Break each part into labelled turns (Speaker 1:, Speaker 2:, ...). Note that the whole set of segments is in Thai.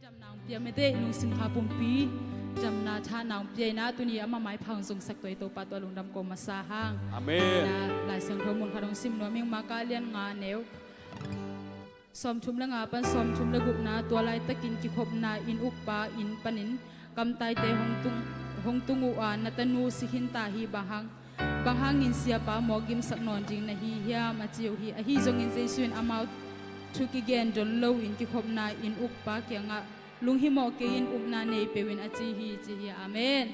Speaker 1: จำนางเปียไม่ได้นุ่งสิงหาปุ่มปีจำนาชานางเปียนะตัวนี้อามาไม้พังส่งสักตัวตัวปาตัวลุงดำกมาสาหาง
Speaker 2: อาเมน
Speaker 1: หลายเสียงทมุนขนมซิมนัวมิงมากาเลียนงาเนวสอมชุมละงาปันสอมชุมละกุกนาตัวลายตะกินกิขบนาอินอุปปาอินปนินกำไตเตหงตุงอุอานัตนูสิหินตาฮีบางหางอินเสียปาหมอกิมสักนอนจริงนะฮีเฮียมาจิวฮีอฮีจงอินเซซุนอามาวทุกิเกนจนโลอินกิขบนาอินอุปปาเกียงะลุงฮิโมเกอินอุปนาเนเปวินอจิฮีจิฮีอาเมน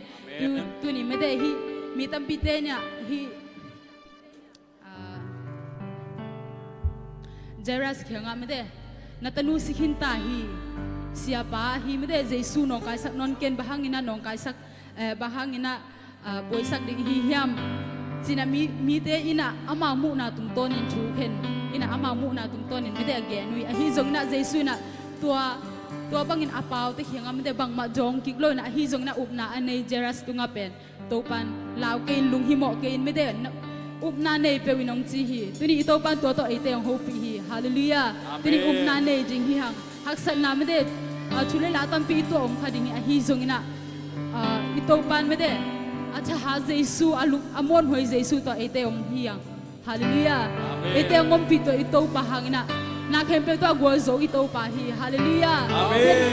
Speaker 1: ตัวนี้ไม่ได้ฮีมีตั้มปีเตเนี่ยฮีเจรัสเขียงไม่ได้นัตนูสิขินตาฮีเสียป้าฮีไม่ได้เจสูน้องกายสักนอนเกนบะฮังอินะน้องกายสักบะฮังอินะบอยสักดิ่งฮีเฮียมจีน่ะมีเตอินะอามามุนาตุงต้นอินชูเห็นอินะอามามุนาตุงต้นอินไม่ได้แกนุยฮีจงนะเจสูนะตัวบังอินอาเปาแต่เขียงไม่ได้บังมาจงกิกลอยนะฮีจงนะอุบนะอันในเจรัสตุงอาเป็นตัวปันลาวเกนลุงฮิโมเกนไม่ได้อุปนาเนยเปวินองจีฮีตัวนี้ตัวปันตัวไอเตยองโฮปีฮีฮาเลลูยาตัวนี้อุปนาเนยจริงฮีหังฮักษณะไม่ได้ชุเลลาตันปีตัวองค์คดีนี้ฮีจงอินะอีตัวปันไม่ได้อาจจะหาเจสูอาลุอามอนหอยเจสูตัวไอเตยองฮีหังฮาเลลูยาไอเตยองงมปีตัวอีตัวปะหังอินะนักเห็นเป็นตัวกัวโซอีตัวปะฮีฮาเลลูยา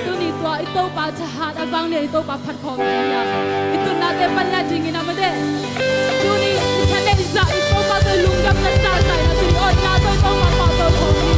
Speaker 1: ตัวนี้ตัวอีตัวปะจะหาอันบางเลยอีตัวปะพัดคอจริงฮีอีตัวนักเตปันละจริงอินะไม่ได้ตัวนี้ฉันได้จะอีตัวปะตัวลุงกับนักสาวใส่นะตัวนี้อดนาตัวต้องมาปะตัวของนี่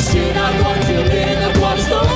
Speaker 3: She not going to live the one so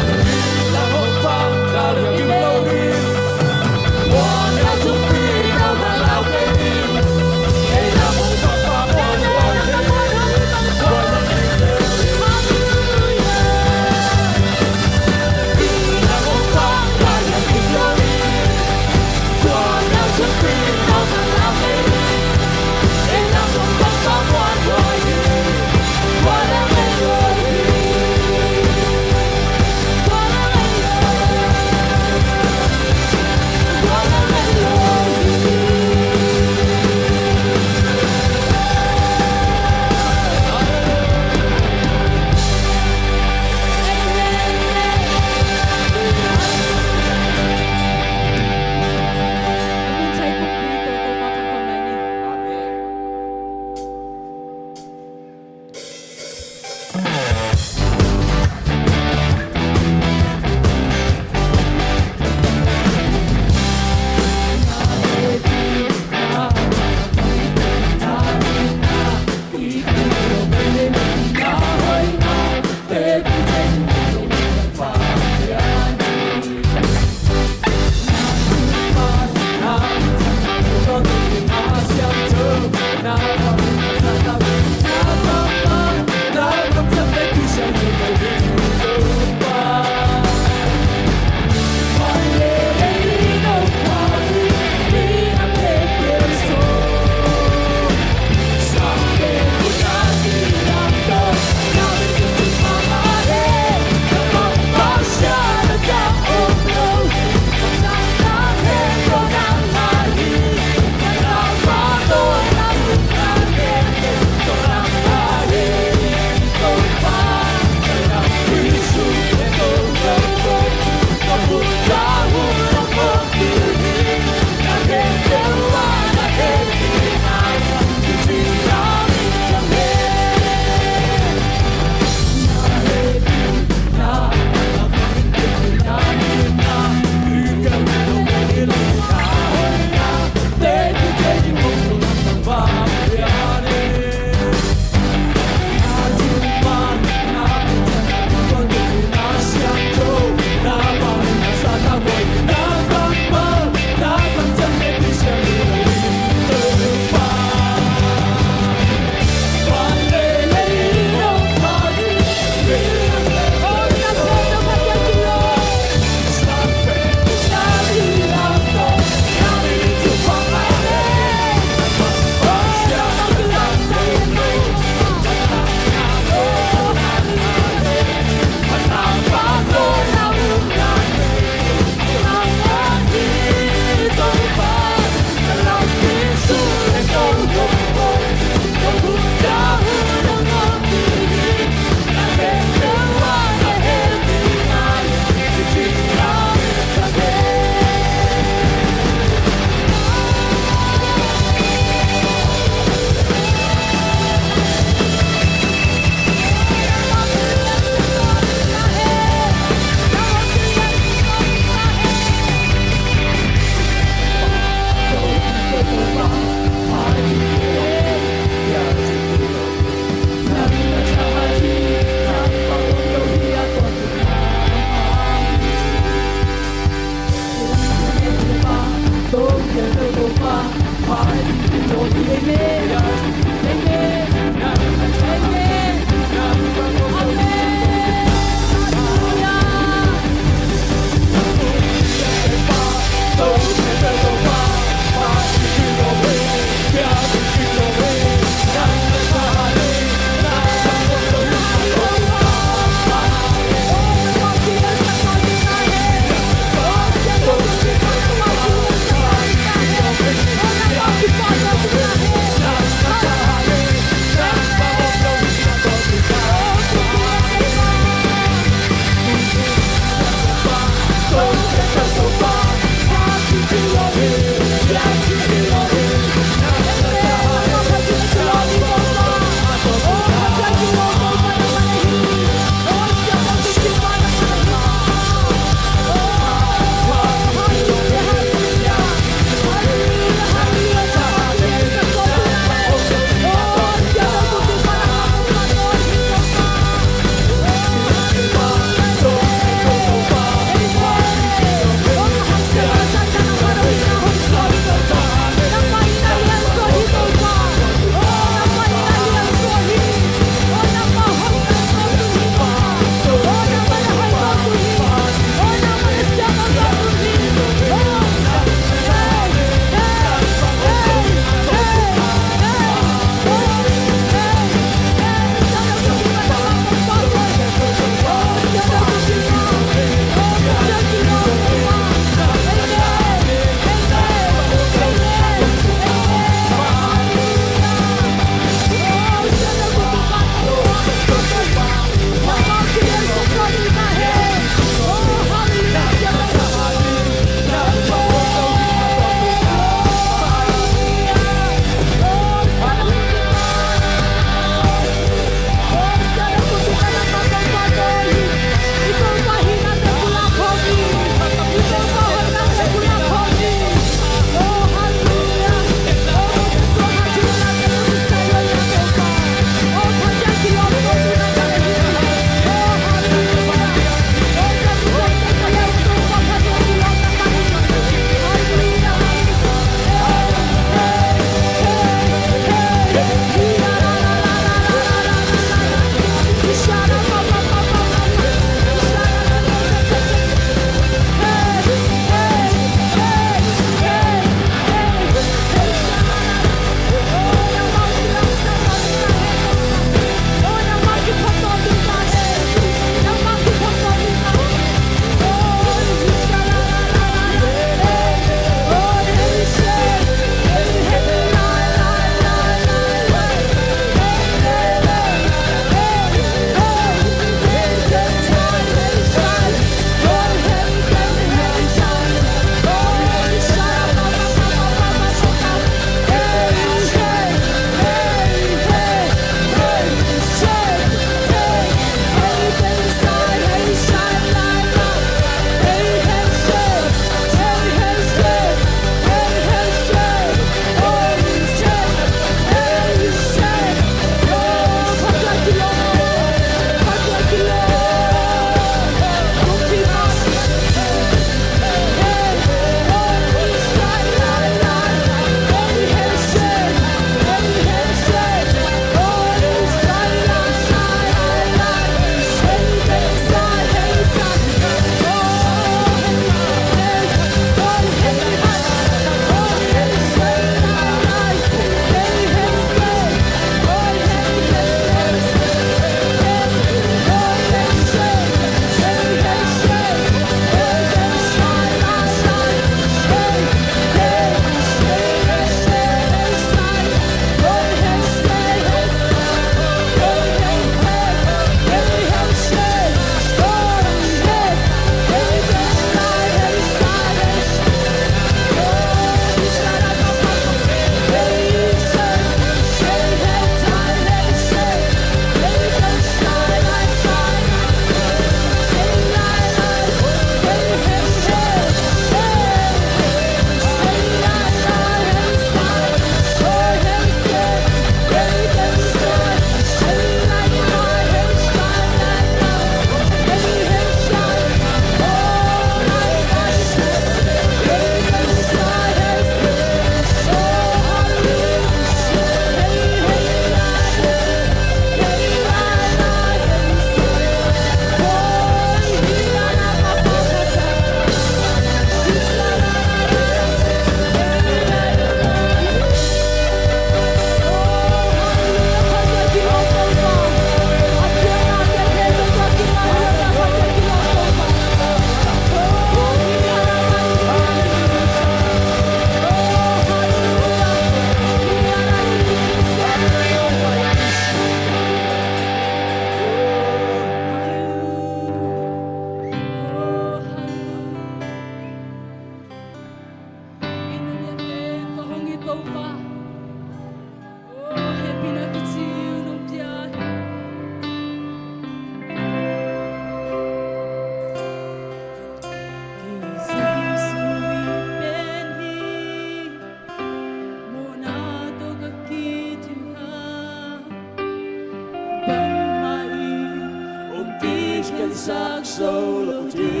Speaker 2: sắc sâu lâu thiên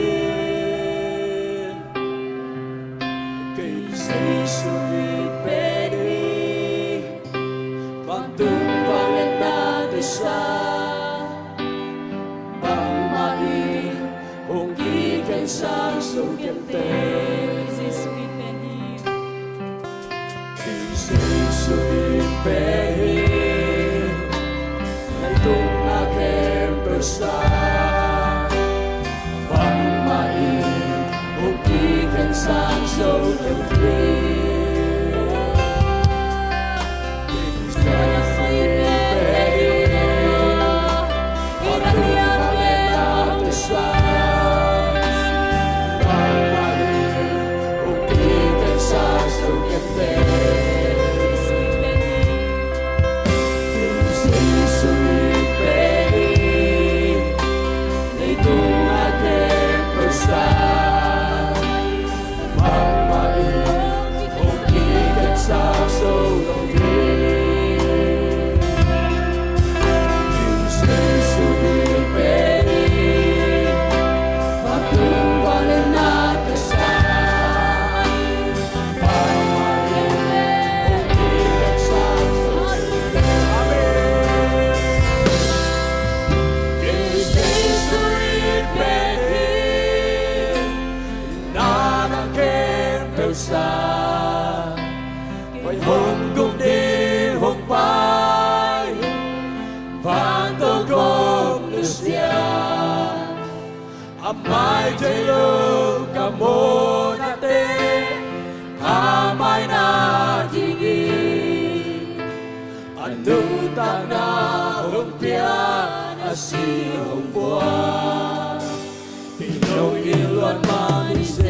Speaker 2: cây giấy suy bê đi vang tung vang lên na tới xa bằng mai hùng ký cây sắc sâu kiên tê
Speaker 1: Jesus ipehi
Speaker 2: cây giấy suy bê đi ngày tung na kem bờ xa bằng mai hùng ký cây sắc sâu kiên tê Vậy hùng cùng đi hùng bay vang tô cùng Lucia amai chơi lu kamu nate amai na dingi anu tak na hùng pia asi hùng bua pinong iluan manis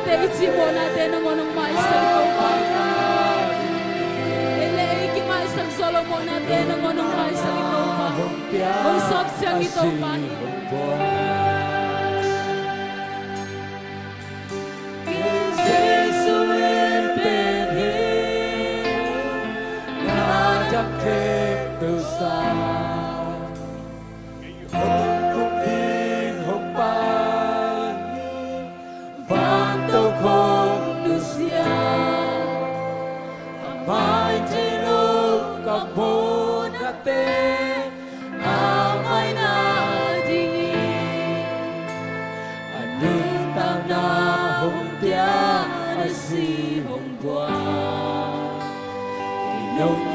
Speaker 1: te ichi mo na te na ngonong mai sa ito pa. Ele iki mai sa solo mo na te na ngonong mai sa ito pa. Oi sop siyang ito pa.
Speaker 2: Chắc thêm từ xa không thiên không ban vang tâu không được xia mai trên lúc gặp bố đã tê mai na đi nước ta na hồng tia si hồng qua nông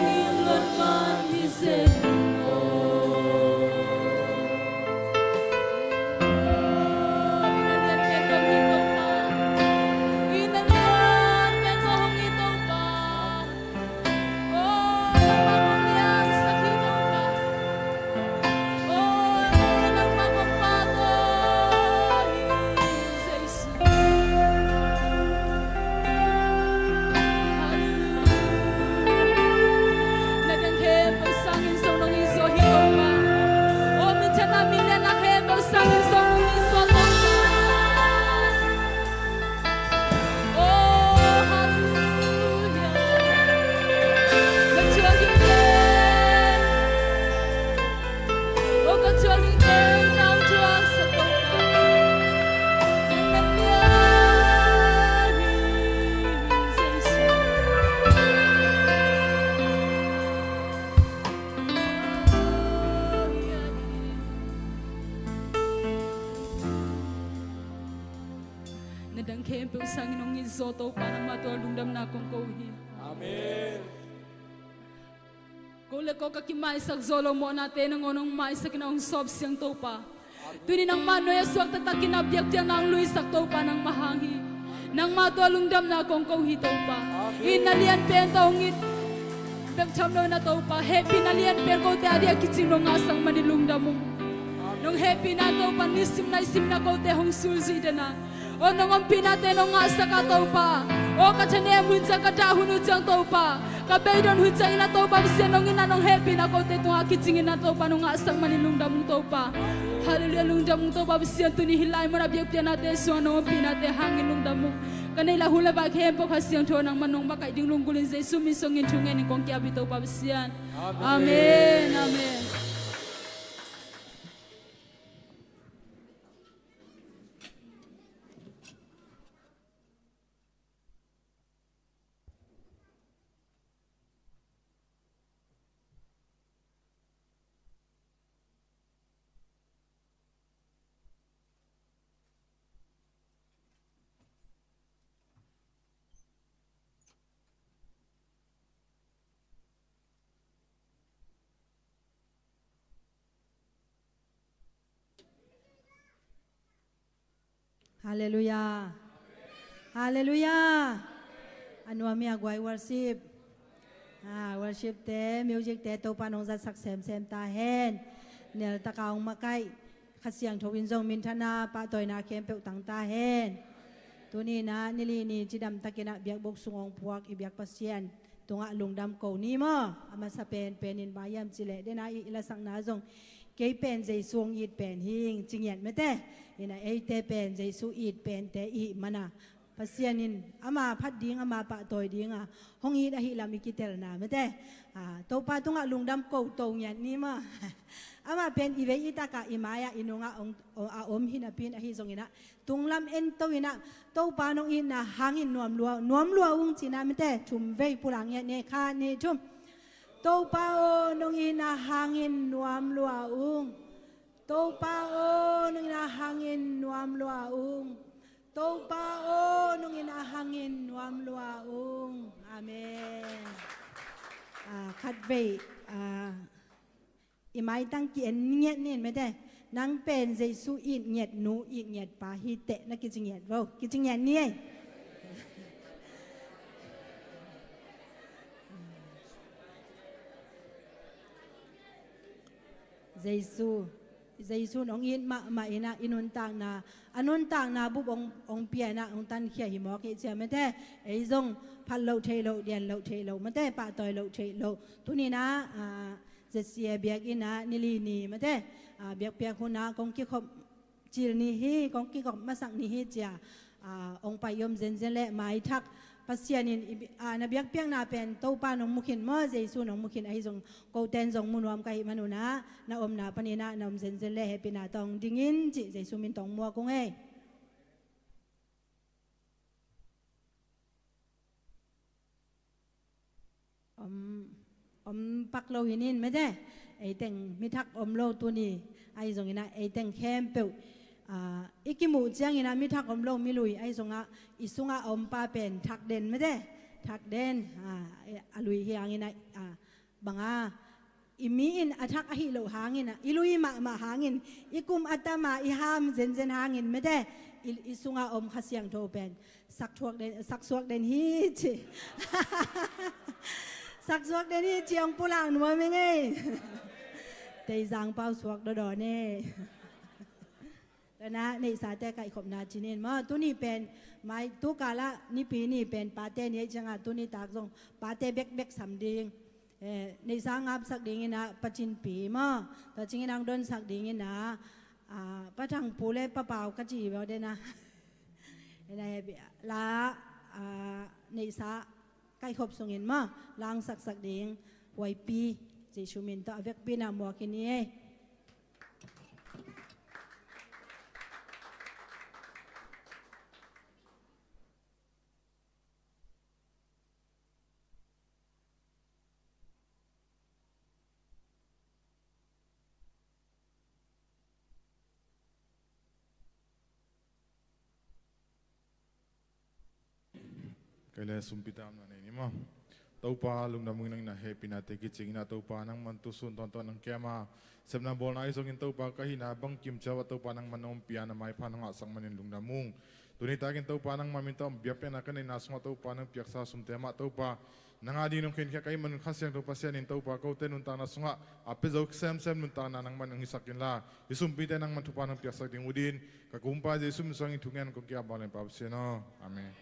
Speaker 2: Nadang kempe usang inong izoto para matuwa lungdam na akong kauhi. Amen.
Speaker 1: Kule ko kakimay sak zolo mo natin ang onong may sa kinaong sob siyang topa. Tunin ang manoy aswag tatakin na biyak diyang ang luis sak topa ng mahangi. Nang matuwa lungdam na akong kauhi topa. Inalian penta ungit. Pagchamno na topa. Happy nalian per ko te adia kitsin nung asang manilungdam mo. Nung happy na topa nisim na ko te hong sulsi na. O nung pinate nung asa ka topa. O kachane munsa ka dahun utsang topa. Kabaydon hutsang ina topa bisiya nung ina nung happy na ko te tunga kitsing ina topa nung asang manilungdam mong topa. Hallelujah lungdam mong topa bisiya tunihilay mo na biyak piya natin so nung pinate hangin lungdam mo. Kanila hula bag hempo kasiyang to ng manong bakay ding lunggulin sa sumisongin tungen kong kiabi topa bisiyan. Amen. Amen.
Speaker 3: Hallelujah. Hallelujah. Anu ami agwai worship. Worship te music te to panong za sak sem ta hen. Nel ta kaung makai khasiang thowin jong min thana pa toy na kem pe tang ta hen. Tuni na nili ni chidam takina biak bok sungong puak ibyak pasien. Tunga lungdam ko ni mo ama sa penin bayam chile de na ila sang na jong kei pen jai suang yit pen hing chingyan mete ina ei te pen jai su it pen te I mana pasianin ama phat ding ama pa toy ding a hong yit a hi lam ikitel na mete to pa tunga lungdam ko to nyan ni ma ama pen ive itaka imaya inunga om hinapin a hi zong ina tunglam en to ina to pa nong ina hangin nuam lua ung china mete chum vei pulang ne kha ni chum Tâu pao nung ina hangin nuam lua ung. Tâu pao nung ina hangin nuam lua ung. Tâu pao nung ina hangin nuam lua ung. Amen. Khát về imai tăng kiến nhiệt nên mấy thế nang pen dây su ít nhiệt nú ít nhiệt pa hi tệ na kinh nhiệt vô kinh nhiệt nie. Giêsu ใจสุนองอินมาอินะอินุนต่างนาอนุนต่างนาบุบองเปียนะองตันเขียหิมอกเจียมันแต่ไอ้จงพันโลเทโลเดียนโลเทโลมันแต่ปะตอยโลเทโลทุนี่นะจะเสียเบียกอินะนิลีนีมันแต่เบียกเปียกคนนะกงกิขบจิลนี่ฮีกงกิขบมาสักนี่ฮีเจียองไปยมเซนเซนและไม้ทักปัสยานินนาเบียกเปียงนาเป็นเต้าปานองมุขินมอเจสุนองมุขินไอ้จงโกเตนจงมุนวมไกมนุนะนาอมนาปนีนะนอมเซนเซนและเฮปินาตองดิงินจิเจสุมินตองมัวกงเออมปักโลหินินไม่ใช่ไอ้เต็งมิทักอมโลตัวนี้ไอ้จงอินะไอ้เต็งแคมเปลอีกิมูเจียงอินะมิทักอมโลมิลุยไอ้จงอิสุงอมปาเป็นทักเด่นไม่ใช่ทักเด่นลุยเฮียงอินะบังอิมีอินอทักอหิโลหางินอิลุยมาหางินอิกุมอัตมาอิฮามเซนหางินไม่ได้อิสุงอมขเสียงโทเป็นสักทวกเด่นสักสวกเด่นฮีจิสักสวกเดนี่เจียงปุลังหนูไม่ไงแต่จางเป้าสวกดอเน่แล้วนะในสาแต่ไก่ขบนาจินินมาตัวนี้เป็นไม้ตุกาละนี่ปีนี่เป็นปาเต้เนี่ยจังตัวนี้ตากทรงปาเต้เบกสำดิงในสางงับสักดิ่งนะปัจจินปีมาแต่จริงนางโดนสักดิ่งนะปะทังปูเล่ปะเปล่ากะจีเอาเดนะในละในสาใกล้ครบส่งเห็นมาลางสักเดียงไว้ปีจะชูมินต่อเวกปีนามัวกินนี้
Speaker 4: ก็เลยสุมพิตามนั่นเองนี่มั้งตัวปลาลุงดำมึงนั่งน่ะเฮปินาเตกิจิงน่ะตัวปลานั่งมันตุสุนตอนนั่งแกมาเสพนาบอลนายส่งอินตัวปลาก็หินาบังกิมเจ้าตัวปลานั่งมันอมปียนาไม้พันหักสังมันลุงดำมุงตัวนี้ตากินตัวปลานั่งมามินต้อมเบียบเป็นนักในนาสงตัวปลานั่งเปียกซาสุมเตมาตัวปลานังอาดีนุ่งเข็นแค่ไก่มันข้าเสียงตัวปลาเสียนินตัวปลาเขาเต้นนุนตานาสงะอาเปจอกเซมนุนตานานังมันอังสักกินละยิสุมปีเตนังมันทุปานังเปียกสักดิงอุดินกับกุมปายิสุมสวงอินทุกงานก็เกี่ยวบอลในปาเสียนะอาเมน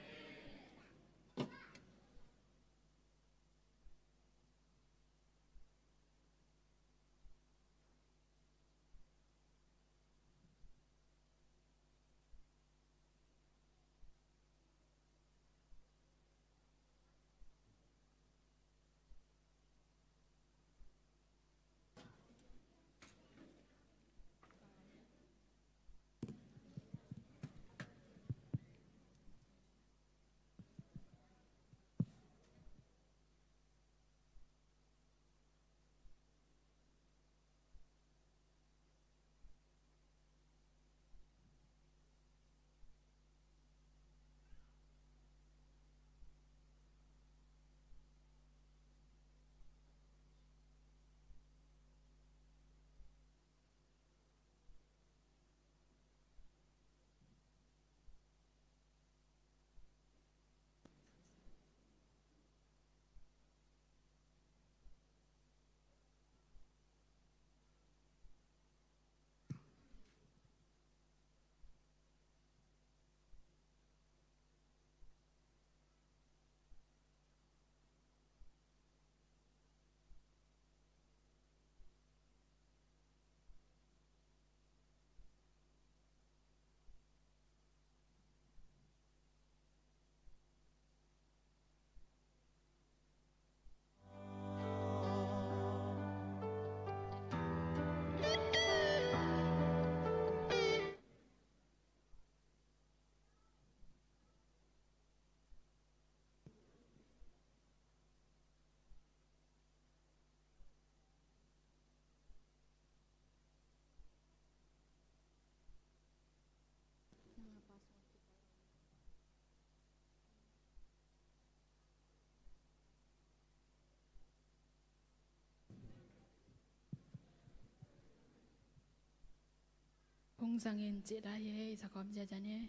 Speaker 1: พงสังเงินจิได้เย่สักคำเจจันเย่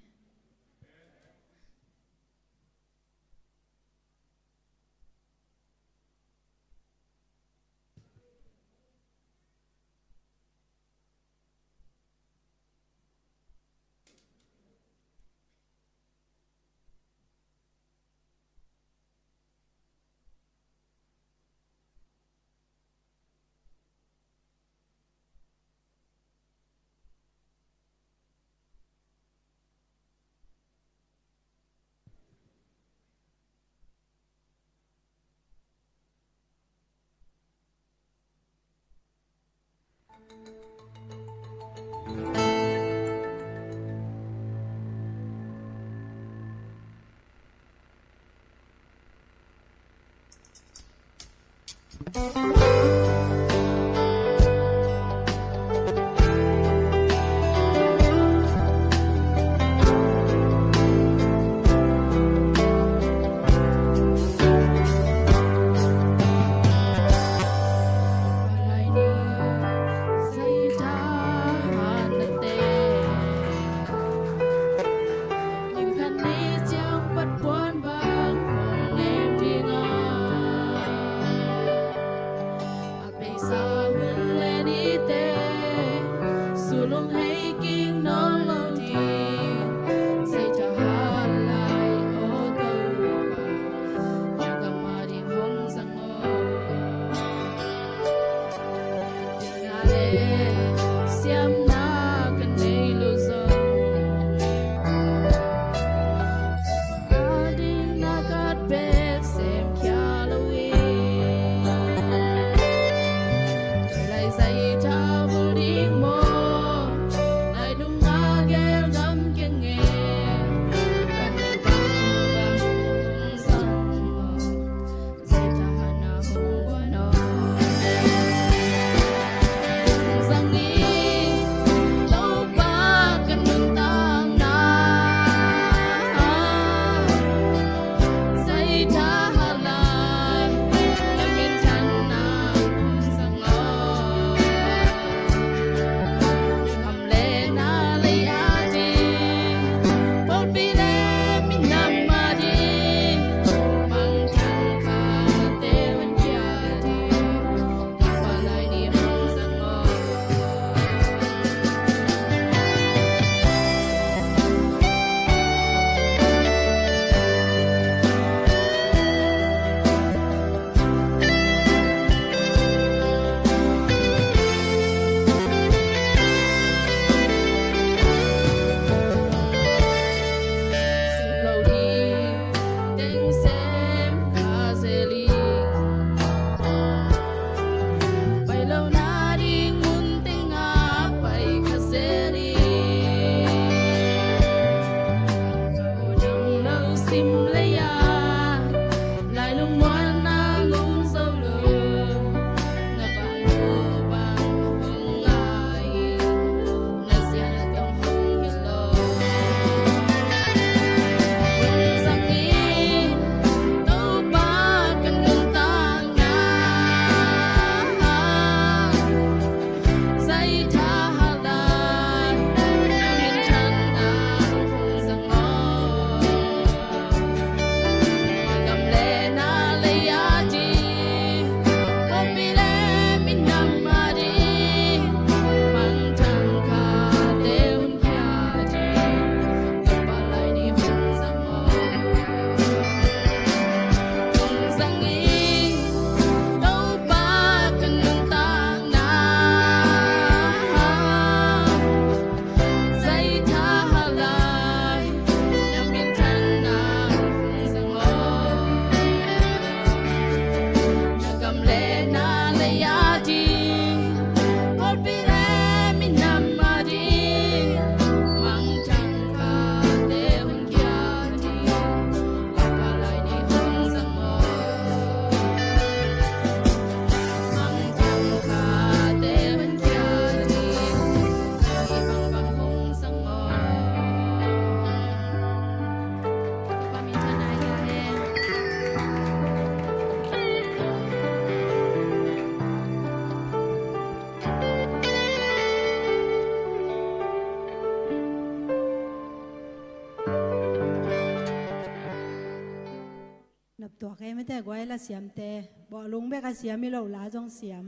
Speaker 3: ตัวแกไม่แต่ไว้ละเสียมแต่บ่ลุงแม่ก็เสียมีเหล่าหลาจงเสียม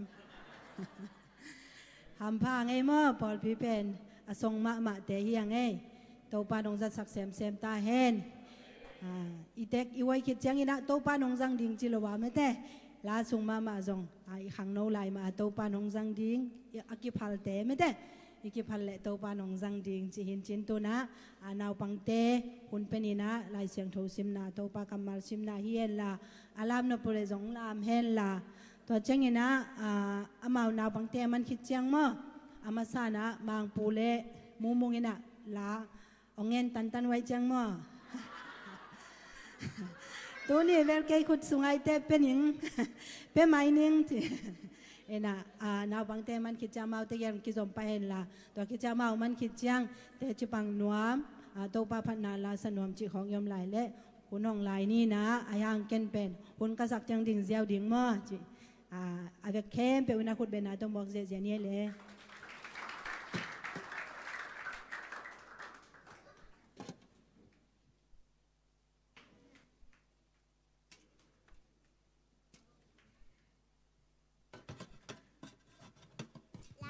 Speaker 3: หำพาไงเมื่อปอดพี่เป็นอทรงมะแต่เฮียงไงโตปานองจัดสักแซมตาเฮนอีเต็กอีไว้คิดเจียงอีนะโตปานองจังดิ่งจิลวาไม่แต่ลาส่งมาจงอีขังโนไลมาโตปานองจังดิ่งอากิพัลเตไม่แต่อีกิพัลเละโตปานองจังดิ่งจิหินจินตัวนะนาวปังเตหุ่นเป็นอีนะลายเสียงโทซิมนาโตปากำมัลซิมนาเฮียนลาอารามนปุเรจงลามเฮนลาตัวเจียงอีนะอามานาวปังเตมันคิดเจียงมั้งอามาซานะบางปูเละมุมงอีนะลาเอาเงินตันไว้เจียงมั้ง ตัวนี้เวลเกยขุดสุงไอเตเป็นหยัง เป็นไม้นิ่งที่ เอ็นะนาวบางแต่มันคิดจะเมาแต่ยังคิดสมไปเห็นละตัวคิดจะเมามันคิดจังแต่จะปังนวมตัวปาพันนาลาสนวมจีของยมไหลและคุณน้องไหลนี่นะอายังเกินเป็นคุณกษักจังดิ่งเจียวดิ่งมั่วจีอาเวกเข้มเป็นอุณหภูมิเป็นต้องบอกเสียเนี่ยเลย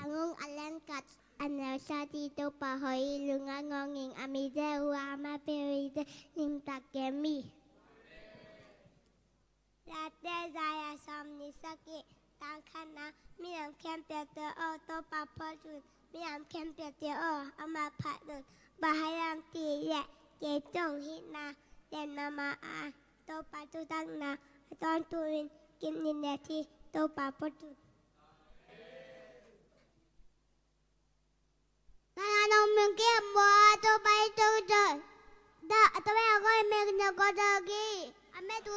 Speaker 5: Langung alen kat anasati to pahoy lungangonging amide uama peride nim takemi. Late zaya samni saki tangkana miam kempete o to papajun miam kempete o ama patun bahayam ti ye ke jong hitna den nama a to patu tangna ton tuin kin nineti to papajun. Nanong mungkin buat tu bayi tu je. Dah, tapi aku yang nak kau lagi. Ame tu.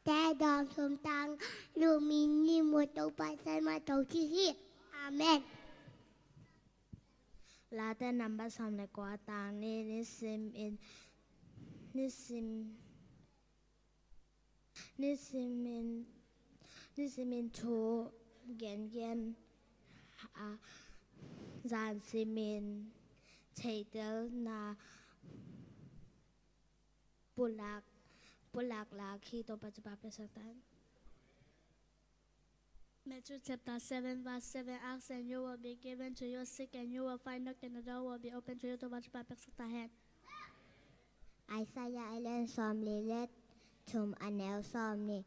Speaker 5: Late dong sumpang lumini motor pasal mata cici. Amen.
Speaker 6: Late number samne kwa tang ni nisim in to gen zan simin chaitel na pulak laki to pachapa pesatan.
Speaker 7: Matthew chapter 7 verse 7 asks and you will be given to you, seek and you will find, knock and the door will be open to you to watch by the hand.
Speaker 5: Isaiah Ellen som lilet tum anel som ni.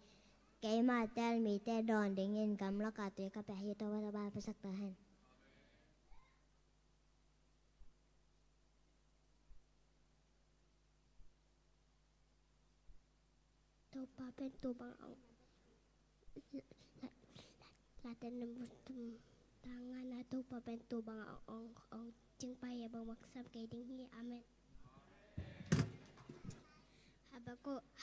Speaker 5: Cái mà tel mi te đòn để nhìn cắm lo cả tuổi các bé hi to ba ba sắc ta hen. To pa pen to bang ang la ten num tangan na to pa pen to bang ang ching pa ya bang maksam kay ding hi amen.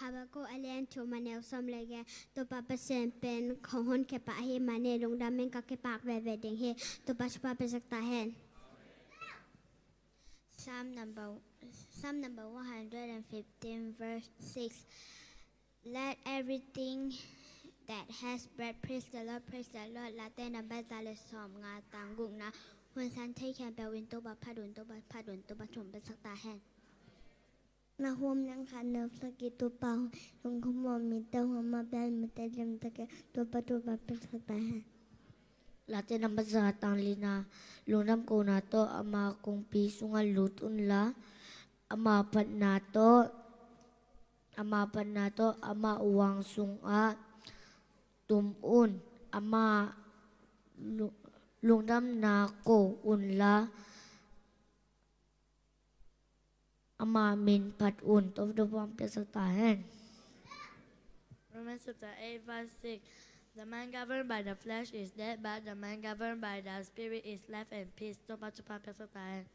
Speaker 5: Habako alian cuma nelsom lagi tu papa sempen kohon ke pak he mane dong damen kake pak bebe ding he tu pas papa sakta hen.
Speaker 6: Psalm number 115 verse 6. Let everything that has breath praise the Lord, praise the Lord. Late number zale som nga tanggung na hun san take can be win to ba padun to ba chum be sakta hen.
Speaker 5: Na hôm nang khan nộp sa ki tu pa hong khom mo mi ta hom ma ban mi ta jam ta ke tu pa pe sakta hen.
Speaker 6: Late number za tang lina lunam ko na to ama kung pi sunga lutun la ama pat na to ama uwang sunga tumun ama lunam na ko unla ama min pat un to do bom pe sakta hen.
Speaker 8: Romans chapter 8 verse 6. The man governed by the flesh is dead, but the man governed by the spirit is life and peace. To pa pe sakta hen.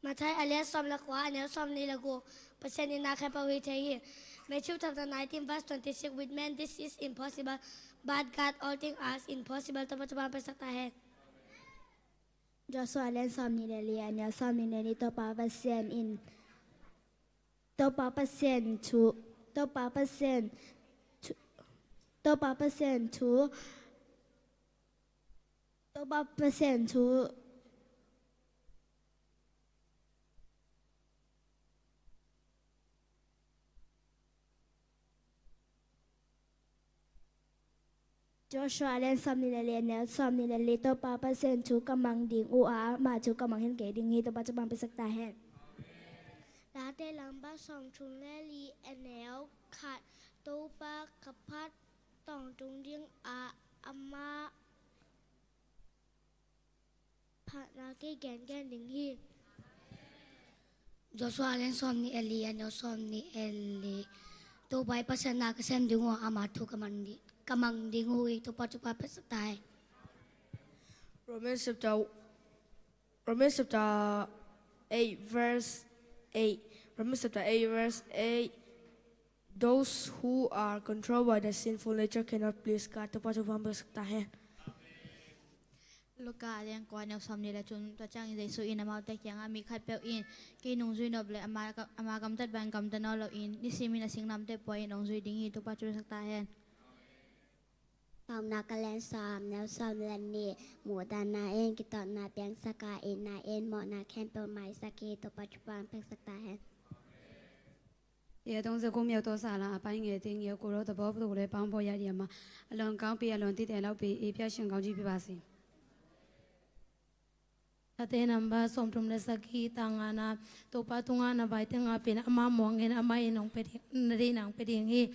Speaker 7: Matai alias som la kwa anel som ni lagu pasen ni na kay pa wi tayi. Matthew chapter 19 verse 26 with men this is impossible, but God all things are impossible. To pa pe sakta hen.
Speaker 5: Joshua len som ni le li anel som ni le to pa pasien in to pa pasien to Joshua len som ni le anel som ni le to pa pasien to kamang ding u a ma to kamang hen ke ding hi to pa chapang pe sakta hen.
Speaker 7: Late lamba song chung le li anel khat to pa kapat tong chung ding a ama phat na ke gen ding hi.
Speaker 5: Joshua len som ni eli anel som ni eli to bai pasen na kasen ding u ama to kamang ding hui to pa pe sakta hen.
Speaker 8: Romans chapter 8, verse 8. Romans chapter 8, verse 8. Those who are controlled by the sinful nature cannot please God. Tôi bao giờ bước ta hen.
Speaker 6: Luka yang kuan yang som ni la chun ta chang Jesu in amau tek yang ami khat pe in ki nong zui nob le ama kam tat ban kam ta no lo in ni simi na sing nam te poi nong zui ding hi tu pa chu sak ta hen.
Speaker 5: ตอมนากะแลนซอมแนวซอมแลนนี่หมู่ดานาเองกิตอนาเปียงสกาเอ็นนาเอ็นเหมาะนาแคนเปิลไม้สกีตัวปัจจุบันเป็นสักตาแฮน
Speaker 2: 也都是公庙多少啦，半夜听有古老的宝不来帮婆爷爷嘛，两港比两地的老比一边香港就比巴西。Ate namba somprum na saki tangana topa tunga na bai tanga pin ama mongin ama inong pedi nari nang pedi ngi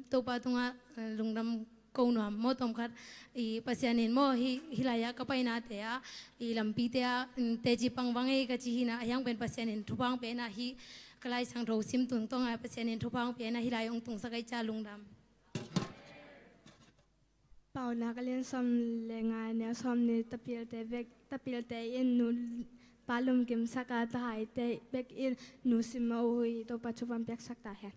Speaker 2: topa tunga lungdam kono mo tom khat I pasianin mo hilaya kapai na te a I lampi te a teji pangwangi ka chi hina ayang pen pasianin thupang pe na hi kalai sang ro sim tung tong a pasianin thupang pe na hilai ong tung sakai cha lungdam
Speaker 9: เป่านักเรียนซอมแรงงานแนวซอมนี่ตะเปียลแต่เบกตะเปียลแต่อินนูปาลุมกิมสักาตหายแต่เบกอินนูสิมาอุยตัวปัจจุบันเบกสักตาแฮน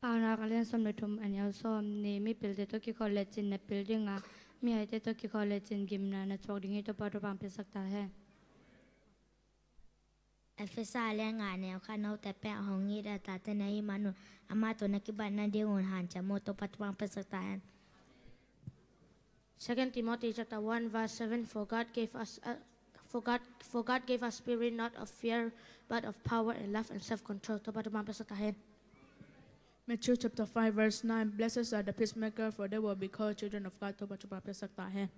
Speaker 10: Pauna kalian som letum anyau som ni mi pilde to ki college in na building a mi ai te to ki college in gimna na chok ding to paro pam pe sakta hai
Speaker 6: เอฟซาเลียงงานแนวคานเอาแต่แปะหองงี้ดาตาแต่ในมานุอามาตัวนักบันนั่นเดียวหันจะโมตัวปัจจุบันเป็นสกตาแฮน
Speaker 10: 2 Timothy chapter 1 verse 7 for God gave us spirit not of fear but of power and love and self control to paro pam pe sakta hai
Speaker 1: Matthew chapter 5 verse 9. Blessed are the peacemaker, for they will be called children of God. To baca berapa sakta hai.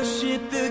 Speaker 11: Accepted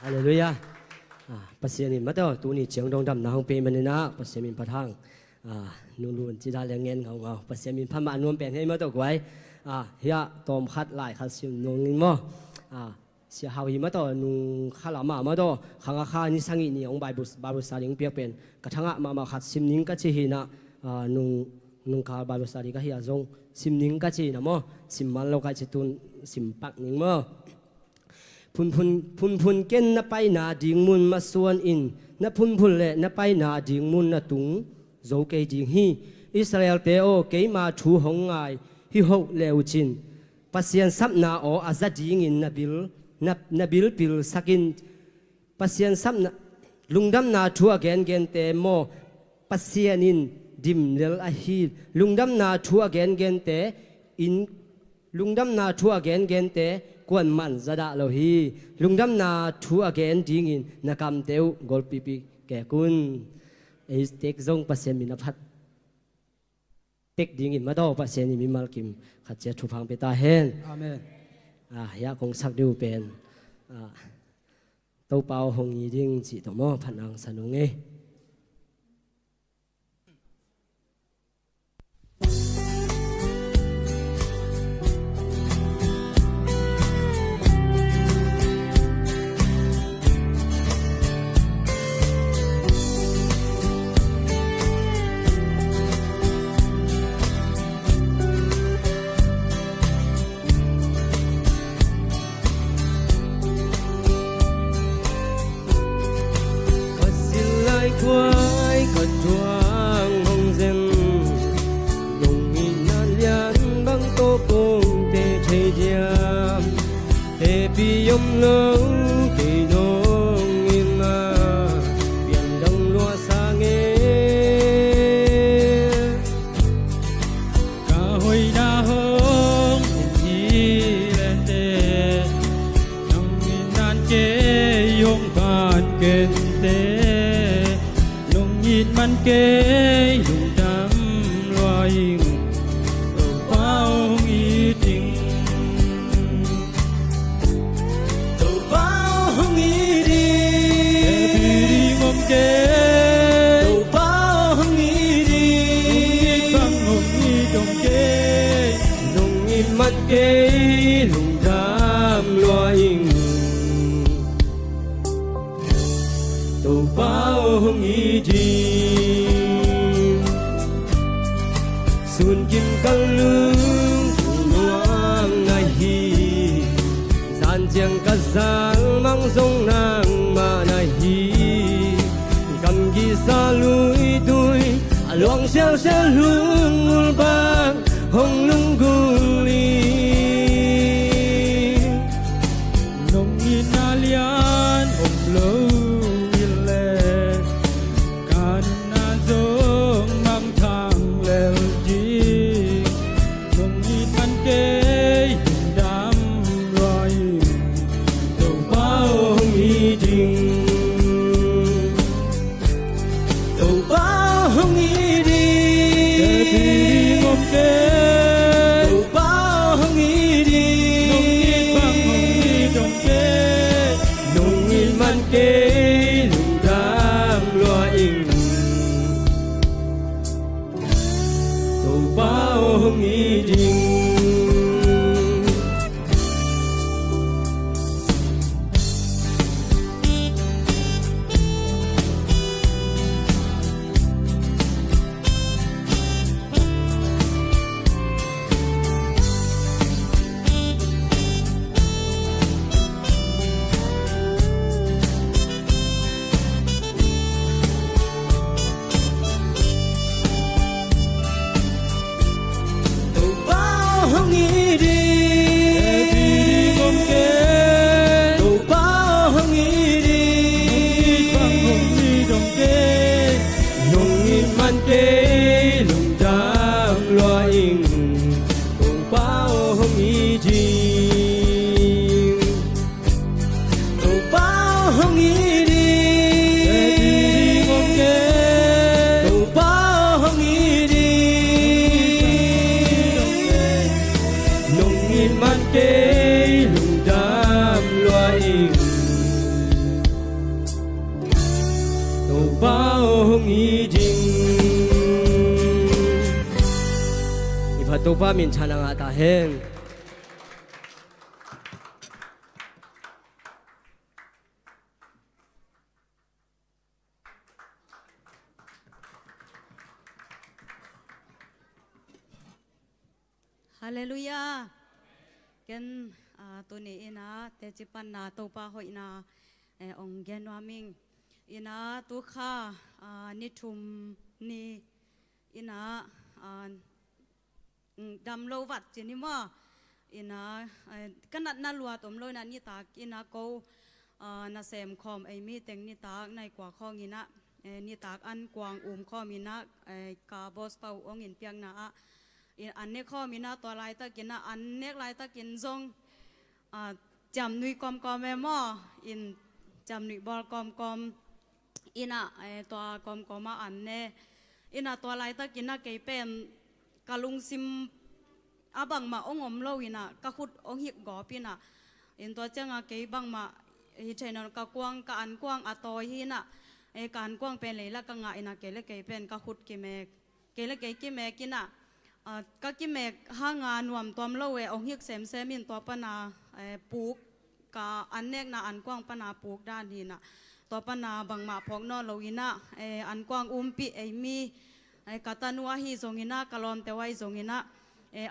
Speaker 11: Hallelujah. Pasien mà đó tu ni chiang dong dam na hong pe man na pasien min pathang nu lun chi da leng ngen ngau ngau pasien min phama nuam pen hei ma to kwai ya tom khat lai khat sim nong ning mo sia hau hi ma to nu khala ma to khanga kha ni sangi ni ong bible study piak pen ka thanga ma khat sim ning ka chi hi na nung kha bible study ka hi azong sim ning ka chi na mo sim mal lo ka chi tun sim pak ning mo phun ken na pai na ding mun ma suan in na phun le na pai na ding mun na tung zo ke ding hi Israel te o ke ma thu hong ngai hi ho leu chin pasien sap na o aza ding in na bil pil sakin pasien sap na lungdam na thu again gen te mo pasien in dim lel a hi lungdam na thu again gen te in lungdam na thu again gen te quan man zada lo hi lungdam na thu again ding in nakam teu gol pipi ke kun e tek zong pasien min phat tek ding in ma do pasien mi mal kim khat che thu phang pe ta hen
Speaker 3: Amen.
Speaker 11: ya kong sak du pen to pao hong yi ding chi to mo phanang sanung e quay cất chuang hồng dân nông in nan lian băng tô cùng tê chơi diam tê pi yom lâu tê nông in ma biển đông loa sang nghe cả hồi đa hông chỉ lên tê nông in nan kê yom bàn kê tê man kê lùng đam loài ở bao nghi tình ở bao nghi đi ngom kê ở bao nghi đi băng ngom nghi đồng kê nông nghi man kê lùng đam loài ở bao nghi đi sun kim căng lưng nuang ngày hi gian chiang cát giang mang sông nàng mà này hi cầm ghi xa lùi đuôi luang xeo xeo lung ngul bang hong lung guli nông in alian om lâu Baby ตัวป้ามินชานังอาตาเฮง
Speaker 3: ฮาเลลูยาเกนตัวนี้นะเตจิปันนาตัวป้าหอยนาองเกนวามิงอินะตัวข้านิทุมนีอินะดำโลวัดเจนิมาอินะกันนัดนาลัวตมโลนันนิตากอินะโกนาเซมคอมไอมีเต็งนิตากในกว่าข้องอินะนิตากอันกวางข้อมินะกาบอสเปาองอินเปียงนาอันนี้ข้อมีนาตัวลายตะกินนะอันเน็กลายตะกินทรงจำนุยกอมกอมแม่หม้ออินจำนุยบอลกอมกอมอินะตัวกอมกอมมาอันเน่อินะตัวลายตะกินนะเกยเป็นกะลุงซิมอาบังมาองอมโลอินะกะขุดองหิกกอปินะอินตัวเจ้าเกยบังมาฮิเชนนกะกวางกะอันกวางอะตอยหินะการกวางเป็นเลยละกะงะอินะเกยละเกยเป็นกะขุดกิเมเกยละเกยกิเมกินะก็กิเมกห้างานวมตัวมโลเวองฮิกเซมเซมินตัวปนาปูกกะอันเนกนาอันกว้างปนาปูกด้านนี้นะตัวปนาบังมาพอกนอโลวินะอันกว้างปีมีกาตานัวฮีทรงอินะกะลอมแต่ไว้ทรงอินะ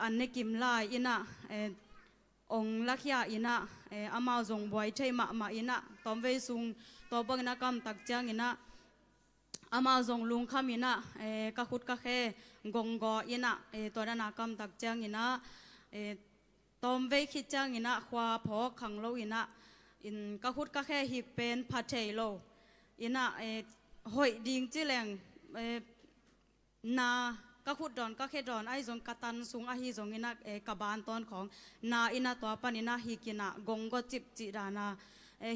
Speaker 3: อันเนกิมลายอินะองลักยาอินะอามาทรงบวยใช่มาอินะตอมเวซุงตัวบังนักรรมตักจางอินะอามาทรงลุงขามินะกะขุดกะแคกงกออินะตัวนั้นกำตักจางอินะตอมเวคิดจางอินะควาพอขังโลอินะอินกะขุดกะแคหิกเป็นพัดเทโลอินะหอยดิงจิแรงนากะขุดดอนกะแคดอนไอซงกะตันซุงอาฮีซงอินะกะบานตอนของนาอินะตัวปันอินะหิกินะกงก็จิบจิดานา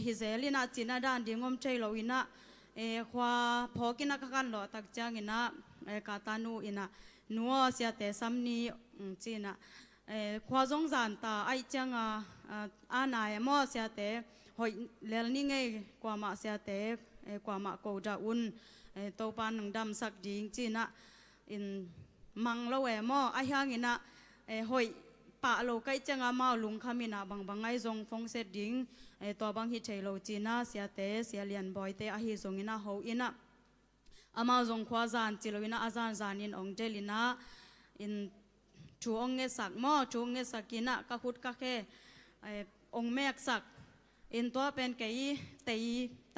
Speaker 3: ฮิเซลินะจินะดานดิงอมเชโลอินะควาพอกินะกะกันหลอตักจางอินะกาตานูอินะนัวเสียแต่ซ้ำนี้จีนะควาจงจานตาไอจังอานายมอเสียแต่หอยเลลนี่ไงกว่ามาเสียแต่กว่ามาโกดาอุนโตปานหนึ่งดำสักดิงจีนะอินมังละแวมอไอฮังอินะหอยปะโลไกจังอามาลุงขามินะบางไงจงฟงเสดิงตัวบางฮิเชโลจีนะเสียแต่เสียเลียนบอยเตอฮิจงอินะโฮอินะอามาจงขวาจานจิโลอินะอาจารย์จานินองเจลินะอินชูองเงสักมอชูองเงสักกินะกะขุดกะแคองเมกสักอินตัวเป็นเกยเตย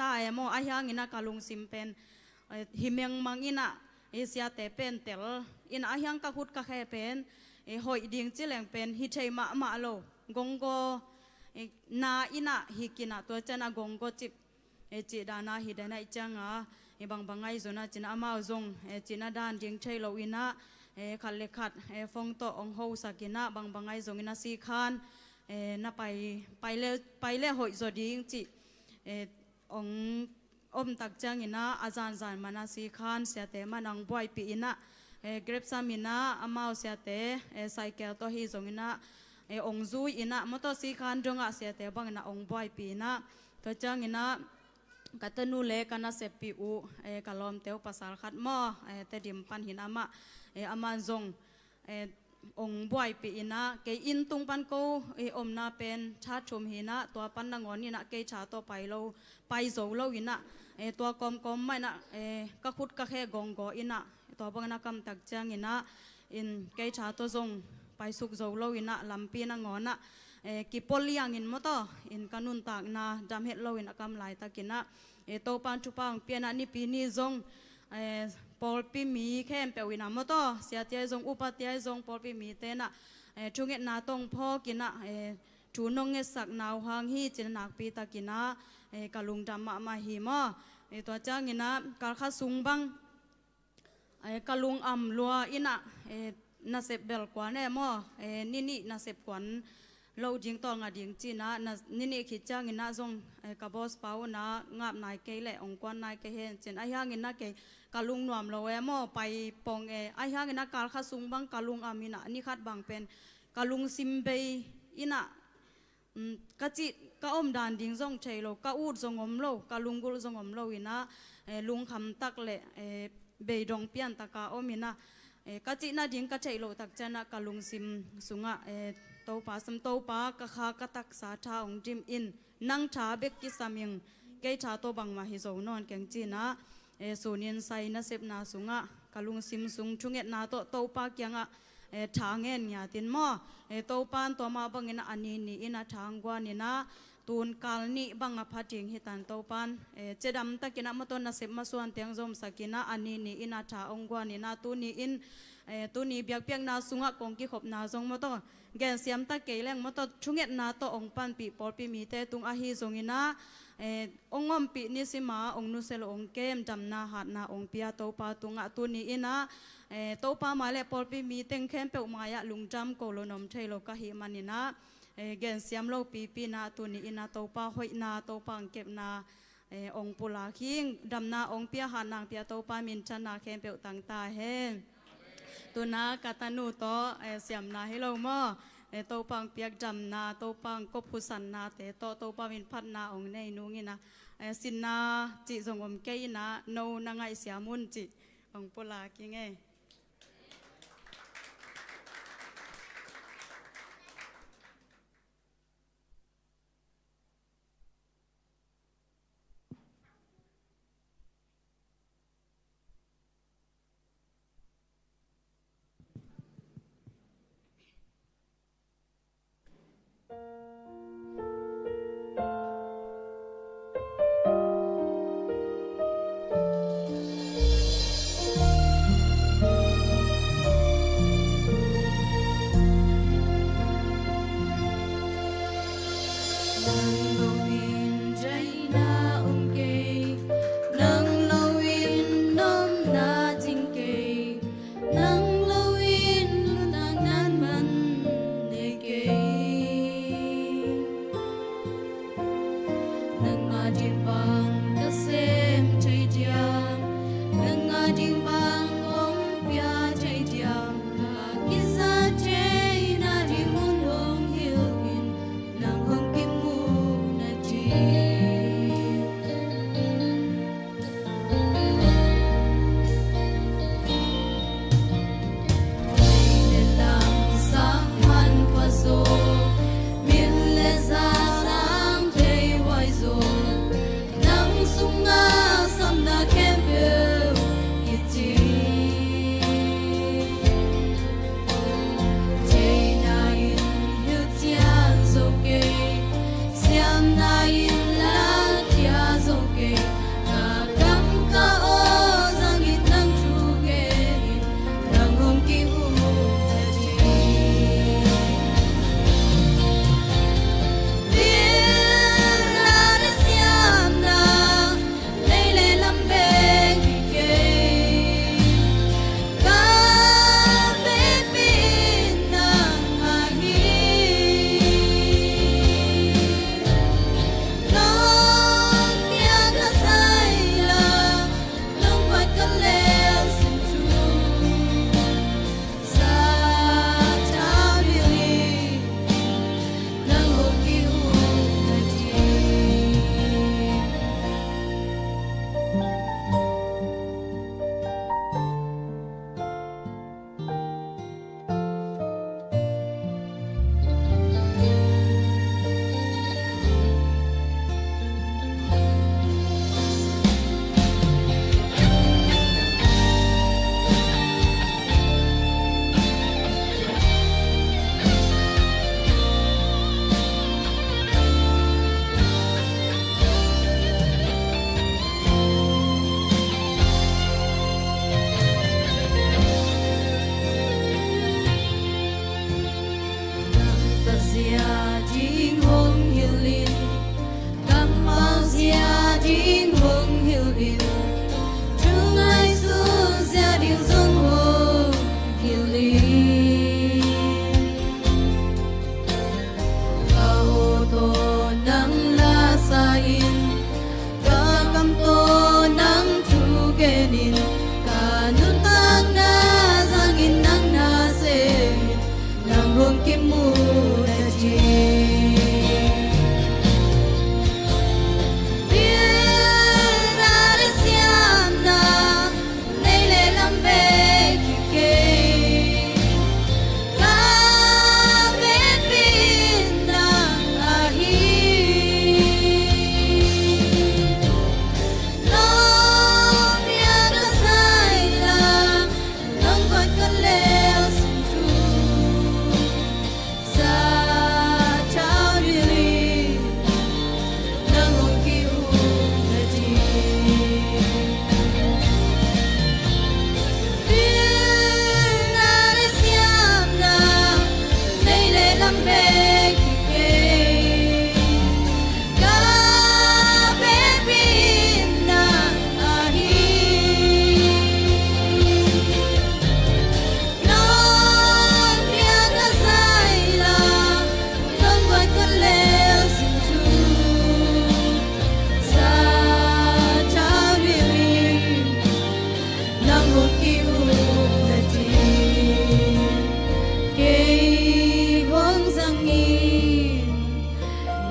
Speaker 3: ตายมออายังอินะกะลุงซิมเป็นหิเมงมังอินะเสียแต่เป็นเตลอินอายังกะขุดกะแคเป็นหอยดิงจิแหลงเป็นฮิเชมาโลกงโกนาอินะฮิกินะตัวเจนะกงโกจิบจิดานาฮิเดนะจังบางไงส่วนน่ะจินอามาจงจินดานยิงใช้โลวินะขัดเล็กขัดฟงโตองโฮสักินะบางไงจงอินะสีคานน่ะไปเล่หอยจอดีงจิองอมตักจังอินะอาจารย์จานมานาสีคานเสียแต่มานังบวยปีอินะเกรบซามินะอามาเสียแต่ไซเคิลตัวฮีจงอินะองซุยอินะมอเตอร์สีคานจงอาเสียแต่บางอินะองบวยปีนะตัวจังอินะกัตนูเล็กกันนะเสปิอูกะลอมเตียวภาษาขัดหม้อแต่ดิมปันหินอามาจงองบวยปีนะเกอินตุงปันโกอมนาเป็นชาชมหินะตัวปันนางอนนี่นะเกชาตัวไปโลไปโซโลอินะตัวกอมไม่นะกะขุดกะแค่กงกออินะตัวบางนักกำตักจังอินะอินเกชาตัวจงไปสุกโซโลอินะลำปีนางอนนะกิปอลียงอินมอตอินกันุนตากนาดำเฮดโลอินกำลายตะกินะโตปันชุปังเปียนานิปีนีจงปอลปีมีแค่เปวินามอตเสียเตียจงอุปเตียจงปอลปีมีเตนะชุงเงนาตงพ่อกินะชูนงเงสักนาวหางฮีจินนักปีตะกินะกะลุงดำมาหิมอตัวจ้างอินะกาลขาสุงบังกะลุงอัมลัวอินะนาเซบเบลกว่าแน่มอนี่นาเซบกวนเราจิงตองดิงจีนะนี่คิดจ้างอินะจงกับบอสเปานะงาบนายเกยแหละองค์กรนายเกยเห็นเจนไอ้ย่างอินะเกยกะลุงนวมเรามอไปปองไอ้ย่างอินะกาลขาสุงบังกะลุงอามินะนี่คัดบังเป็นกะลุงซิมเบยอินะกะจิกะอมดานดิงจงเชยโลกะอูดจงอมโลกะลุงกุลจงอมโลอินะลุงคำตักแหละเบยดงเปียนตะกะอมินะ
Speaker 12: กะจินาดิงกะใจโลตักจนะกะลุงซิมสุงะโตปาสัมโตปากะคากะตักสาทาองจิมอินนังชาเบกกิสามิงเกชาโตบังมาฮิโซนอนเกงจีนะสูนินไซนะเซบนาสุงะกะลุงซิมสุงชุงเอ็ดนาโตปาเกียงะทางเงินยาตินมอโตปานตัวมาบังอินะอันนี้นี่อินะทางกว่านี่นะตูนกาลนี้บังอภัจิงฮิตันโตปันเจดำตะกินะมาต้นนัสิบมาส่วนเตียงจอมสักินะอันนี้นี่อินาชาองกวานี่นาตูนี่อินตูนี่เบียกเปียงนาสุงะกงกิขบนาจงมาต้นแกนเสียมตะเกยแรงมาต้นชุงเอ็ดนาโตองปันปีปอลปีมีเตตุงอาฮีจงอินะองงอมปีนิสิมาองนุเซลองเกมจำนาหัดนาองเปียโตปาตุงะตูนี่อินะโตปามาเลปอลปีมีเต็งเข้มเปวมายะลุงจำโกโลนอมเทโลกะฮิมันนี่นะเกณฑ์เสียมโลปีนาตัวนี้อินาโตปาหอยนาโตปังเก็บนาองปุลาคิงดำนาองเปียหานางเปียโตปามินชนาเข้มเปวตังตาเฮตัวนากาตานูโตเสียมนาให้เราหม้อโตปังเปียกจำนาโตปังกบผู้สันนาเตโตปามินพัดนาองในนูงินะสินนาจิสงอมเกยนะโนนางไอเสียมุนจิองปุลาคิง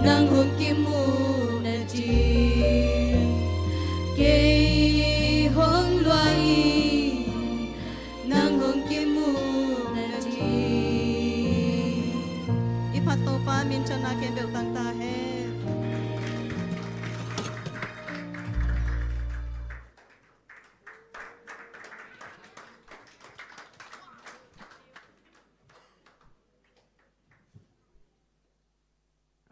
Speaker 1: nang hong kim mu na ji ke hong loai nang hong kim mu na ji
Speaker 12: Ipat to pa min chana ke bel tang ta he.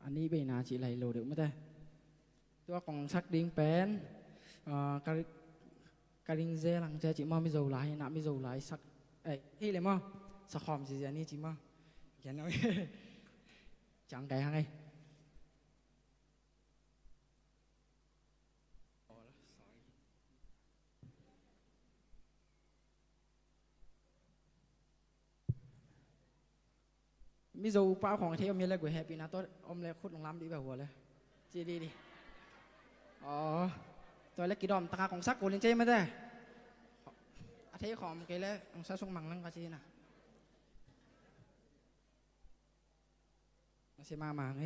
Speaker 13: Anh ấy bây giờ chị lấy lô được mất đây. Tôi còn sắc điên bén, cái điên dê lằng chơi chị mò mới dầu lại, nãy mới dầu lại sắc, ấy, hi lấy mò, sắc hòm gì vậy chị mò, cái nói, chẳng cái hàng ấy. Bây giờ baoของที่อมยังเล็กกว่าแฮปปี้นะตัวอมเล็กขุดลงล้ำดีแบบหัวเลยจีดีอ๋อตัวเล็กกี่ดอมตาของซักกูเล่นเจ๊ไม่ได้อาทิตย์ของเกล้องซักส่งมังลังกะจีน่ะมาเสียมาหมาไง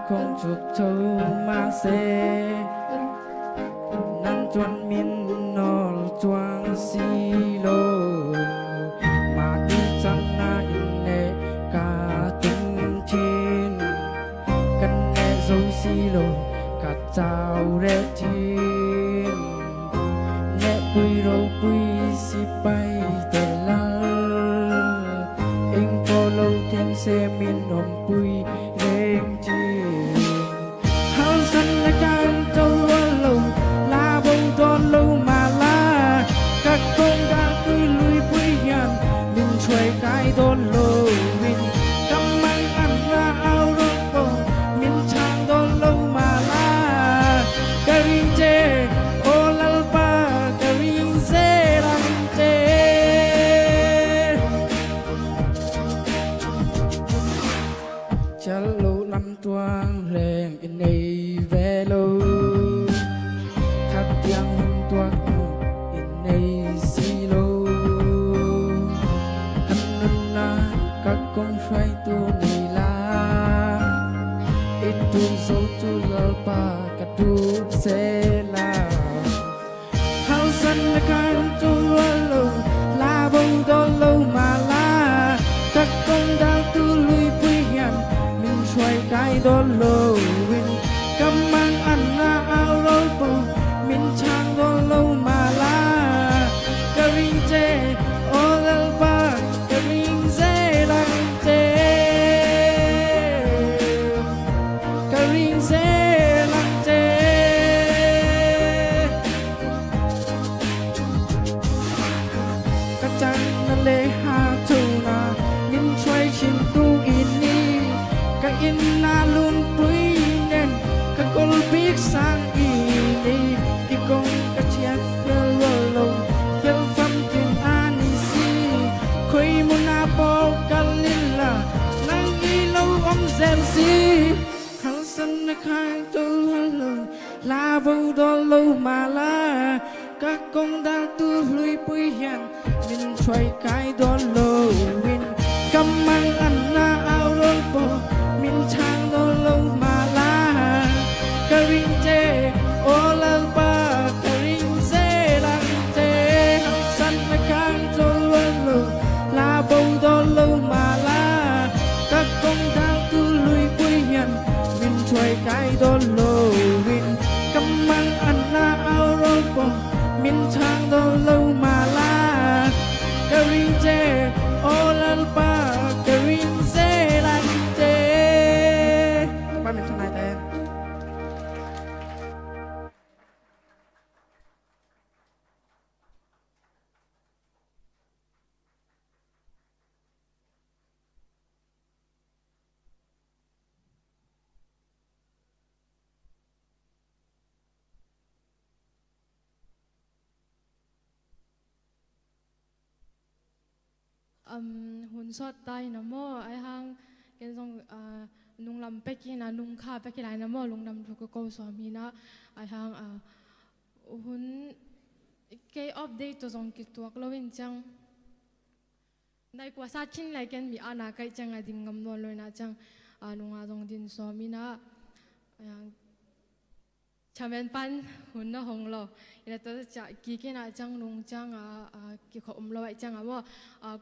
Speaker 13: không chụp châu mà xe năn chuan min nol chuan si lô mà đi chăng na in nè cả tung chín căn nè dâu si lô cả chào rê chín nè bùi râu bùi si bay tê lăng anh cô lâu thiên xe min nồng bùi rênh chín Hãy
Speaker 9: hun sot tai na mo ai hang ken song nung lam pe ki na nung kha pe ki lai na mo lung nam thu ko so mi na ai hang hun ke update to song ki tuak lo in chang nai kwa sa chin lai ken mi ana kai chang a ding ngam no lo na chang nunga dong din so mi na ai hang chamen pan hun na hong lo ina to cha ki ke na chang nung chang ki kho lo ai chang mo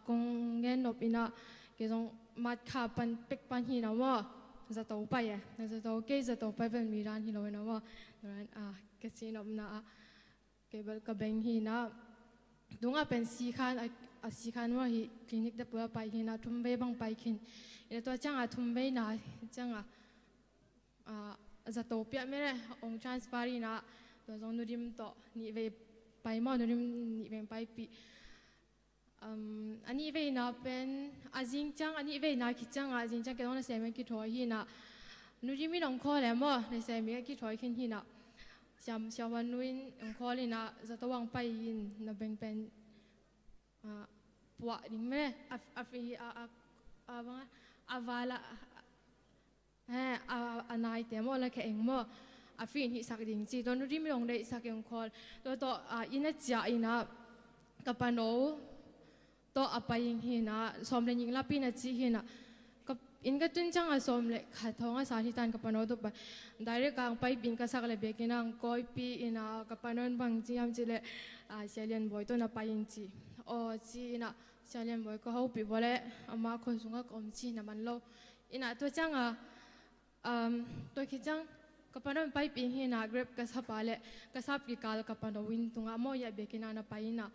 Speaker 9: kong ngen nop ina ke jong mat kha pan pek pan hi na mo za to pai za to ke za to pai pen mi ran hi lo na mo ran ke si nop na ke bel ka beng hi na dunga pen si khan si khan mo hi clinic da pura pai hi na thum be bang pai khin ina to chang thum be na chang za to pia mere ong transfer ina to jong nurim to ni ve pai mo nurim ni ve pai pi ani ve na pen azing chang ani ve na ki chang azing chang ke dong na se me ki thoi hi na nurim mi nong kho le mo na se me ki thoi khin hi na xiao wan nuin ong kho le na za to wang pai in na beng pen puwa ding me afi bang avala anai te mo la ke eng mo afi hi sak ding chi don rim long dei sak eng khol to ina cha ina kapano to apaying hi na som le ning la pi na chi hi na in ka tun chang a som le kha thonga sa hi tan kapano to pa direct ang pai bin ka sak le be kinang koi pi ina kapanon bang chi am chi le selian boy to na payin chi o chi ina selian boy ko ho pi bole ama ko sunga kom chi na man lo ina to chang to ki chang kapanon pai pi hi na grab ka sapa le ka sap ki kal kapano win tunga mo ya be kina na pai na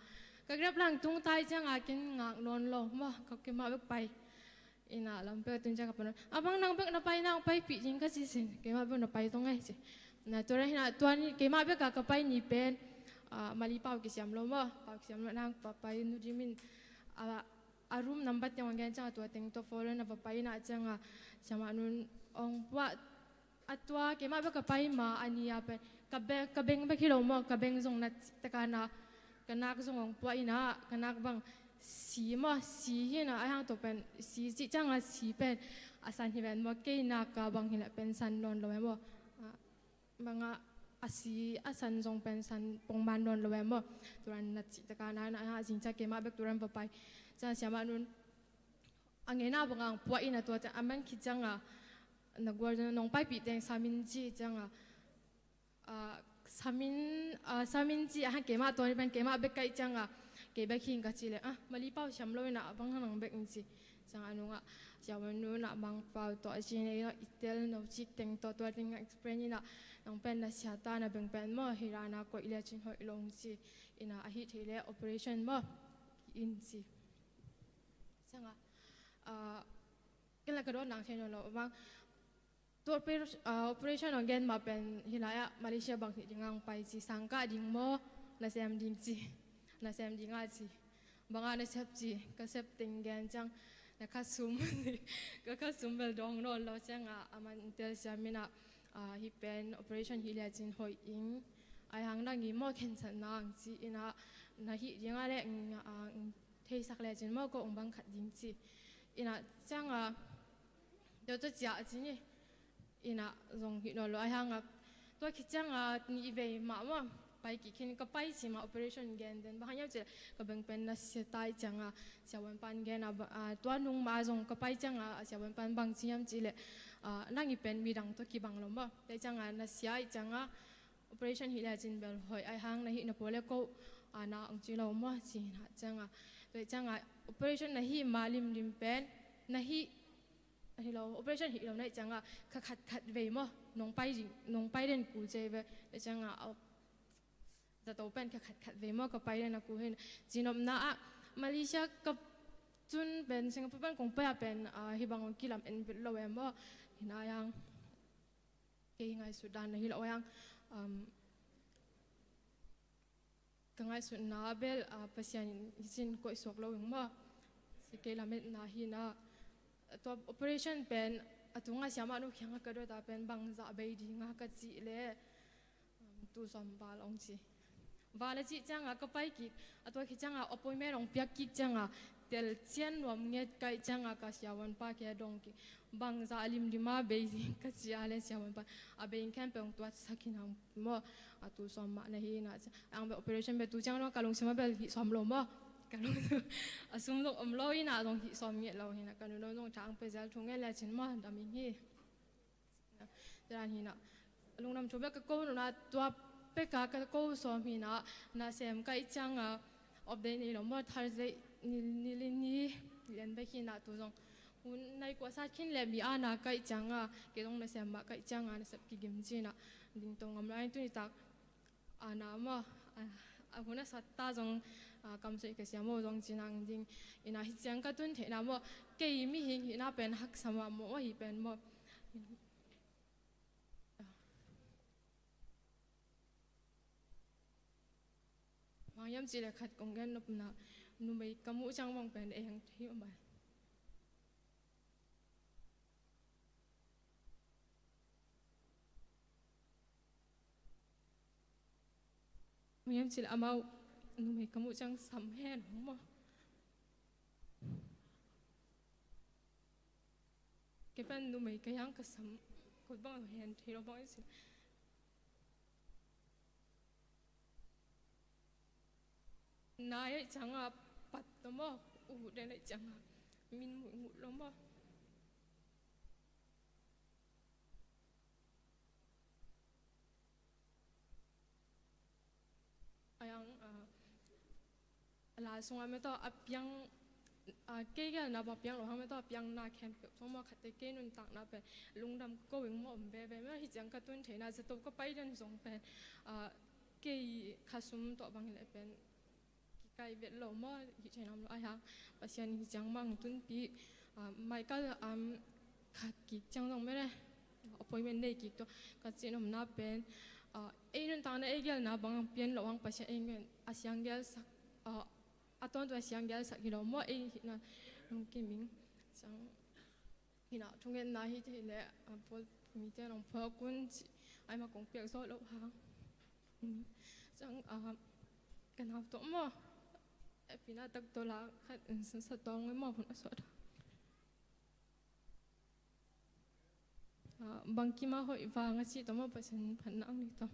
Speaker 9: ka grab lang tung tai chang kin ngak non lo mo ka ki ma bek pai ina lam pe tun chang kapanon abang nang bek na pai nang pai pi jing ka si sin ke ma bek na pai tong ai che na to ra hina tuan ke ma bek ka pai ni pen mali pau ki siam lo mo pau ki siam nang pa pai nu jimin room number yang gen chang to teng to follow na pa pai na chang sama nun ong wa atwa ke ma ba ka pai ma ania pe ka beng ba kilo mo ka beng zong na takana kanak zong ong pwa ina kanak bang si mo si hi na ai hang to pen si chi chang si pen asan hi ben mo ke na ka bang hi na pen san non lo mo banga asi asan zong pen san pong man non lo mo turan na chi takana na ha jing cha ke ma ba turan pa pai cha sama nun angena bangang pwa ina to cha aman ki changa nagwar nong pai pi teng samin ji changa samin ji ha ke ma to ni ban ke ma be kai changa ke ba khin ka chile mali pau sham lo na bang hanang be ng chi changa anu nga jawan nu na bang pau to chi ne itel no chi teng to ting explain ina nong pen na sia ta na beng pen mo hirana ko ile chin hoi long chi ina a hi thile operation mo in chi changa kila ka do nang chen lo bang to operation again ma pen hilaya Malaysia bang dingang pai chi sangka ding mo na sem ding chi na sem ding a chi banga na sep chi ka sep ting gen chang na ka sum ka sum bel dong no lo chang aman tel samina hi pen operation hilia chin hoi ing ai hang na ngi mo khen san nang chi ina na hi dinga le thei sak le chin mo ko ong bang khat ding chi ina chang do to cha chi ni ina zong hi no lo ai hang to ki chang ni ve ma mo pai ki khin ka pai chi ma operation gen den ba hanya che ka beng pen na se tai chang siawan pan gen to nung ma zong ka pai chang siawan pan bang chi yam chi le nangi pen mi dang to ki bang lo ma te chang na sia i chang operation hi la chin bel hoi ai hang na hi na pole ko na ang chi lo mo chi na chang te chang operation na hi malim lim pen na hi hello operation hi lo nai changa khat ve mo nong pai den ku je ve changa za to pen khat ve mo ka pai den ku hin jinom na Malaysia ka chun ben Singapore pen kong pa pen hi bang kilam en lo em mo hina yang ke ngai Sudan na hi lo yang ka ngai su na bel pasian sin ko isok lo mo si ke lamet na hi na to operation pen atunga siama nu khyang ka do ta pen bang za bei di nga ka chi le tu som ba long chi wala chi changa ka pai ki atwa ki changa appointment ong pyak ki changa
Speaker 14: tel chen wam nget kai changa ka siawan pa ke dongki bang za alim lima be ka sia le siawan pa abe in camp ong tuat sakinang mo atu som ma na hi na ang be operation be tu chang no kalung sima be hi som lo mo kalung asum lo om lo ina dong hi som nget lo hi na kanu no dong chang pe zal thung nge le chin mo dam hi dan hi na lung nam chobe ka ko na tua pe ka ka ko som hi na sem kai changa of the ni lo mo thar ze ni len ba hi na tu dong un nai kwa sa khin le mi ana kai changa ke dong na sem ba kai changa na sap ki gim chi na ding tong am lai tu ni tak ana ma ahuna satta jong kam sei ka siamo jong chinang ding ina hi chang ka tun the na mo ke mi hi na pen hak sama mo hi pen mo mangyam chi le khat kong gen na nu mai kamu chang mong pen e hang thi ma mangyam chi le amau nu mai kamu chang sam hen mo ke pen nu mai ka yang ka sam ko bang hen thi ro bang chi nai chẳng à bắt tao mà đây lại chẳng à mình ngủ lắm mà ayang là xong rồi tao áp yang cái nào bảo yang rồi không tao áp yang na camp xong mà khát cái nun tặng na về lung đam có những món về về mà hiện chẳng cái tuần thế nào sẽ tao có bay đến giống về cái khát sum tao bằng lại về cái việc lâu mà hiện tại làm ai hàng và xem hiện chẳng mang tuân bị mai cái khát kỹ chẳng giống mấy đấy appointment này kỹ đó cái chuyện làm na bên ấy nên tao này cái na bằng biến lâu hàng bác sĩ anh asiang gel sắc aton tu asiang gel sắc cái đó mà ấy na cái mình chẳng cái nào trong cái na hiện tại là bố mình chơi làm phở quân ai mà cũng biết rồi lâu hàng chẳng cái nào tốt mà pina tak tola khat sa tong mo phun asot bangki ma hoi wa nga chi to mo pasen phan ang ni to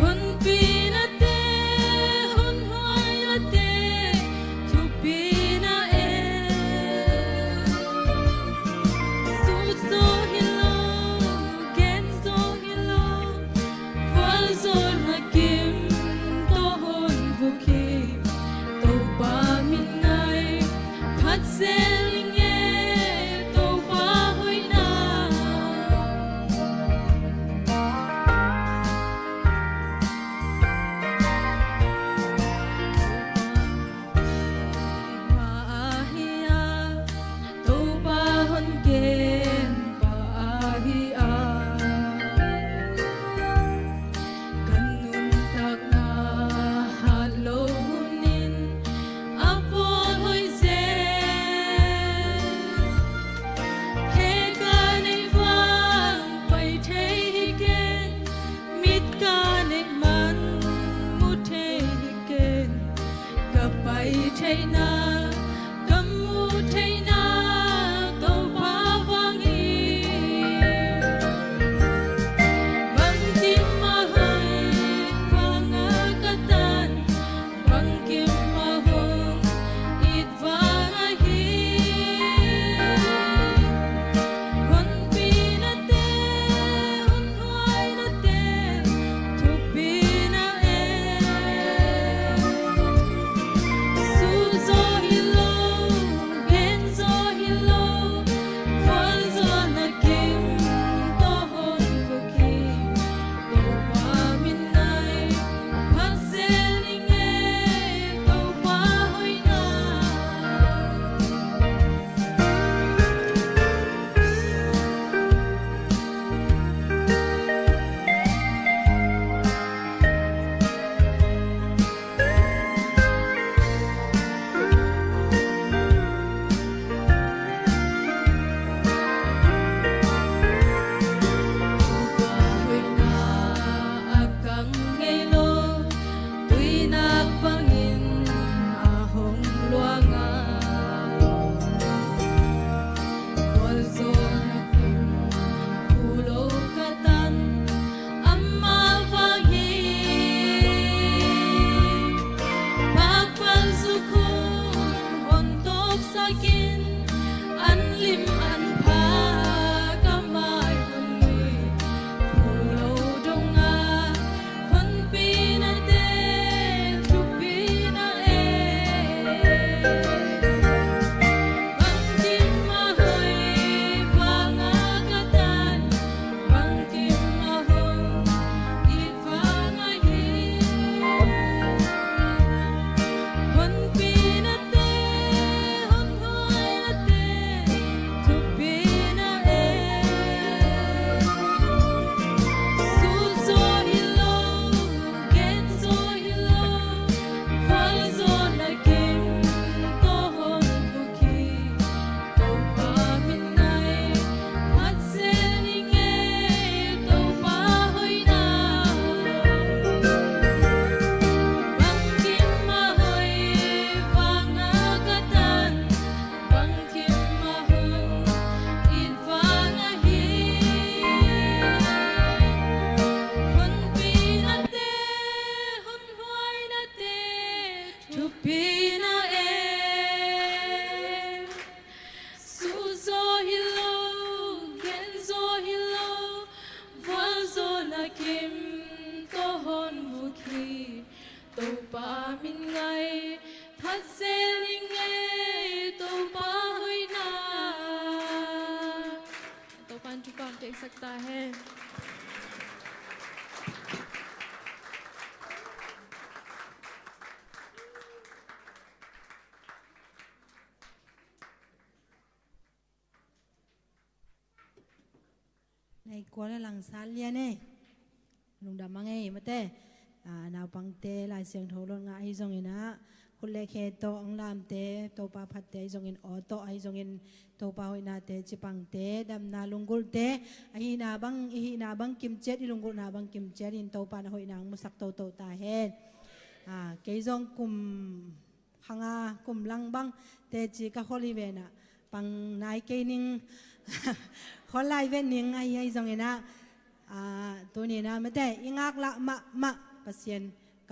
Speaker 14: One
Speaker 1: hay thấy na cầm u thấy na tô pa vang hi bang kim ma hơi vang katan bang kim ma hong it vang hi hon pi na te hon hoai na te thu pi na su zo hi lo gen zo hi lo fal zo na kim to hon fu ki to pa min nai phak se ling e to pa hoi na Hoi na akang ngelo tui nak pangin ahong luanga Fol zo na kim pulo katan amma vahi Pagpal sukun hontok sakin anlim anpa kamay hunwi pulo donga hon pinate chupina bang kim ma hoy vanga katan bang kim ma hong it vanga hi hon pinate hon hoai na te chupina su zo hi lo gen zo hi lo fal zo na kim to hon fu ki to pa min nai phat se ling e to pa hoi na bang kim ma hoi vanga katan bang kim ma hong it vanga hi hon pinate hon hoai na te chupina su zo hi lo gen zo hi lo fal zo na kim to hon vu khi to pa min ngai that se ling e to pa hoi na
Speaker 14: तो पान चुका हम देख सकता है
Speaker 3: này quá là lăng san liền nè lùng đam mang ấy mà té nào bằng té lại xiềng thâu luôn ngã hay giống như naคนเล็กเหตุองลามเตโตปาพัดเตจงอินออโตไอจงอินโตปาหอยนาเตจิปังเตดำนาลุงกุลเตไอนาบังกิมเจ็ดอีลุงกุลนาบังกิมเจ็ดอินโตปาหอยนางมุสักโตโตตาเฮนเกยจงกุมพังกุมลังบังเตจิกะฮอลิเวนะปังนายเกนิงฮอลไลเวนิงไอจงอินะตัวนี้นะไม่ได้อิงักละมะปัสเซียน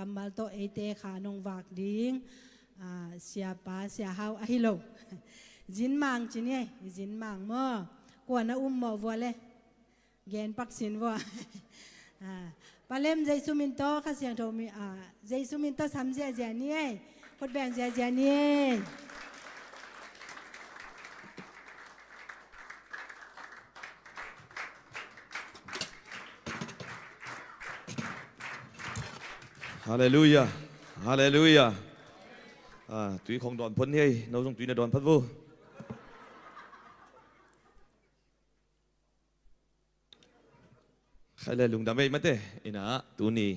Speaker 3: Kamal to ete khanong vak ding siapa siahau ahilo jin mang chini jin mang mo kwa na mo vole gen pak sin vo palem jai sumin to kha siang tho mi jai sumin to sam sia sia ni khot bang sia sia ni
Speaker 15: Hallelujah, Hallelujah. Tuy không đòn phân hay, nấu trong tuy là đòn phát vô. Khai là lùng đam mê mất thế, ina tu ni,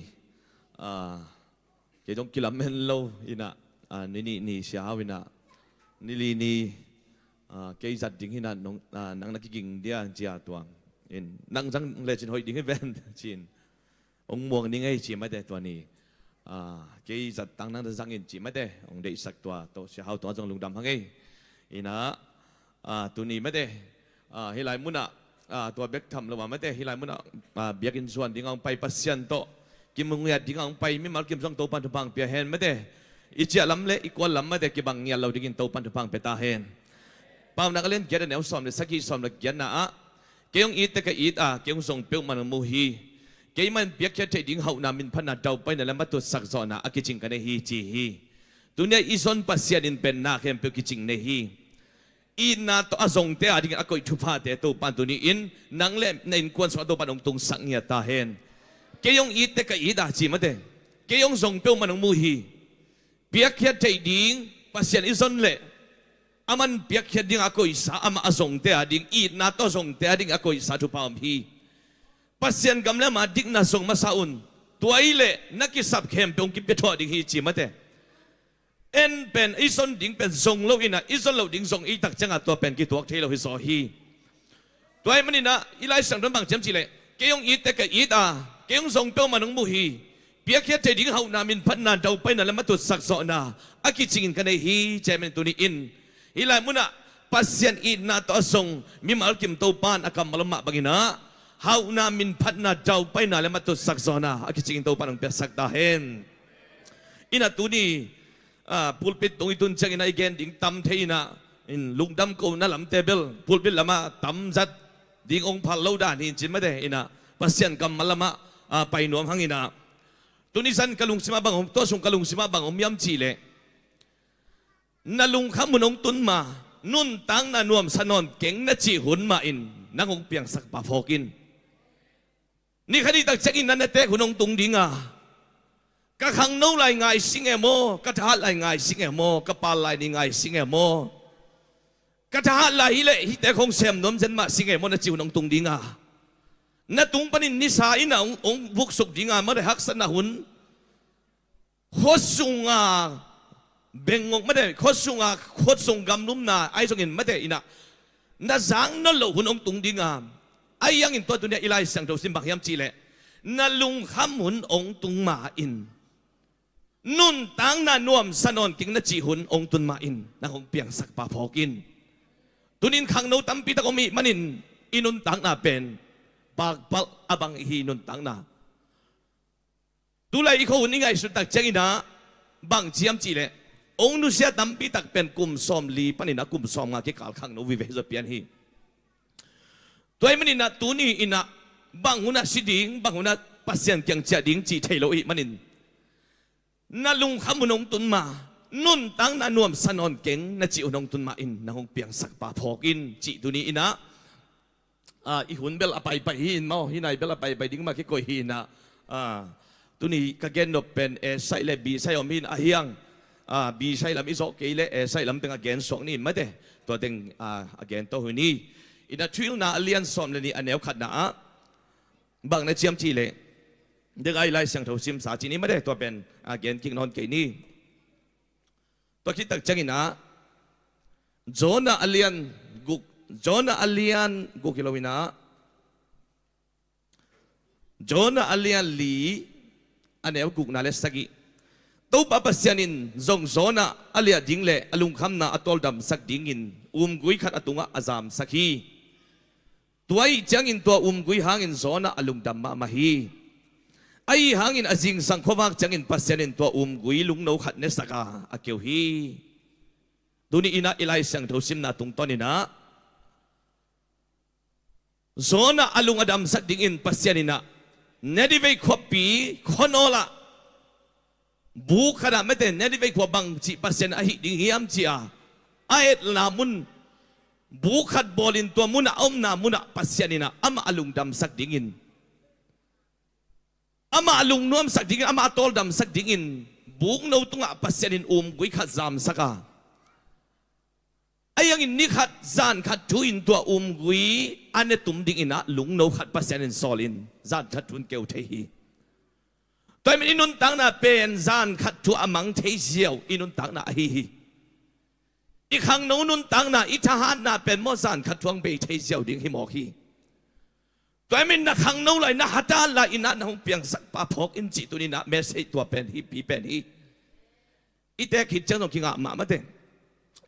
Speaker 15: cái trong kia làm men lâu, ina, ni xia ina, ni cái giật tiếng ina nong nang nakiking dia chia tuang, in nang jang le chin hoi tiếng ven chin, ông muang ni ngay chỉ mất thế tuan ni. เกี่ยจัดตั้งนั้นจะสังเกตจีไม่ได้องค์เด็กสักตัวโตเสียหาวตัวจงลุงดำฮังเอ้นะตัวนี้ไม่ได้เฮลัยมุนะตัวเบกทำระหว่างไม่ได้เฮลัยมุนะเบียกินส่วนดิ้งเอาไปปัสยันโตกิมมึงอยากดิ้งเอาไปไม่มากิมส่งโตปันทุพังเปียเห็นไม่ได้อีเจียลำเละอีกวนลำไม่ได้กิบังเงียเราดิ้งโตปันทุพังเปตาเห็นปามนักเล่นเกียร์แนวซ้อมเลยสักกี่ซ้อมเลยเกียร์นะเกี่ยงอีแต่ก็อีเกี่ยงส่งเปียวมันมูฮีเกี่ยมันเบียกแค่ดิ้งเขานามินพันนาเดาไปนั่นแหละมาตัวสักซ้อนอากิจิงกันในฮีจีฮีตัวนี้อีส่วนปัสยันเป็นนาเข้มเปียวกิจิงในฮีอินนาตัวส่งเตะดิ้งอากอยทุพาเตะตัวปันตัวนี้อินนังเล่ในอินควนส่งตัวปันองตุงสังเงียตาเห็นเกี่ยงอีแต่ก็อีจีมาเตะเกี่ยงส่งเปียวมันมูฮีเบียกแค่ดิ้งปัสยันอีส่วนเล่อามันเปียกแค่ดิ้งอากอยสาอามาส่งเตะดิ้งอินนาตัวส่งเตะดิ้งอากอยสาทุพาอมฮีปัสยันกำลังมาดิ้งน่าส่งมาสาอุนตัวอีเล่นักกิสับเข้มเปียงกิบเปทอดิ้งฮีจีมาเตะเอ็นเป็นอีส่วนดิ้งเป็นส่งโลอินะอีส่วนเราดิ้งส่งอีตักจังตัวเป็นกี่ตัวเทเราฮิโซฮีตัวไอ้มันนี่นะอีไลสังนั้นบางเจ้าจีเล่เกี่ยงอีแต่ก็อีเกี่ยงส่งเปียวมันงมูฮีเปียกแค่ดิ้งเขานามินพันนาเดาไปนั่นแล้วมาตัวสักซ้อนอากิจิงกันในฮีเจมันตัวนี้อินอีไลมุนะปัสยันอินนาตัวส่งมีมาลกิมตัวปานอากาศมาลมะบางนะเขานามินพันนาเดาไปนั่นแล้วมาตัวสักซ้อนอากิจิงตัวปานองเปียสักตาเห็นอินาตัวนี้พูดปิดตรงอีตุนเชงินไอเกนดิ้งตั้มเทีนะอินลุงดำกูนั่นลำเตเบิลพูดปิดละมาตั้มจัดดิ้งองพัลเลวดานี่จินไม่ได้อินะปัสยันกำมาละมาไปหนวมหังอินะตัวนี้สันกะลุงสิมาบังองตัวส่งกะลุงสิมาบังองยำจีเลนั่นลุงขมุนองตุนมานุ่นตังน่ะนวมสนนเก่งน่ะจีหุนมาอินนักองเปียงสักปะโฟกินนี่คดีตักเช็คอินนั่นเตะหุนองตุงดิ้งก็ขังโน้ลายง่ายสิงเอโมก็ท้าลายง่ายสิงเอโมก็ปาลายนี่ง่ายสิงเอโมก็ท้าลายเละฮิตแต่คงเสมน้ำเซนมาสิงเอโมน่ะจิวน้องตุงดิ้งน่ะตุงปนินนิสัยน่ะองบุกสุกดิ้งไม่ได้หักสนะหุนโคสุงเบ่งงไม่ได้โคสุงกำลุ่มน่ะไอ้ส่งอินไม่ได้อินะน่ะสังนั่นเหล่าหุนองตุงดิ้งไอ้ยังอินตัวนี้อีไลสังโตสิมบักยามจีเละน่ะลุงขมุนองตุงมาอินนุ่นตังน่ะนวมสนนกิงน่ะจีหุนองตุนมาอินน่ะคงเปียงสักปะพอกินตุนินขังโนตัมปีตะกมีมันินอินุนตังน่ะเป็นปากปลอบังฮีนุนตังน่ะตุลาอีกคนนี่ไงสุดตักเจงินะบางเจียมจีเลองนุเสียตัมปีตักเป็นกุมซอมลีปันินะกุมซอมงาเกกาลขังโนวิเวจะเปียนฮีตัวไอ้มันินะตุนี่อินะบางหุนสิดิ้งบางหุนปัสยันเกียงเจดิ้งจีเทโลอีมันินน่าลุงขมุนงตุนมานุ่นตังน่านวมสนนเก่งน่าจีอุนงตุนมาอินน่าคงเปียงสักปะพอกินจีตัวนี้อินะอีหุ่นเบลไปหินมาหินไหนเบลไปดิ้งมาคิดก่อยหินนะตัวนี้ก็เกณฑ์เป็นใส่เลบีใส่อมินอาเฮียงบีใส่ลำอิโซเกเลใส่ลำเป็นเกณฑ์สองนี่ไม่ได้ตัวเต็งเกณฑ์ตัวหุ่นนี้อินะทิลน่าเลียนสอมเลยนี่อันเนวขัดนะบางในเชียมจีเลเด็กไอ้ไล่เสียงถูกซิมสาจีนี้ไม่ได้ตัวเป็นเกณฑ์กิงนอนเกนี่ตัวคิดตักจังอินะโจนาอเลียนกุกิโลวินะโจนาอเลียนลีอันเนวกุกนาเลสกิตัวป้าปัสยานินจงโจนาอเลียดิ้งเล่อลุงคำนาอัตอลดำสักดิ้งอินกุยขัดอตุงะอาซามสักฮีตัวไอ้จังอินตัวกุยหางอินโจนาอลุงดำมาฮีไอ้หางอินอจิงสังขวักจังอินปัสยันอินตัวกุยลุงโนขัดเนสกาอาเกียวฮีดูนี่อินะอิไลสังทุสิมนาตุงตอนินะโซนาอลุงอดัมสักดิ้งอินปัสยันอินะเนดิเวขวปีขโนละบุคณะไม่แต่เนดิเวขวบังจีปัสยันอหิดิ้งฮิอัมจีอาไอ้ลามุนบุคัดบอลินตัวมุนะอมนามุนะปัสยันอินะอามาอลุงดัมสักดิ้งอินอามาลุงนวมสักดิ้งอามาตอลดำสักดิ้งอินบุกโนตุงะปัสยันกุยขัดจามสักไอ้ยังอินนี่ขัดจานขัดทุอินตัวกุยอันเนตุมดิ้งอินะลุงโนขัดปัสยันซอลินจานขัดทุนเกวเทีตัวมันอินุนตังน่ะเป็นจานขัดทุอามังเทียวอินุนตังน่ะฮีอีกครั้งโนนุนตังน่ะอิทหารน่ะเป็นมอจานขัดทวงเบเทียวดิ้งฮิมอฮีต ตัวมินนักขังนู้เลยนะฮัตตาลาอินะน้องเปียงสักปะพกอินจิตุนี่นะเมสเซตัวเป็นฮีปีเป็นฮีอีแต่คิดจังน้องคิงอ่ะมาเต็ง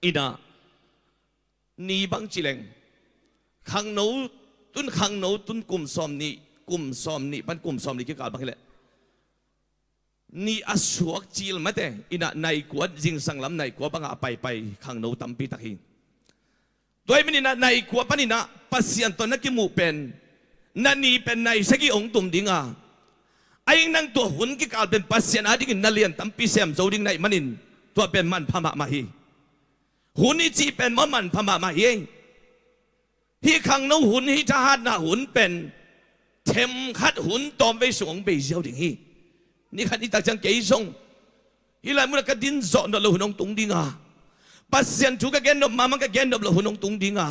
Speaker 15: อินะนี่บังจิเลงขังนู้ตุนขังนู้ตุนกลุ่มซอมนี่ปันกลุ่มซอมนี่กี่การบังเลยนี่อสวกจิลมาเต็งอินะในกวดจิงสังลำในกวดบังอาไปขังนู้ตั้มปีตักฮีตัวมินนะในกวดปันนี่นะปัสยันตัวนักกิมูเป็นนั่นนี่เป็นในสกิองตุ่มดิ่งอ่ะไอ้นั่งตัวหุ่นกี่การเป็นปัสยันอาดิ่งนั่นเลียนตั้มปีเสียมโจดิ่งในมันินตัวเป็นมันพม่ามาฮีหุ่นนี่จีเป็นมันพม่ามาฮีฮีขังนู้หุ่นฮีทหารน่ะหุ่นเป็นเทมขัดหุ่นตอมไปส่งไปเจ้าดิ่งฮีนี่ขันนี่ตักจังเกยส่งฮีไรมุนก็ดินสอนเราหุ่นองตุงดิ่งอ่ะปัสยันทุกข์แกนนมามันก็แกนนเราหุ่นองตุงดิ่งอ่ะ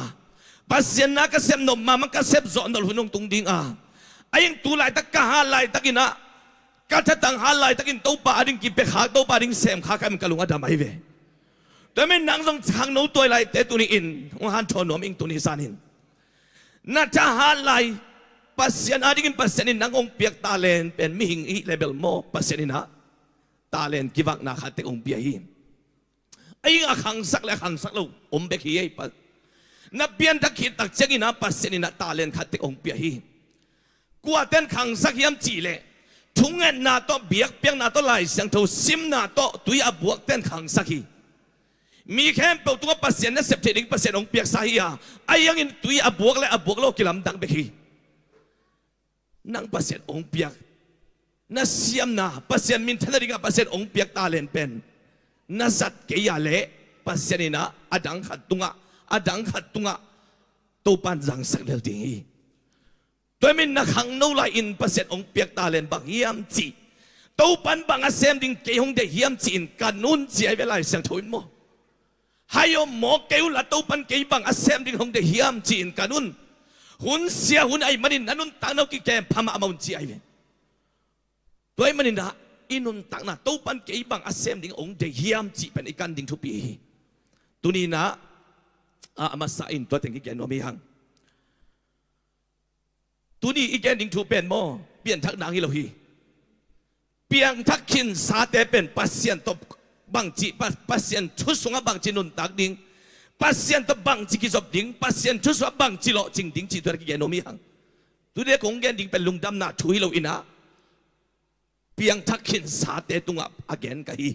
Speaker 15: pasien nak kesem nom mama kesem zon dal hunong tung ding a ayeng tulai tak kahalai takina kata tang halai takin topa ading ki pe khak topa ading sem khak kam kalung ada mai ve tamen nang song chang no toy lai te tuni in ong han thon nom ing tuni sanin na cha halai pasien ading pasien in nang ong piak talen pen mi hing i level mo pasien ina talen kiwak na khate ong pia hi ayeng a khang sak lo om bek hi paนับเบียนทักขิดตักเจกินะปัสเซนินะตาเลนขัดติองเปียฮีกว่าเต้นขังสักยามจีเล่ทุ่งเงินนาโตเบียกเปียงนาโตไหลเสียงเท่าซิมนาโตตุยอบวกเต้นขังสักฮีมีแค่เปิดตัวปัสเซนนะเสพติดปัสเซนองเปียกสาฮีอะไอ้ยังอินตุยอบวกและอบวกโลกิลำดังเบกีนั่งปัสเซนองเปียกนั่นเสียมนาปัสเซนมินทันดิกาปัสเซนองเปียกตาเลนเป็นนั่นสัตเกียเล่ปัสเซนินะอดังขัดตุงะอดังขัดตุงะตัวปันจังสักเดียวดีตัวมินนักขังนู้ไลอินประเสริฐองเปียกตาเลนบังเฮียมจีตัวปันบังอาเซมดิ่งเกี่ยงเดียเฮียมจีนกันนุ่นเจียเวลาเสียงถอยโมให้ยมหมอเกี่ยวละตัวปันเกี่ยบังอาเซมดิ่งหงเดียเฮียมจีนกันนุ่นหุ่นเสียหุ่นไอ้มันนั่นนุ่นตั้งเอากี่แกมพม่ามาหุ่นเจียเวตัวมันนี่นะอินุนตั้งนะตัวปันเกี่ยบังอาเซมดิ่งองเดียเฮียมจีเป็นอีกันดิ่งทุปีตัวนี้นะมาสายตัวเต็งอีกแกนโนมีหังตัวนี้อีกแกนดิ่งถูเป็นโมเปลี่ยนทักนางฮิโลฮีเปลี่ยนทักขินสาเตเป็นปัสเซียนตบบางจีปัสเซียนชุดสงบางจีนุนตักดิ่งปัสเซียนตบบางจีกิจบดิ่งปัสเซียนชุดสงบางจีโลจิงดิ่งจีตัวอีกแกนโนมีหังตัวเด็กของแกนดิ่งเป็นลุงดำนาช่วยเราอินะเปลี่ยนทักขินสาเตตุงอับอแกนกะฮี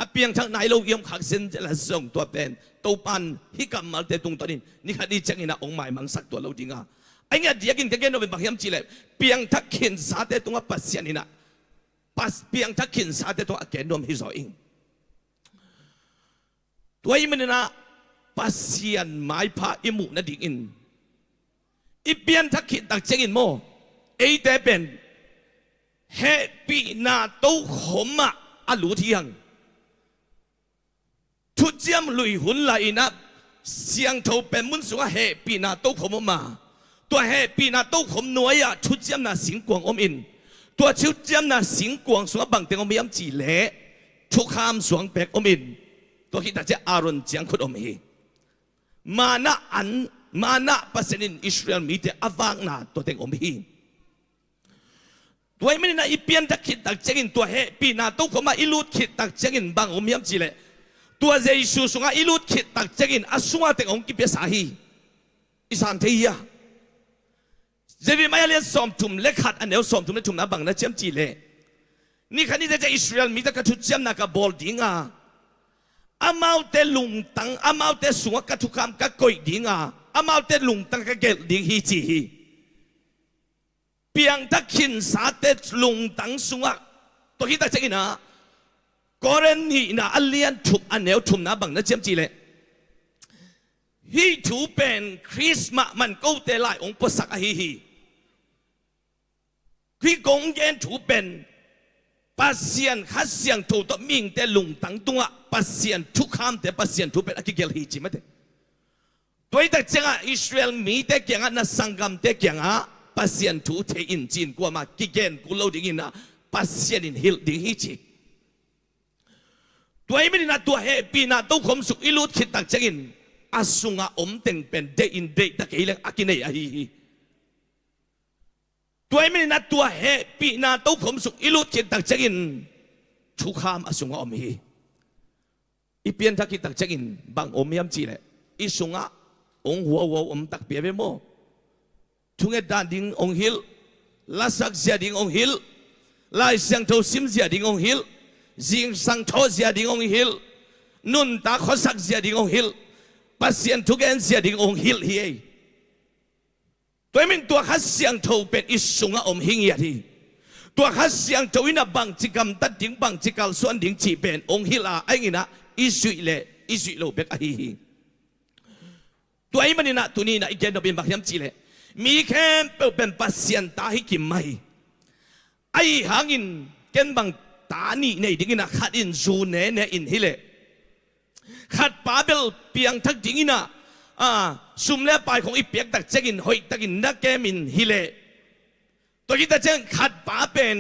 Speaker 15: อเปียงทางไหนเราเยี่ยมขักเส้นจะละส่งตัวเป็นตัวปันฮิกำมาเตตุงตัวนี้นี่คดีจังอินะองค์ใหม่มังสักตัวเราจริงอ่ะไอ้เงี้ยเดียกินกันเราเป็นบางยามจีเล่เปียงทักขินสาเตตุงปัสเซียนี่นะปัสเปียงทักขินสาเตตุงแกนดมฮิโซอิงตัวนี้มันนะปัสเซียนไม้พาอิมุนัดดิอินอีเปียงทักขินตักจังอินโมไอ้แต่เป็นเฮปีนาตู้ขมอ่ะอลูที่ยังทุจริตลุยหุ่นไหลนะเสียงเท่าเป็นมุนสุงเฮปีนาโต้ขมมาตัวเฮปีนาโต้ขมหน่วยอะทุจริตน่ะสิงกวงอมอินตัวทุจริตน่ะสิงกวงสุงบังเตงอมยำจีเล่ทุกขามสวงเปกอมอินตัวที่ตาเจอารอนเจียงขุดอมฮีมานะปัสนินอิสราเอลมีแต่อวางน่ะตัวเตงอมฮีตัวไม่ได้น่ะอีเปียนตะขิดตักเจงินตัวเฮปีนาโต้ขมมาอิลูดขิดตักเจงินบังอมยำจีเล่ตัวเจสุสุงาอิลุดขิดตักเจกินอาสุงาเตงองกิเปสาฮีอิสานเทียเจริญไม่เลี้ยงสอมทุมเล็กขัดอันเดียวสอมทุมเล็กทุมน้ำบังนะเจียมจีเล่นี่คันนี้จะอิสราเอลมีแต่กระทุเจียมนักบอลดิ้งอ่ะอามาเตลุงตังอามาเตสุงากระทุกคำกะกอยดิ้งอ่ะอามาเตลุงตังกะเกลดิ้งฮีจีฮีเปียงทักขินสาเตลุงตังสุงาตัวที่ตักเจกินอ่ะกรณีน่ะอันเลียนทุบอันเดียวทุบน้ำบังนะเจียมจีเล่ฮีถูเป็นคริสต์มามันก็เตลายองค์พระสักฮีที่กงเย็นถูเป็นปัสเซียนขัดเสียงถูต่อมิงแต่ลุงตั้งตัวปัสเซียนทุกคำแต่ปัสเซียนถูเป็นอักเกลฮีจีมั้ยตัวแต่เจ้าอิสราเอลมีแต่เกี่ยงนัสังกัมแต่เกี่ยงปัสเซียนถูเทอินจีนกว่ามากิเกนกุโลดิ้งนะปัสเซียนอินฮิลดิ้งฮีจีตัวไม่ได้นะตัวเฮปีนาตู้ขมสุกอิลุดขิดตักเจกินอาสุงาอมเต็งเป็นเดอินเดตะเกียงอากินเนยฮี ตัวไม่นัดตัวเฮปีนาตู้ผมสุกอิลุจิตตักเจกินชุขามอสุงอมฮีอีเปียนทักกิตักเจกินบางอมยำจีเลยอีสุงะองหัวอมตักเปียเบโมทุงเอ็ดดานดิงองฮิลลาสักเสียดิงองฮิลลายเสียงโทซิมเสียดิงองฮิลจิงสังโทเสียดิงองฮิลนุนตาขอสักเสียดิงองฮิลปัสเซียนทุกเอ็นเสียดิงองฮิลฮีตัวมันตัวขัดเสียงโทเป็นอิสุงะอมหิงยาทีตัวขัดเสียงโทอินาบังจิกรรมตัดดิ่งบังจิกาลส่วนดิ่งจีเป็นองฮิลาไอ้งี้นะอิสุเลอิสุโลเบกอหิตัวไอ้มันนี่นะตัวนี้นะอีกแกนเป็นบักยำจีเลมีแค่เป็นปัสเซียนตาให้กิมไม่ไอ้หางินเกนบังตานี่ในดิ่งนะขัดอินซูเนเนอินฮิเลขัดปาเบลเปียงทักดิ่งนะซุ่มเล่ไปของอีเปียกตักเจกินหอยตักินนักแกมินฮิเลตัวที่ตักเจงขัดป่าเป็น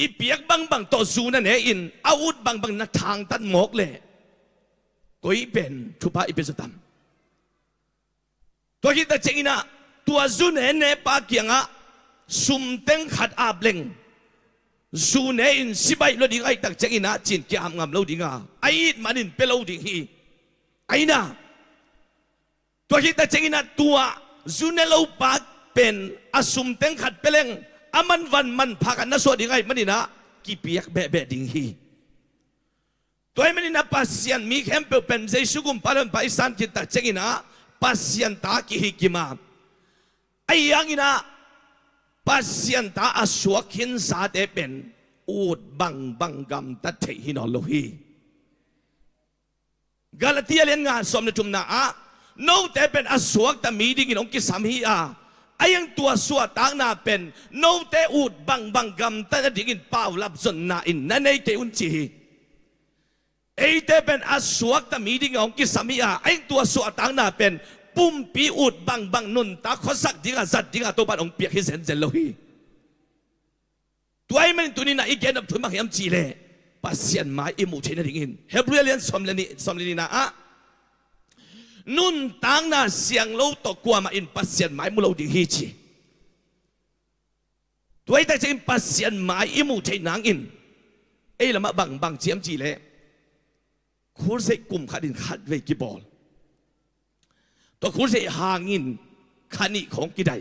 Speaker 15: อีเปียกบังต่อสู้นั่นเองอาวุธบังนักทางตัดหมกเลยตัวอีเป็นทุพาอีเป็นสตัมตัวที่ตักเจงนะตัวซูเนปาเกียงะซุ่มเต็งขัดอาบเล็งซูเนอินสิบใบโลดิ้งไอตักเจงนะจินเกี่ยมงามโลดิ้งอ่ะไอ้มันอินเป็นโลดิ้งฮีไอ้น่ะตัวที่ตัดเจงินะตัวซูเนลูปากเป็นอสุมเต็งขัดเปลงอามันวันมันพากันนะสวดยังไงมันนี่นะกีเปียกเบะดิ่งฮีตัวมันนี่นะปัสยันมีแคมเปเป็นเจสุกุมปาลนไปสันกิตัดเจงินะปัสยันตากีฮิกิมาไอ้ยังนี่นะปัสยันตาอสวกินสาเตเป็นอูดบังกำตัดเทหินอลโลฮีกาลาเทียเลียนงานสมในจุมนาโน้แต่เป็นอสวกแต่มีดิ่งองกิสามฮีไอ้ยังตัวสวดต่างนาเป็นโน้แต่อูดบังกำแต่ดิ่งเปล่าลับสนนาอินนั่นเองเตอุนจีไอ้แต่เป็นอสวกแต่มีดิ่งองกิสามฮีไอ้ตัวสวดต่างนาเป็นปุ่มปีอูดบังนุนตาขอสักดิ่งสัตดิ่งตัวบ้านองเปียกฮิเซนเซลโลฮีตัวไอ้มันตัวนี้นะอีกแกนับถุนมาเฮียมจีเลยปัสยันมาอิมูเชนดิ่งเฮบรูเลียนสมเลนีนะนุนต่างน่ะเสียงเราตกกลัวมาอินปัสยันไม้มุเราดิ่งฮีจีตัวไอ้แต่จะอินปัสยันไม้อิมูเชนางอินเอ้ละมาบังเจียมจีเลยคูเซกุมขัดินขัดเวกิบอลตัวคูเซหางินขันิของกิได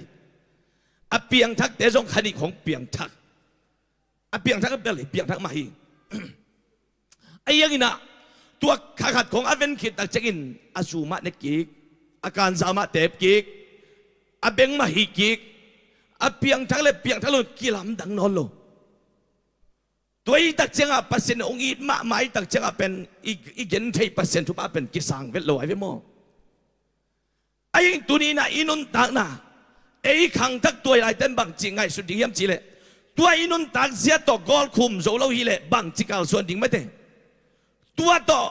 Speaker 15: อเปียงทักแต่จงขันิของเปียงทักอเปียงทักก็เป็นอะไรเปียงทักมาฮีไอ้ยังงี้นะตัวขัดของอาเวนคิดตักเจกินอาซูมาเนกิกอาการสามารถเตบกิกอาเบงมาฮิกิกอาเปียงทั้งเลยเปียงทั้งเลยกิลำดังนอนโลตัวอีตักเจงอาเปอร์เซ็นต์องอีมาไม่ตักเจงอาเป็นอีเกนเทย์เปอร์เซ็นต์ทุบอาเป็นกิสังเวลโลไอเวโมไอ้ยังตัวนี้นะอินุนตักนะไอ้ขังทักตัวอะไรเต็มบังจริงไงสุดที่ยำจีเลยตัวอินุนตักเสียต่อกอลคุมโซโลฮีเลยบังจิกาลส่วนดิ่งไม่เตตัวต่อ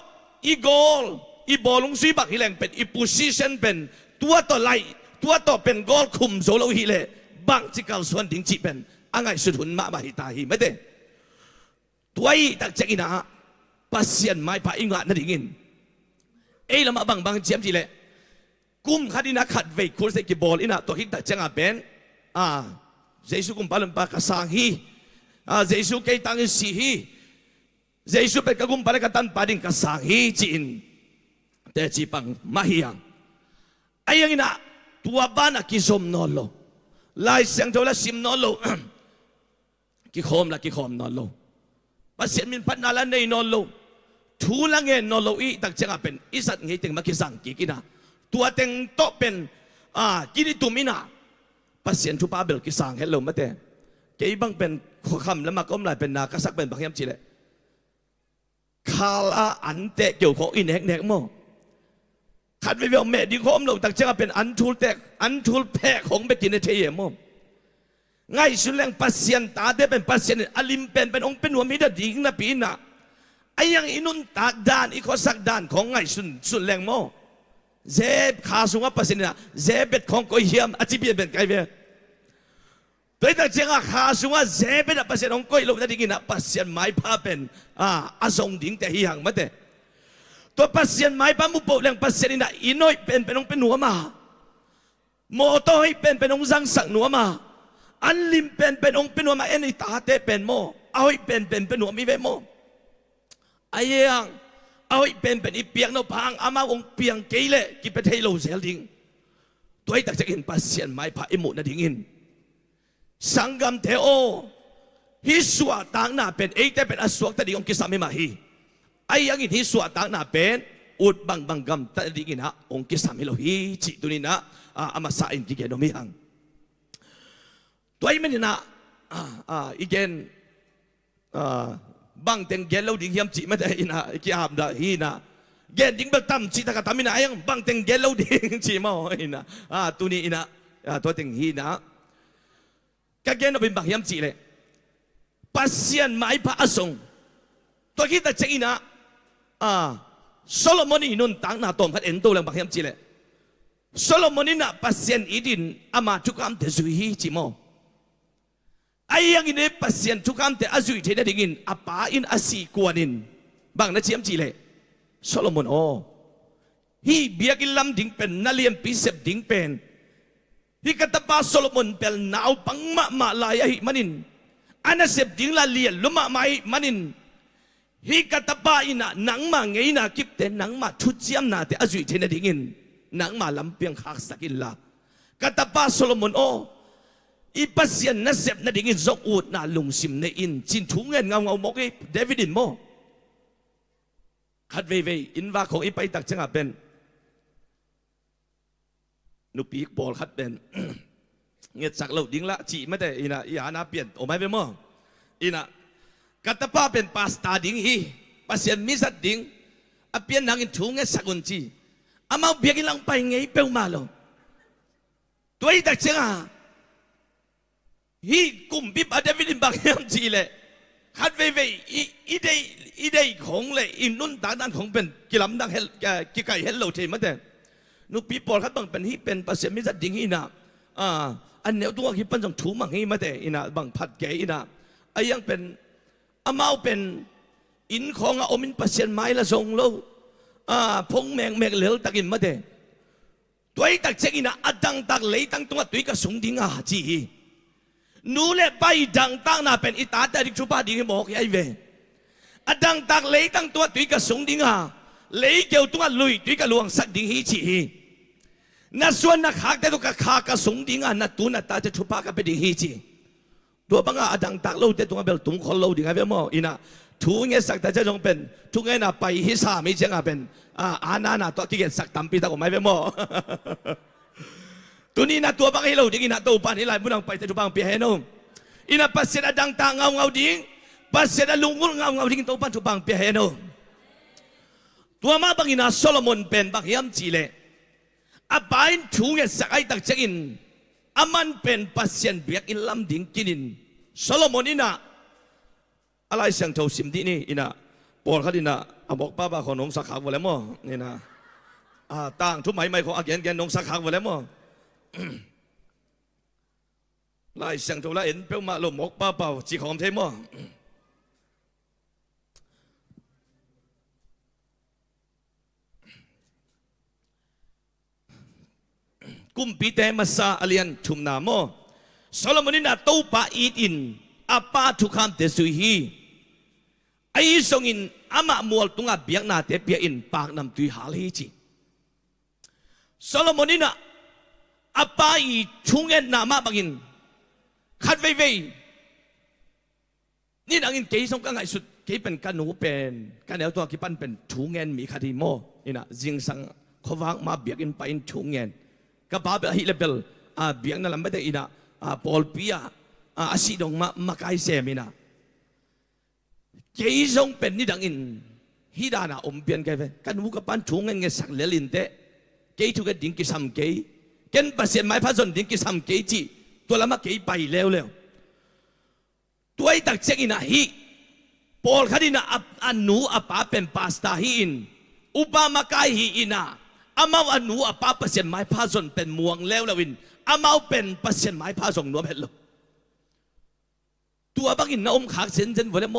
Speaker 15: อีโกลอีบอลลงซีบักฮิแรงเป็นอีโพซิชันเป็นตัวต่อไล่ตัวต่อเป็นกอลคุมโซโลฮีเลบังจิกาลส่วนดิ่งจีเป็นอ่างไงสุดหุ่นมาฮิตาฮีไม่ได้ตัวอีตักเจกินะปัสยันไม่พาอิงะนั่นดิ่งเอ้ละมาบังเจียมจีเลกุมขัดอินะขัดเวคุลเซกิบอลอินะตัวฮิตักเจงอาเป็นเจสุกุมปาลัมปากาสังฮีเจสุเกตังสีฮีเจสุเป็นกกุมปาเลกตันปาดิงกสังฮีจีนแต่จีปังมาฮิยังไอ้ยังงี้นะตัวบ้านกิสมนอลโลลายเสียงเท่าไรซิมนอลโลกิคอมนอลโลภาษามินพัฒนาลันในนอลโลทูลังเงินนอลโลอีตักเจงเป็นอิสัตเงยตึงมากิสังกินะตัวเต็งโตเป็นกิริตุมินะภาษาทุปาเบลกิสังเฮลโลมาเตเกี่ยบังเป็นคำแล้วมาก้มไหลเป็นนากษักเป็นบางยามจีเลยคาลาอันเตะเกี่ยวของอินเน็กโมขัดไปเวลเมดิคอมเราตักเจงเป็นอันทูลแตกอันทูลแพะของเบกินเทียโมง่ายสุดแรงปัสยันตาได้เป็นปัสยันอลิมเป็นองค์เป็นหัวมิดาดิ่งนะปีน่ะไอ้ยังอินุนตากดานอีกข้อสักดานของง่ายสุดแรงโมเจ็บขาสูงปัสยันนะเจ็บเป็นของก้อยเฮียมอาจิเบียเป็นไกเวตัวตักเจงขาสูงเจ็บเป็นปัสยันของก้อยลงได้ดิ่งนะปัสยันไม้พาเป็นอาทรงดิ่งแต่เฮียงมาเตตัวปัสยันไม้พามุปโปแรงปัสยันนี่นะอินอยเป็นองค์เป็นหัวมา โมโตให้เป็นองค์สังสักหนัวมาอันลิมเป็นองค์เป็นหนัวมาเอ็นอิตาเตเป็นโมเอาให้เป็นหนัวมีเวโมไอ้ยังเอาให้เป็นอีเปียงโนพังอามาองค์เปียงเกยเล่กิเป็นเทโลเซลดิงตัวไอ้ตักจะอินปัสเซียนไม่พาอิมุนาดิ่งอินสังกัมเทโอฮิสวาต่างหน้าเป็นเอเตเป็นอสวกแต่ดิองค์กิสามิมาฮีไอ้ยังอินฮิสวาต่างหน้าเป็นอุดบังกัมแต่ดิกินะองค์กิสามิโลฮีจิตุนินะอามาสาอินกิเกโนมิฮังตัวไอ้มันนะอีเกนบางเต็งเกลเราดิ่งยามจิไม่ได้อินะกิอาบดาฮีนะเกนดิ่งเบลตัมจิตากาตามินะยังบางเต็งเกลเราดิ่งจิมาอินะตัวนี้อินะตัวเต็งฮีนะก็เกนเราเป็นบางยามจิเลยปัสเซียนไม่พระอสงตัวคิดแต่เจอินะโซโลมอนีนุนต่างหน้าตอมขัดเอ็นตัวเรื่องบางยามจิเลยโซโลมอนีน่ะปัสเซียนอีดินอามาทุกคำเตสุฮีจิโมไอ้ยังอินเนปัสเซียนทุกคำเตอสุยเทนดิ่งอินอาปาอินอาศีกวนินบางนัดเจียมจิเลยโซโลมอนฮีเบียกิลลัมดิ่งเป็นนาเลียนพิเศษดิ่งเป็นฮีกัตปาโซโลมอนเป็นนาวปังมาลายฮิมันินอันนั้นเสพดิ่งละเลียนลุมาไม่มันินฮีกัตปาอินะหนังมาไงนะกิบเตหนังมาชุดเจียมนาเตอสุยเทนดิ่งอินหนังมาลำเปียงหักสักินละกัตปาโซโลมอนอีปัสเซียนนัเสพนาดิ่งอินจงอูดนาลุงซิมเนอินจินทุ่งเงินเงาหมกไอ้เดวิดินโมขัดเวอินว่าของอีไปตักจังอาเป็นนุปีกบอลขัดเป็นเงียจากเราดิ่งละจีไม่ได้อินะอีหานาเปลี่ยนโอ้ไม่เป็นโมอินะกัตป้าเป็นปาสตาดิ่งฮีปัสเซียนมิสัดดิ่งอาเปลี่ยนนางอินทุ่งเงินสักุนจีอามาเบียกินลังไปไงเปล่ามาโลตัวอีตักจังอาฮีกุมบิบอาเดวิดินบางยามจีเลยขัดเวอีได้ของเลยอินนุ่นต่างด้านของเป็นกิลำดังเฮลกิไก่เฮลโลเทมันแต่นุปีปอลขัดบางเป็นฮีเป็นภาษามิจัดดิ่งฮีนะอันเนี้ยตัวฮีเป็นจงถูมังฮีมาแต่อินะบางผัดแกอินะไอ้ยังเป็นอามาเป็นอินของอมินภาษาไม้ละทรงโลพงแมงเหลือตักินมาแต่ตัวไอ้ตักเช็กินะอดังตักเลยตั้งตัวตัวก็สงดิ่งจีนูเล่ไปดังตั้งน่าเป็นอิตาแต่ดิชุบาดิ่งบอกไอ้เวอดังตักเลยตั้งตัวตัวก็สงดิ่งเลยเกี่ยวตัวลุยตัวก็ลวงสักดิ่งฮีจีน่าส่วนนักหักแต่ตัวก็ขาก็สงดิ่งน่าตัวน่าตาจะชุบาก็เป็นดิ่งฮีจีตัวบางอดังตักเราแต่ตัวเบลตุ้งคนเราดิ่งไอ้เวมออินะทุกเงี้ยสักแต่จะจงเป็นทุกเงี้ยน่ะไปฮิสาไม่ใช่ง่ะเป็นอานาน่ะตัวที่เงี้ยสักตั้มปีตาก็ไม่เป็นโมตัวนี้น่ะตัวบางให้เราดิ่งน่ะตัวปานให้ลายมุนังไปแต่ตัวบางเปียให้น้องอินะปัสเสดดังตาเงาดิ่งปัสเสดลุงวุ้นเงาดิ่งตัวปานตัวบางเปียให้น้องตัวมาบางอินะโซโลมอนเป็นบางยามจีเลอาบายทุกเงี้ยสักไอ้ตักเจกินอามันเป็นปัสเสดเบียกอินลำดิ่งกินินโซโลมอนอินะอะไรเสียงโทสิมที่นี่อินะปอลขัดินะบอกป้าของน้องสักขักวันแล้วมั้งนี่นะต่างทุกหมายไม่ของอาเกนแกน้องสักขักวันแล้วมั้งไล่เสียงโทละเอ็นเป้ามาลมบอกป้าเป่าจีของเทมั้งกุมปีเตมาซาอเลียนชุมนามโซโลมอนินะตู้ปาอีดินอาปาทุกคำเตสุฮีไอ้ทรงอินอามามัวตุงอาเบียงนาเตเปียอินปากนำตุยหาลีจีโซโลมอนินะอาปาอีชุงเงินนามาบังอินขัดเวนี่นังอินเกยทรงกังไงสุดเกยเป็นกันหนูเป็นกันแล้วตัวกิปันเป็นชุงเงินมีคดีโมนี่นะจิงสังขวางมาเบียกินไปอินชุงเงินกับป้าเบลฮิเลเบลเบียงนั่นแหละไม่ได้อินะปอลปีอาศิดงมาไกเซมินะเกี่ยงเป็นนี่ดังอินฮิดานาอมเปียนกันไปกันวุกปันชงเงินสักเลลินเตเกี่ยทุกดิ่งกิสามเกี่ยกันภาษาไม่พาจนดิ่งกิสามเกี่ยจีตัวละมาเกี่ยไปแล้วตัวไอ้ตักเช็กินะฮีปอลขัดินะอันนูอาป้าเป็นปาสตาฮีอินอุปมาไกฮีอินะอามาอันนูอาป้าภาษาไม่พาจนเป็นม่วงแล้ววินอามาเป็นภาษาไม่พาจนนัวเห็นหรอตัวบางอินน้อมขากเส้นเส้นวันละโม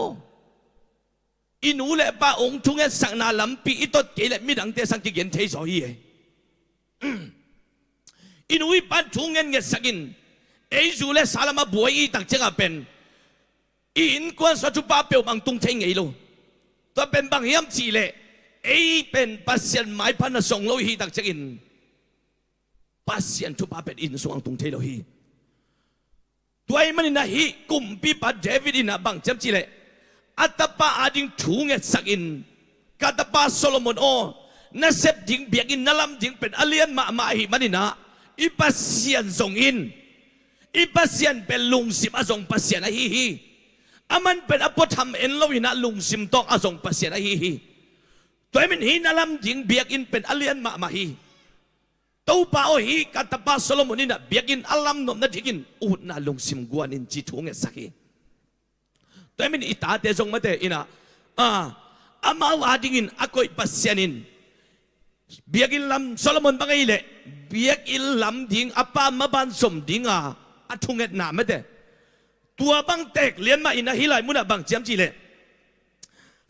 Speaker 15: อินูเล่ป้าองค์ทุ่งเงินสักนาลำปีอิตดเกล็ดมิดังเตสังกิเกนเทสอย อินุยปันทุงเงินเงสักินเอจูเลสาลามาบวยอีตักเจงเป็นอินกวนสัจจุปาเปียวบังตุงเชงไงโลตัวเป็นบางเฮียมจีเลเอเป็นปัสยันไม้พันส่งโลหีตักเจงปัสยันทุปาเป็นอินส่งตุงเทโลหีตัวไอ้มันน่ะฮีกุมปีปัดเดวิดินะบังเจมจีเลอัตปาอาดิงทุงเงสักินกาตปาโซโลมอนโอนั่นเสพดิ่งเบียกินนั่นลำดิ่งเป็นอเลียนมาหิมันนี่นะอีปัสยันส่งอินอีปัสยันเป็นลุงสิมอาส่งปัสยันฮีอามันเป็นอภธรรมเอ็นโลวินะลุงสิมตอกอาส่งปัสยันฮีตัวมันฮีนั่นลำดิ่งเบียกินเป็นอเลียนมาฮีตัวป้าโอฮีกาตปาโซโลมอนนี่นะเบียกินอัลลัมนมนั่นดิ่งอุดน่าลุงสิมกวนอินจิทุงเงสักฮีตัวมันอิตาเตจงมาเตอินะอามาวาดิ่งอากอยปัสยันินเบียกินลำโซโลมอนบังไงเล่เบียกินลำดิ่งอป้ามาบันสมดิ่งอาทุงเงหนาไม่ได้ตัวบังเตกเลี้ยนมาอินะฮิไลมุนะบังเจียมจีเล่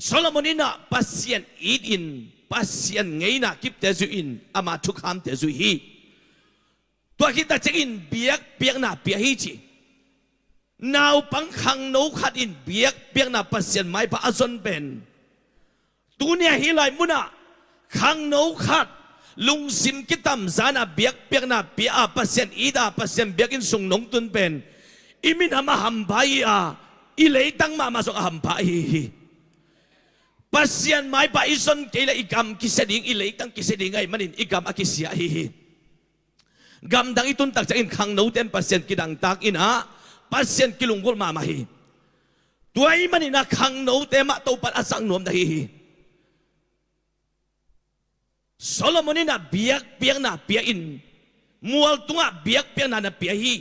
Speaker 15: โซโลมอนินะปัสยันอีดอินปัสยันไงนะกิบเตจุอินอามาทุกคำเตจุฮีตัวคิดแต่เจอินเบียกเปียกนะเปียฮีจีนาวปังขังนูขัดอินเบียกเปียกนะปัสยันไม่พระอซนเป็นตัวเนี่ยฮิไลมุนะขังนูขัดลุงซิมกิตามซานะเบียกเปียกนะเปียอาปัสยันอีดาปัสยันเบียกินส่งนงตุนเป็นอิมินหามาหัมพายอิเลตังมาส่งหัมพายปัสยันไม่ไปอิสนเกลอีกำกิเสดิงอิเลตังกิเสดิงไงมันอินอีกำอากิเสียกำดังอิตุนตักจะอินขังนูเต็นปัสยันกิดังตักอินะปัสยันกิลุงกุลมาฮีตัวไอ้มันอินะขังนูเต็มตัวปัดอาสังนวมได้โซโลมอนินะเบียกเปียกนะเปียอินมัวตัวเบียกเปียกนะเปียฮี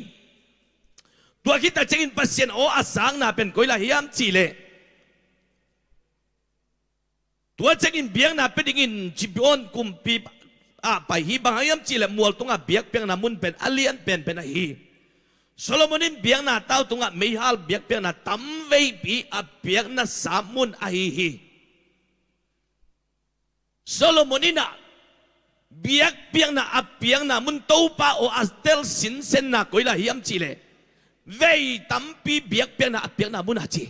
Speaker 15: ตัวคิดแต่เจอินปัสยันโออาสังนะเป็นกุยละเฮียมจีเลตัวเจอินเบียกนะเป็นดิ่งจิบอนกุมปีไปฮีบางเฮียมจีเลมัวตัวเบียกเปียกนะมุนเป็นอเลียนเป็นฮีโซโลมอนินเบียกนะเต้าตัวไม่ฮัลเบียกเปียกนะตั้มเวปีเบียกนะสามมุนฮีโซโลมอนินะเบียกเปียกนะเปียกนะมุนโตปาโออัสเตลสินเซนนะกุยละเฮียมจีเลเวตัมปีเบียกเปียกนะเปียกนะมุนจี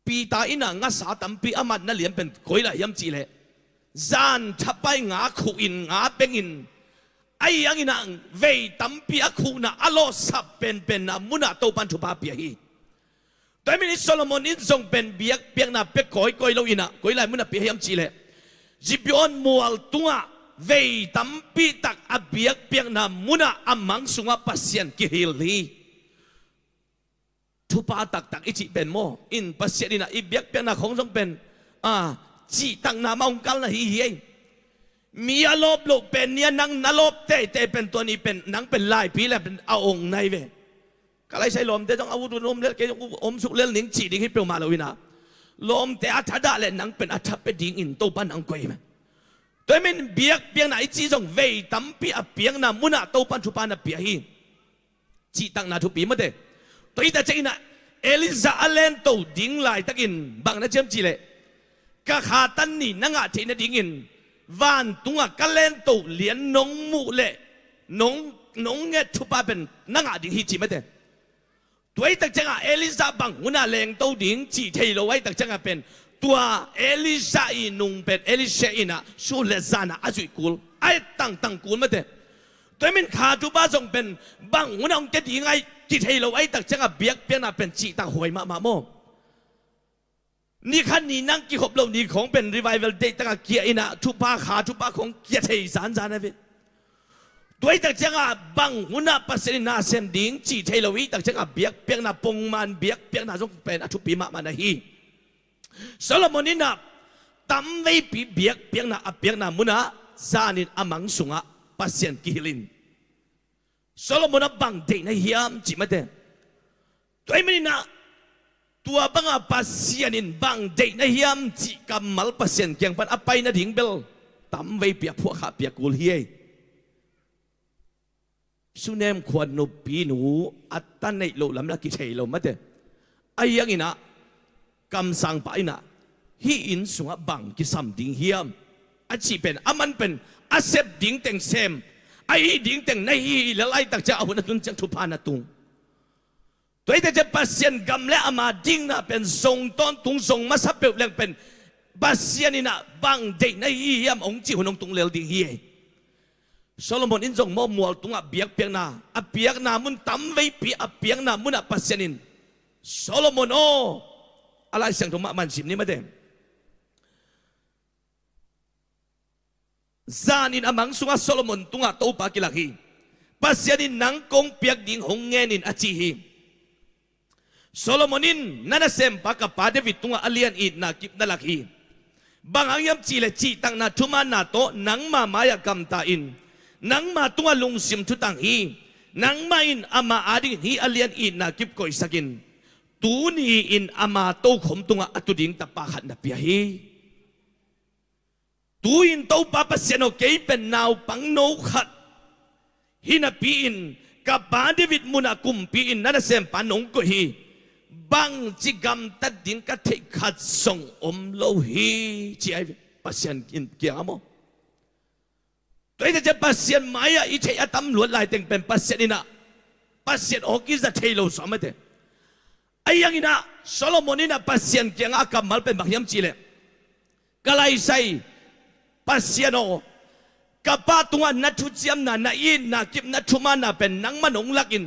Speaker 15: ปีตาอินะงาสาตัมปีอามันนั่นเลี้ยงเป็นกุยละเฮียมจีเลจานทับไปงาคูอินงาเป็งอินไอ้ยังอินะเวตัมปีอาคูนะอโลสับเป็นนะมุนโตปันทุปาเปียฮีแต่ไม่ได้โซโลมอนินทรงเป็นเบียกเปียกนะเป็กกุยโลอินะกุยละมุนเปียเฮียมจีเลจิบยอนมัวตัวเวตัมปีตักอเบียกเปียกนะมุนอามังสุงปัสยันกิฮิลีทุปาตักอิจิเป็นโมอินปัสยันนะอิเบียกเปียกนะของทรงเป็นจีตังนามองกันนะฮีมีอารมณ์โลกเป็นเนี่ยนังนรกเตเป็นตัวนี้เป็นนังเป็นลายผีแหละเป็นเอาองค์ในเวก็เลยใช้ลมแต่ต้องอาวุธลมเล็กอมสุกเลี้ยงหนิงจีดิ่งให้เปรี้ยวมาเลยวินะลมแต่อัฐดาและนังเป็นอัฐเป็นดิ่งอินโตปันนังกุยมั้ยตัวมันเบียกเปียงไหนจีจงเวตัมปีเปียงนะมุนะโตปันทุปานะเปียฮีจีตังนาทุปีมาเดตัวอีแต่เจนะเอลิซาเลนโตดิ่งไหลตะกินบางนะเจมจีเลกะขาตันนี่นังอาทินะดิ่งอินวันตัวกะเลนโตเลียนนงมูเลนงเงทุปาเป็นนังอาดิ่งฮีจีมาเดตัวอีแต่เจนะเอลิซาบังมุนะเลงโตดิ่งจีเทโลไว้แต่เจนะเป็นตัวเอลิซาอินุงเป็นเอลิเชอินะชูเลซานะอาจุยกูลไอ้ตั้งกูลมาเดตัวมันขาทุบาจงเป็นบังมุนะองเกดิ่งไอจิตให้เราไอ้ตักเจ้าเบียกเปียนะเป็นจีตังหวยมาโมนี่ขันนี่นั่งกี่ขบเรานี่ของเป็นรีไวเวลเดย์ตั้งเกียอินะทุบาขาทุบาของเกียร์ไทยสารนะเว้ยตัวไอ้ตักเจ้าบังมุนะปัสสินาเซมดิ่งจีตให้เราไอ้ตักเจ้าเบียกเปียนะปงมันเบียกเปียนะจงเป็นทุปีมานะฮีโซโลมอนินะตั้มไว้ปีเบียกเปียนะมุนะซานินอามังสุงะปัสยันกิลินโซโลมอนบังเดนะเฮียมจิมาเดตัวไอ้มันนะตัวบังปัสยันินบังเดนะเฮียมจิกำมัลปัสยันเกียงปันอภัยนะดิ่งเบลตั้มไว้เปียพวกข้าเปียกุลเฮียสุเนมควรนุปีนูอัตตันในโลลำลักกิเชยโลมาเดไอ้ยังอินะกำสังไปนะฮีอินสุงบังกิสัมดิ่งเฮียมอาชีเป็นอามันเป็นอาเซบดิ่งเต็งเซม ไอ้ดิ่งแต่งในแล้วไอ้ตักจะเอาหุ่นตุนจังทุพานาตุงตัวไอ้จะปัสเซียนกำและอามาดิ่งนะเป็นทรงต้นตุงทรงมาสับเปลือกเป็นปัสเซียนนี่นะบางเด็กในยามองค์จีหุ่นตุงเลวดิ่งเฮียโซโลมอนอินทรงมอมัวตุงเบียกเปียกนาเบียกนามุนตั้มไว้ปีเบียกนามุนปัสเซียนินโซโลมอนโออะไรเสียงธรรมะมันสิมนี่มาเด้ซานินอมังสุงโซโลมอนตุงโตปากิลักฮีปัสเซียนินนังกงเปียกดิ่งหงเงินินอจีฮีโซโลมอนินนั่นเซมปากปาเดวิดตุงอเลียนอิดนากิบนาลักฮีบางอย่างจีเลจีตั้งนาทุมานาโตนังมามายกรรมตาอินนังมาตัวลุงซิมทุตังฮีนังมาอินอามาอาดิงฮีอเลียนอินนากิบกอยสกินตูนีอินอามาโตขมตุงอตุดิงตะปาขันนับเปียฮีตูอินโตปาปเสโนเกยเป็นนาวปังโนขัดฮีนับปีอินกับปาเดวิดมุนากุมปีอินนั่นเซมปานงกุฮีบางจิกรรมตัดดินกัดเทขัดส่งโลหีจีไอปัสเซียนกินเกี่ยงมั้งตัวนี้จะปัสเซียนหมายอีเทียตำรวจลายเต็งเป็นปัสเซียนนี่นะปัสเซียนโอกิจะเทโลสมัยเดไอ้ยังนี่นะโซโลมอนนี่นะปัสเซียนเกี่ยงอากับมัลเป็นบางยามจีเลก็เลยใส่ปัสเซียนโอกับป้าตัวนัททุจยมนาอินนากิบนัททุมานาเป็นนังมันองลักอิน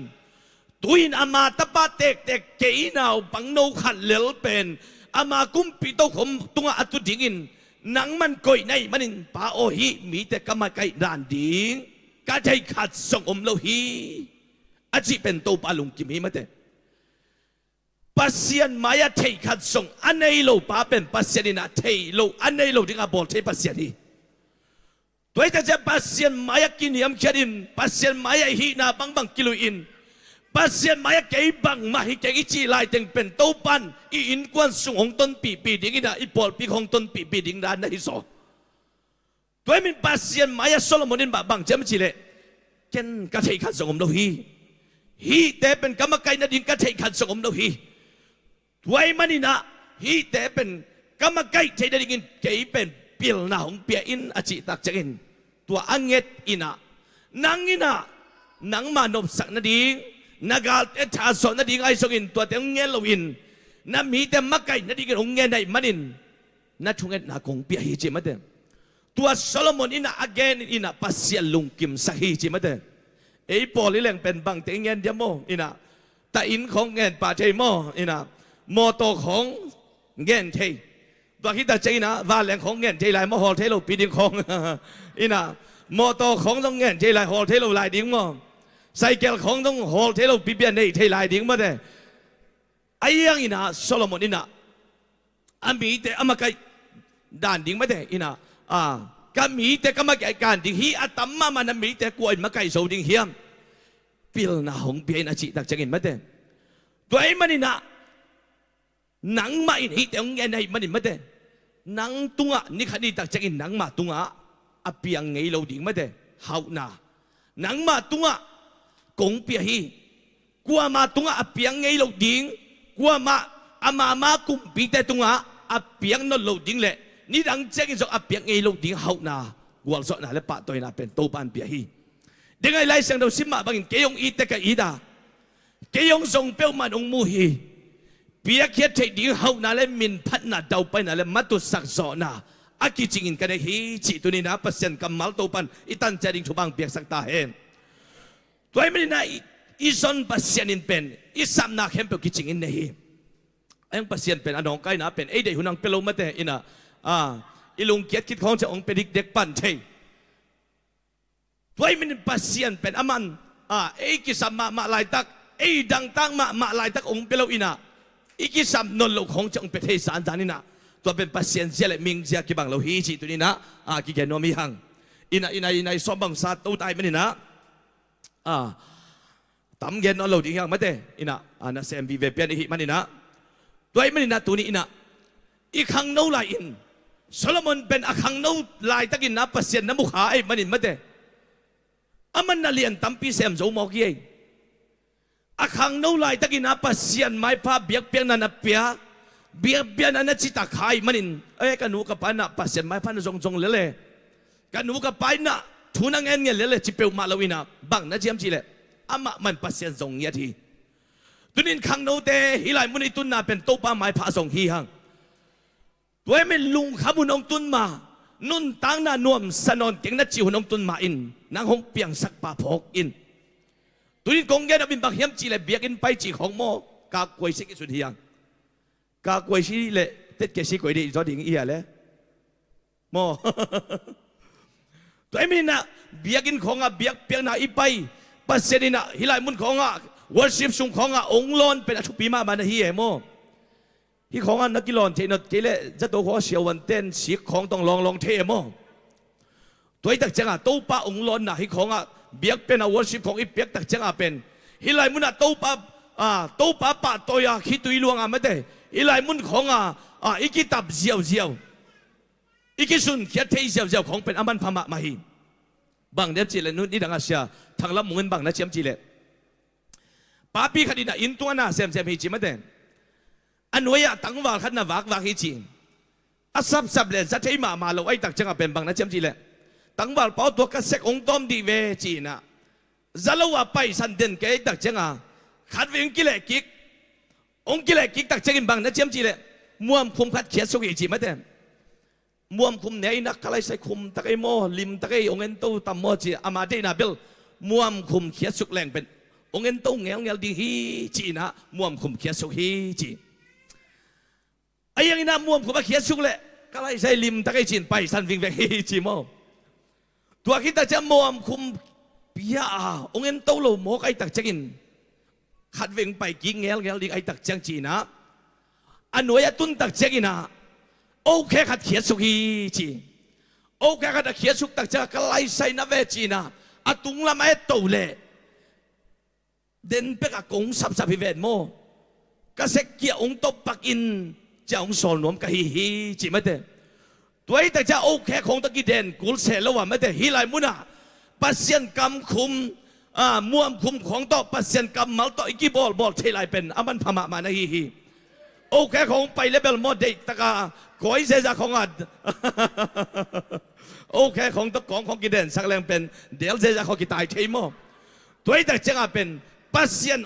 Speaker 15: ตุยนอามาตะปาเตกเกยนาวปังโนขัดเลลเป็นอามากุมปีโตขมตัวอัตุดิงินนังมันก่อยในมันปาโอฮีมีแต่กรรมไก่ด่านดิงกาใจขัดส่งโลหีอาจีเป็นโตปาลุงกิมฮีมาเตปัสเซียนมายาเทขัดส่งอันในโลปาเป็นปัสเซียนนะเทโลอันในโลที่กาบอกเทปัสเซียนฮีตัวจะปัสเซียนมายากินยำเขียดินปัสเซียนมายาฮีนาบังกิโลอินปัสเซียนมายาเกยบังมาฮิเกยจีลายจึงเป็นโตปันอินกวนสุงของต้นปีดิ่งนะอีปอลปีของต้นปีดิ่งด้านในโซตัวมินปัสเซียนมายาโซโลมอนินบังเจมจีเลเจนกระเทยขัดสงมโลฮีแต่เป็นกรรมการนดินกระเทยขัดสงมโลฮีตัวมันนี่นะฮีแต่เป็นกรรมการเทยดิ่งเกยเป็นเปียลนาของเปียอินอจิตักจักินตัวอังเงตอินะนังอินะนังมานบสักนดิงนักการเทาสอนนดิงไอสกินตัวเต็งเงี้ยลวินนัมีแต่มักไก่นดิงองเงี้ยในมันอินนัดชงเงินนักของเปียฮีจิมาเดตัวโซโลมอนอินะอเกนอินะปัสเซียลุงกิมสักฮีจิมาเดไอ้ปอลิเลงเป็นบางเต็งเงี้ยเดียโมอินะแต่อินของเงี้ยป่าเทโมอินะโมโตของเงี้ยเทตัวคิดแต่ใจนะว่าแหล่งของเงี้ยเทลายมอฮอลเทโลปีดิงของอินะโมโตของต้องเงี้ยเทลายฮอลเทโลลายดิ่งโมไซเคิลของต้องฮอลเทโลปีเบียนในเทลายดิ่งมาเดไอ้ยังอินะโซโลมอนอินะอามีแต่อามาไกด่านดิ่งมาเดอินะก็มีแต่ก็มาไกการดิ่งฮีอาตัมมามันมีแต่กวยมาไกโซดิ่งเฮียมปิลนาหงเปียนอาจิตักจักินมาเดตัวไอ้มันอินะหนังมาอินฮีแต่องเงี้ยในมันอินมาเดหนังตุงะนี่ขันนี่ตักจักินหนังมาตุงะอาเปียงไงเราดิ่งมาเดฮาวนาหนังมาตุงะกงเปียฮีกลัวมาตุงะอาเปียงไงเราดิ่งกลัวมาอามากุมปีแต่ตุงะอาเปียงนนเราดิ่งเลยนี่ดังเจ๊กินสกอาเปียงไงเราดิ่งฮาวนากวลสอนาและปะตัวน่าเป็นโตปันเปียฮีเด็กไงไล่เสียงเราซิมาบางเกยงอีแต่กับอีดาเกยงส่งเปียวมันองมูฮีเปียกเขียดใจดิ่งฮาวนาและมินพัดนาเดาไปนาและมัตุสักสอนาอากิจิงินกันได้ฮีจิตุนีนะเปอร์เซ็นต์กำมัลโตปันอีตันใจดิ่งทุบังเปียกสักตาเห็นตัวไม่ได้นะอีซอนปัสเซียนินเป็นอีสามนักเห็นเปียกกิจิงินเนี่ยไอ้ปัสเซียนเป็นอันองไกนะเป็นไอ้เด็กหุ่นนังเปโลมาเตอินะอีลุงเกียรติคิดของจะองเป็นเด็กปั่นเทตัวไม่ได้ปัสเซียนเป็นอามันไอ้กิสามมาลายตักไอ้ดังตั้งมาลายตักองเปโลอินะอีกิสามนนโลกของจะองเป็นเทสานจานินะตัวเป็นปัสเซียนเสียเลยมิงเสียกิบังเราฮีจิตัวนี้นะกิเกนโนมิฮังอินะสมบังซาตูตายมันนี่นะตั้มเย็นนอนเราดิ่งยังไม่เตอินะนะเซมวีเวเปียนอีมันนี่นะตัวไอ้มันนี่นะตัวนี้อินะอีขังโนลายอินโซโลมอนเป็นอาขังโนลายตะกินนะปัสเซียนน้ำมุขาไอ้มันนี่ไม่เตอามันน่าเลียนตั้มปีเซมโจมอกยี่อาขังโนลายตะกินนะปัสเซียนไม่พาเบียกเปียงนันเปียเบียนันจิตาขายมันนี่กันหนูกับไปนะปัสเซียนไม่พานะจงเลยกันหนูกับไปนะ ทุนังเงินเงี้ยเลยจิเปลมาลวินะบังนะเจียมจีเลยอามามันปัสเซียนส่งเงี้ยทีตุนินขังโนเตฮิไลมุนิตุนนาเป็นโตปาไม้พาส่งฮีหังตัวไม่ลุงขบุนองตุนมานุนตังนานวมสนนเก่งนัดจิวน้องตุนมาอินนางหงเปียงสักปาพกอินตุนินกงเกนบินบักเฮียมจีเลยเบียกินไปจีของโมกากวยสิกิสุดเฮียงกากวยสิเลยเต็ดเกสิกวยดีจอดิ่งเอียเลยโมตัวไม่น่ะเบียกินของเบียกเปียงน่ะอีไปปัสเซนิน่ะฮิไลมุนของวอร์ชิปสุงขององลอนเป็นอชุปีมาบันฮีเอโมที่ของนักกีฬาเทนเกเลจะตัวของเสียววันเต้นสีของต้องลองเทโมตัวตักจังตัวป้าองลอนน่ะที่ของเบียกเป็นวอร์ชิปของอีเปียกตักจังเป็นฮิไลมุนตัวป้าป้าตัวยาคิดตุยลวงไม่ได้ฮิไลมุนของอีกิตับเจียวอีกิสุนเขียนเทเจียวของเป็นอามันพม่ามาฮีบางเดียบจีเลนุ่นนี่ดังอาเซียทางลำมุนบางนะเจียมจีเลป้าปีขัดิน่ะอินตัวน่ะเซมฮีจีมาเด่นอันวยตั้งว่าขันน่ะวากฮีจีอาซับเลยจะใช้มาเราไอ้ตักจังเป็นบางนะเจียมจีเลตั้งว่าเป้าตัวกระเซกองต้อมดีเวจีน่ะจะเล่าว่าไปสันเด่นแกตักจังขัดวิ่งกิเลกิกองกิเลกิกตักจังบางนะเจียมจีเลม่วมคุมขัดเขียนสุกีจีมาเด่นม่วมคุมเนี่ยนักอะไรใส่คุมตะไคโมลิมตะไคองเงินตู้ตำโมจีอามาดีนาเบลม่วมคุมเขียนสุกแรงเป็นองเงินตู้เงี้ยดีฮีจีนะม่วมคุมเขียนสุกฮีจีไอ้ยังนี้นะม่วมคุมเขียนสุกเลยก็อะไรใส่ลิมตะไคจีนไปสันวิ่งไปฮีจีโมตัวคิดแต่จะม่วมคุมพิยาองเงินตู้โลโมกไอ้ตักจังอินขัดวิ่งไปกิ้งเงี้ยดีไอ้ตักจังจีนะอันหน่วยตุนตักจังอินะโอเคขัดเขียนสุกีจีโอเคขัดเขียนสุกตักจะกลายใส่นาเวจีนะอาตุงละไม่โตเลยเดินไปกับกงสับพิเวณโมก็เสกเกี่ยองตบปักอินจะองสอนนวมกะฮีจีไม่เด้ตัวไอ้แต่จะโอเคของตะกี้เด่นกุลเสลว่าไม่เด้ฮิไลมุนะปัสเซียนกำคุมม่วมคุมของต่อปัสเซียนกำมัลต่ออีกีบอลเทไลเป็นอามันพม่ามานะฮีโอเคของไปเลเวลโมเดตะกาก้อยเซซ่าของโอเคของตะของกิเดนสักแรงเป็นเดี๋ยวเซซ่าของกิตายเทมอตัวไอ้แต่จะเป็นปัสเซียน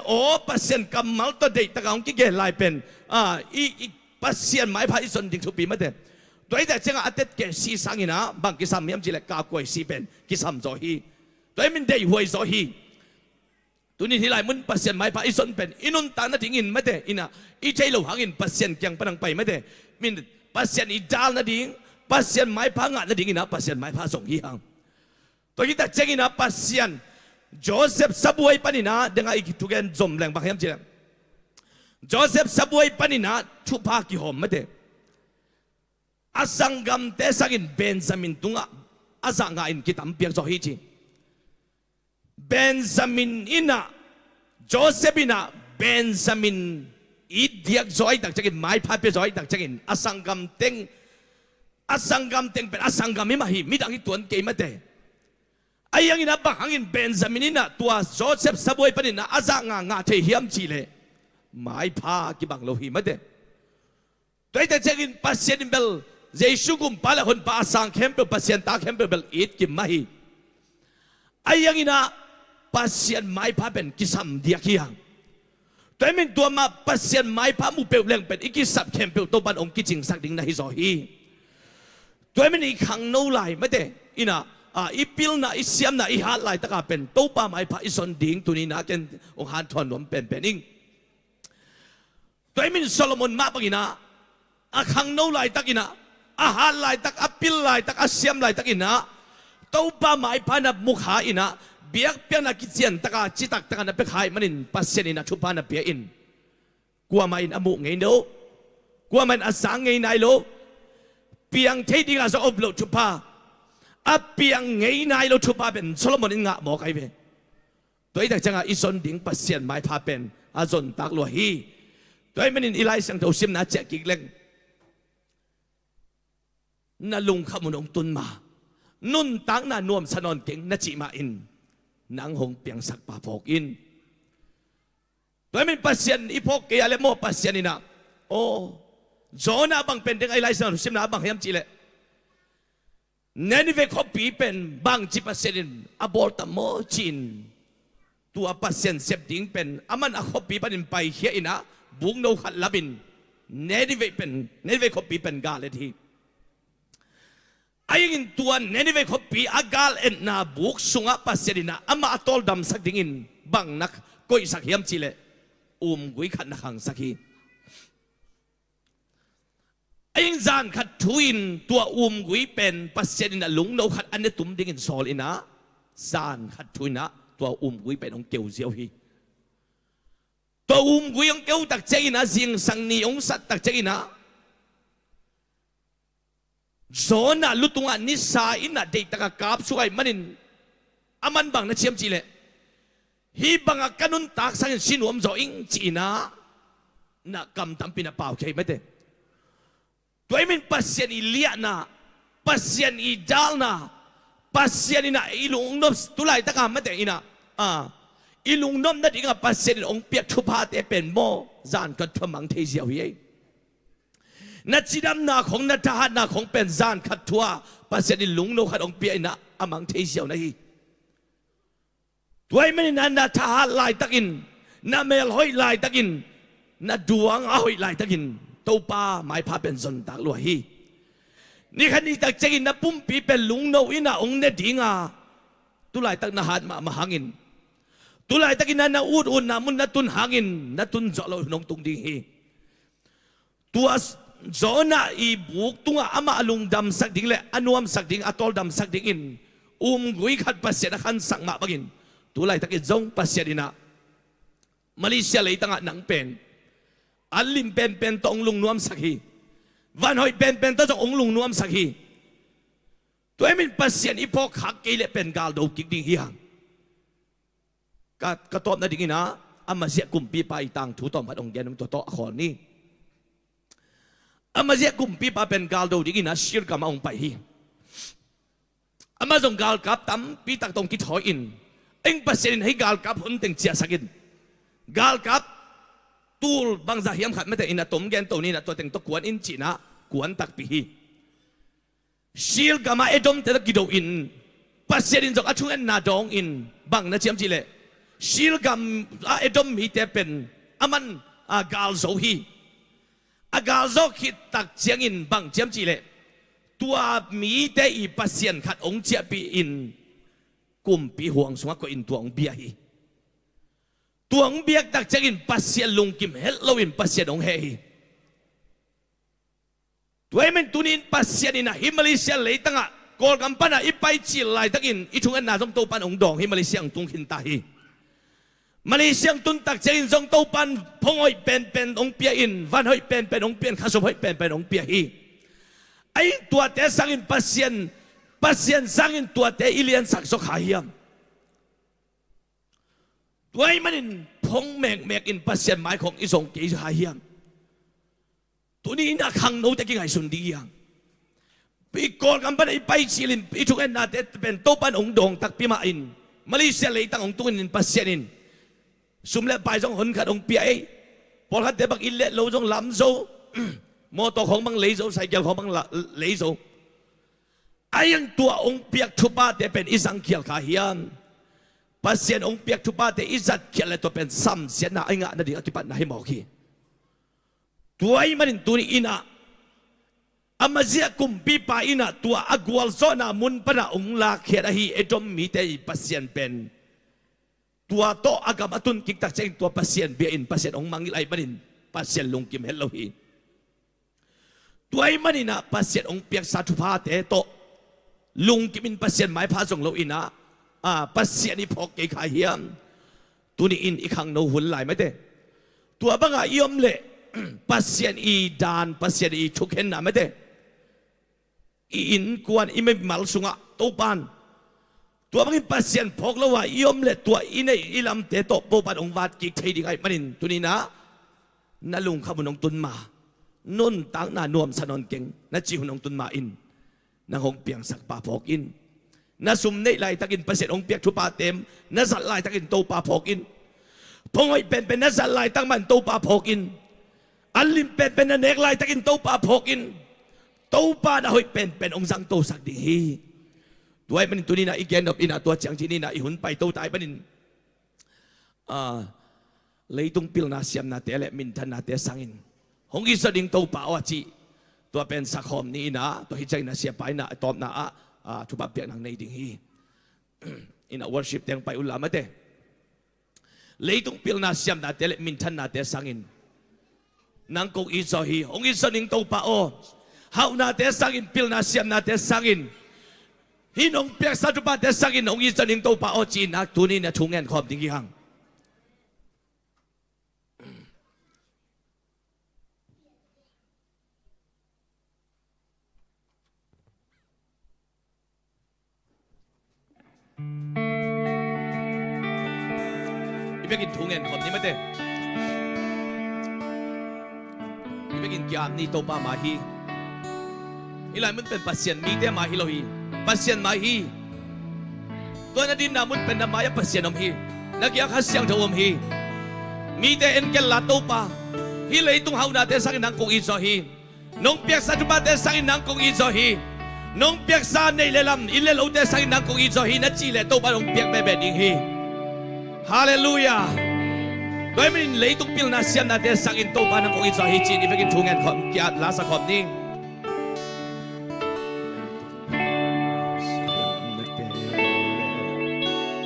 Speaker 15: ปัสเซียนกำมัลตัวเดตะกาของกิเกลายเป็นอีปัสเซียนไม้พายส่วนดิ่งทุปีมาเดตัวไอ้แต่จะอัดเด็ดเกสีสังอินะบางกิสามยามจิเลกาก้อยสีเป็นกิสามโซฮีตัวไอ้มันได้หวยโซฮีตัวนี้ที่ไรมันปัสเซียนไม้พายส่วนเป็นอินุนตานาดิ่งอินมาเดอินะอีใจเราหากินปัสเซียนยังปนังไปมาเดมินปัสเซียนอีจาลนาดิ่งปัสเซียนไม้พางานาดิ่งอินะปัสเซียนไม้พาส่งฮีหังตัวนี้แต่เจงินะปัสเซียนโจเซฟซับวยปนินะเด้งไอ้ทุกอย่างจมแรงบางอย่างเจ้าโจเซฟซับวยปนินะชุบพากิหอมมาเดอาสังกัมเตสักินเบนซามินตุงะอาสังกาอินกิตัมเปียกโซฮีจีเบนซามินอินะโจเซฟอินะเบนซามินอีเดียกโซไอตักจักินไม้พาเปียโซไอตักจักินอาสังกัมเต็งเป็นอาสังกัมมิมาฮีมิดังอีตัวนี้มาเดไอ้ยังอินะบังหังอินเบนซามินอินะตัวโจเซฟซับวยปนินะอาสังงาเทียมจีเลไม้พากิบังโลฮีมาเดตัวไอ้แต่จักินปัสเซียนเบลเจสุกุมปาละคนปาสังเข้มเปปัสเซียนตาเข้มเปเบลอีดกิมมาฮีไอ้ยังอินะปัสเซียนไม้พาเป็นกิสัมเดียกี้ยังแต่ไม่ตัวมาปัสเซียนไม้พามูเปลเรื่องเป็นอีกิสับเข้มเปลตัวบันองกิจิงสักดิ่งนะฮิโซฮีตัวไม่นี่ขังโนไลไม่เด้อินะอีพิลนะอีเซียมนะอีฮัดไลตะกาเป็นตัวป้าไม้พาอีสนดิ่งตัวนี้นะเกนองฮันทอนนวมเป็นอิงตัวไม่โซโลมอนมาปะกินะขังโนไลตะกินะอาหารไลตักอพิลไลตักอาเซียมไลตักอินะตัวป้าไม้พานับมุขหาอินะเบียกเปียนักกิจเจียนตะกาจิตักตะกานับเปกหายมันินปัสเซียนินะชุบพานับเปียอินกลัวมันอมุไงโนกลัวมันอาสังไงนายโลเปียงเทดิกาโซอบโลชุบพาอเปียงไงนายโลชุบพาเป็นโซโลมอนิงะหมอกไอเวตัวนี้จังอิสนดิ่งปัสเซียนไม้พาเป็นอาจนตักลัวฮีตัวนี้มันินอิไลสังตัวซิมนาเจกิกเล็งนาลุงขมุนองตุนมานุนตังนานวมสนนเก่งนาจิมาอินนางหงเปียงสักปาพกอินโดยมันปัสเซียนอีพกเกียเลโมปัสเซียนินะโอ้โจนาบังเป็นเด็กไอไลซ์นะสิมนาบังเฮียมจีเล เนนิเวคอปีเป็นบางจิปัสเซนอบอลตโมจินตัวปัสเซนเซบดิ้งเป็นอามันอคอปีปันไปเฮียอินะบุงโนขัดลับินเนนิเวเป็นเนนิเวคอปีเป็นกาเลทีไอ้ยินตัวเนนิเวคอปีอากาลเอ็นนาบุกสุงะปัสเซดินะอามาตอลดำสักดิ้งบังนักก็อิสักเฮียมจิเลกุยขัดนักขังสักฮีไอ้จานขัดทุยนตัวกุยเป็นปัสเซดินะลุงโนขัดอันนี้ตุ้มดิ้งสอลินะจานขัดทุยนะตัวกุยเป็นองเกียวเสียวฮีตัวกุยองเกียวตักเจนะเสียงสังนีองสัตตักเจนะzona lutunga ni sa ina de taka kap suai manin aman bang na chiam chile hi banga kanun tak sang sinuam zo ing china na kam tampina pau khei mate toy min pasien i lia na pasien i dal na pasien ina ilung nom tulai taka mate ina ilung nom na dinga pasien ong piak thu pa te pen mo zan ka thomang thei ziaw hiนัดจีดำนาของนัดทหารนาของเป็นจานขัดทัวปัสเสดิลุงโนขัดองเปียนะอามังเทเซียวนะฮีตัวไม่ได้นัดทหารลายตะกินนัดเมลหอยลายตะกินนัดดวงหอยลายตะกินตัวป้าหมายพาเป็นจนตักลัวฮีนี่คันนี้ตักเจกินนัดปุ่มปีเป็นลุงโนอินะองเนดิงาตุลายตักนาหารมาหางินตุลายตะกินนัดอูดอุนนามุนนัดตุนหางินนัดตุนเจาะเราหนองตุงดิงฮีตัวzona i buk tunga ama alung dam sak ding le anuam sak ding atol dam sak ding in gui khat pasya na khan sang ma bagin tulai tak zong pasya dina Malaysia le tanga nang pen alim pen to ong nuam sak hi van hoi pen to ong nuam sak hi toy min pasya i pok hak ke le pen gal do kik ding hiang ka top na ding ina ama sia kumpi pa itang thu tom pat ong gen to akhon ni amazia kumpi pa pen gal do digi na shir ka maung pai hi amazong gal kap tam pi tak tong ki thoi in eng pasin hi gal kap hun teng chia sakin gal kap tul bang za hiam khat mate ina tom gen to ni na to teng to kuan in china kuan tak pi hi shir ka ma edom te ki do in pasin jok achung en na dong in bang na chiam chile shir gam edom mi te pen aman gal zo hi agal zok hit tak chiang in bang chiam chi le tua mi te i pasien khat ong chia pi in kum pi huang sunga ko in tuang bia hi tuang biak tak chiang in pasien lung kim hello in pasien ong he hi tuai men tunin pasien in hi Malaysia le tanga kol kampana i pai chi lai takin i thung an na jong to pan ong dong hi Malaysia ang tung hin ta hi Malaysia tun tak chain zong tau pan phongoi pen ong pia in van hoi pen ong pian khasop hoi pen ong pia hi ai tua te sangin pasien sangin tua te ilian sak sok hiam tuai manin phong mek in pasien mai khong isong ke hiam tuni na khang no te ki ngai sun di yang pi kol kam ban ai pai chilin pi thuk en na te pen to pan ong dong tak pi ma in Malaysia le tang ong tungin in pasien in sum le pai jong hon khat ong pia ei pol khat te bak il le lo jong lam zo mo to khong bang le zo cycle khong bang le zo ayang tua ong piak thupa te pen isang khial kha hiam pasien ong piak thupa te izat khial le to pen sam sian na ainga na ding atipat na hi mo khi tuai manin tuni ina amazia kumpi pa ina tua agwal zona mun pana ong la khiat hi edom mi te pasien pen tua to agam atun kik tak cheng tua pasien bia in pasien ong mangil ai manin pasien lung kim hello hi tuai manina pasien ong piak sa thu pha te to lung kim in pasien mai pha jong lo ina pasien ni phok ke khai hiam tuni in ikhang no hul lai mate tua banga iom le pasien i dan pasien i thukhen na mate i in kuan i me mal sunga to panตัวบางปัสเซียนพกแล้วว่ายอมเลยตัวอินในอิลำเตโตโปปัดองวาดกิกเทดีไงมันตัวนี้นะนั่นลุงข้าบุนองตุนมานุ่นตั้งหน้านวมสนนเก่งนั่นจีหุนองตุนมาอินนั่งหงเปียงสักปาพกอินนั่นซุ่มในไล่ตะกินปัสเซียนองเปียกทุปาเต็มนั่นสัตไล่ตะกินโตปาพกอินพงไอเป็นนั่นสัตไล่ตั้งมันโตปาพกอินอันลิมเป็นนั่นเอกไล่ตะกินโตปาพกอินโตปาดะหอยเป็นองสังโตสักดี ตัวไอ้เป็นตัวนี้นะอีกแกนดอกอินะตัวจังจีนี่นะอีหุ่นไปตัวตายเป็นเลยตรงพิลนาเสียมนาเตะและมินทันนาเตะสังอินหงอิสดิงตัวป่าวจีตัวเป็นสักคมนี้นะตัวหิจัยนาเสียไปนะตอบนะทุบเปียกนางในดิ่งฮีอินะ worship เตียงไปอุลามะเตะเลยตรงพิลนาเสียมนาเตะและมินทันนาเตะสังอินนางกงอิสฮีหงอิสดิงตัวป่าวเฮานาเตะสังอินพิลนาเสียมนาเตะสังอินฮินงเปียกสัตุปาเตะสังอินหงอิสดิงตัวป่าวจีนักตัวนี้เนี่ยทุ่งเงินขอบดิ่งฮีหังไปกินถุงเงินผมนี่ไม่ได้ไปกินยามนี่โตปามาฮีอีหลายมันเป็นปัสเซียนมีแต่มาฮีโลฮีปัสเซียนมาฮีตัวนั้นดินนามันเป็นน้ำมายปัสเซียนอมฮีนักยาขัดเสียงทวมฮีมีแต่เอ็นเกลลาโตปาฮีเลยตุงเฮานาเตสังนังกงอีโซฮีน้องเปียกสัตุบาเตสังนังกงอีโซฮีน้องเปียกซาในเลลัมอิเลโลเตสังนังกงอีโซฮีนัดจีเลโตปาน้องเปียกเบเบดิงฮีHallelujah. Doi min lei tuk pil na siam na te sakin to pa nang kong itso hi chin ifekin thungen khom kya la sa khom ning.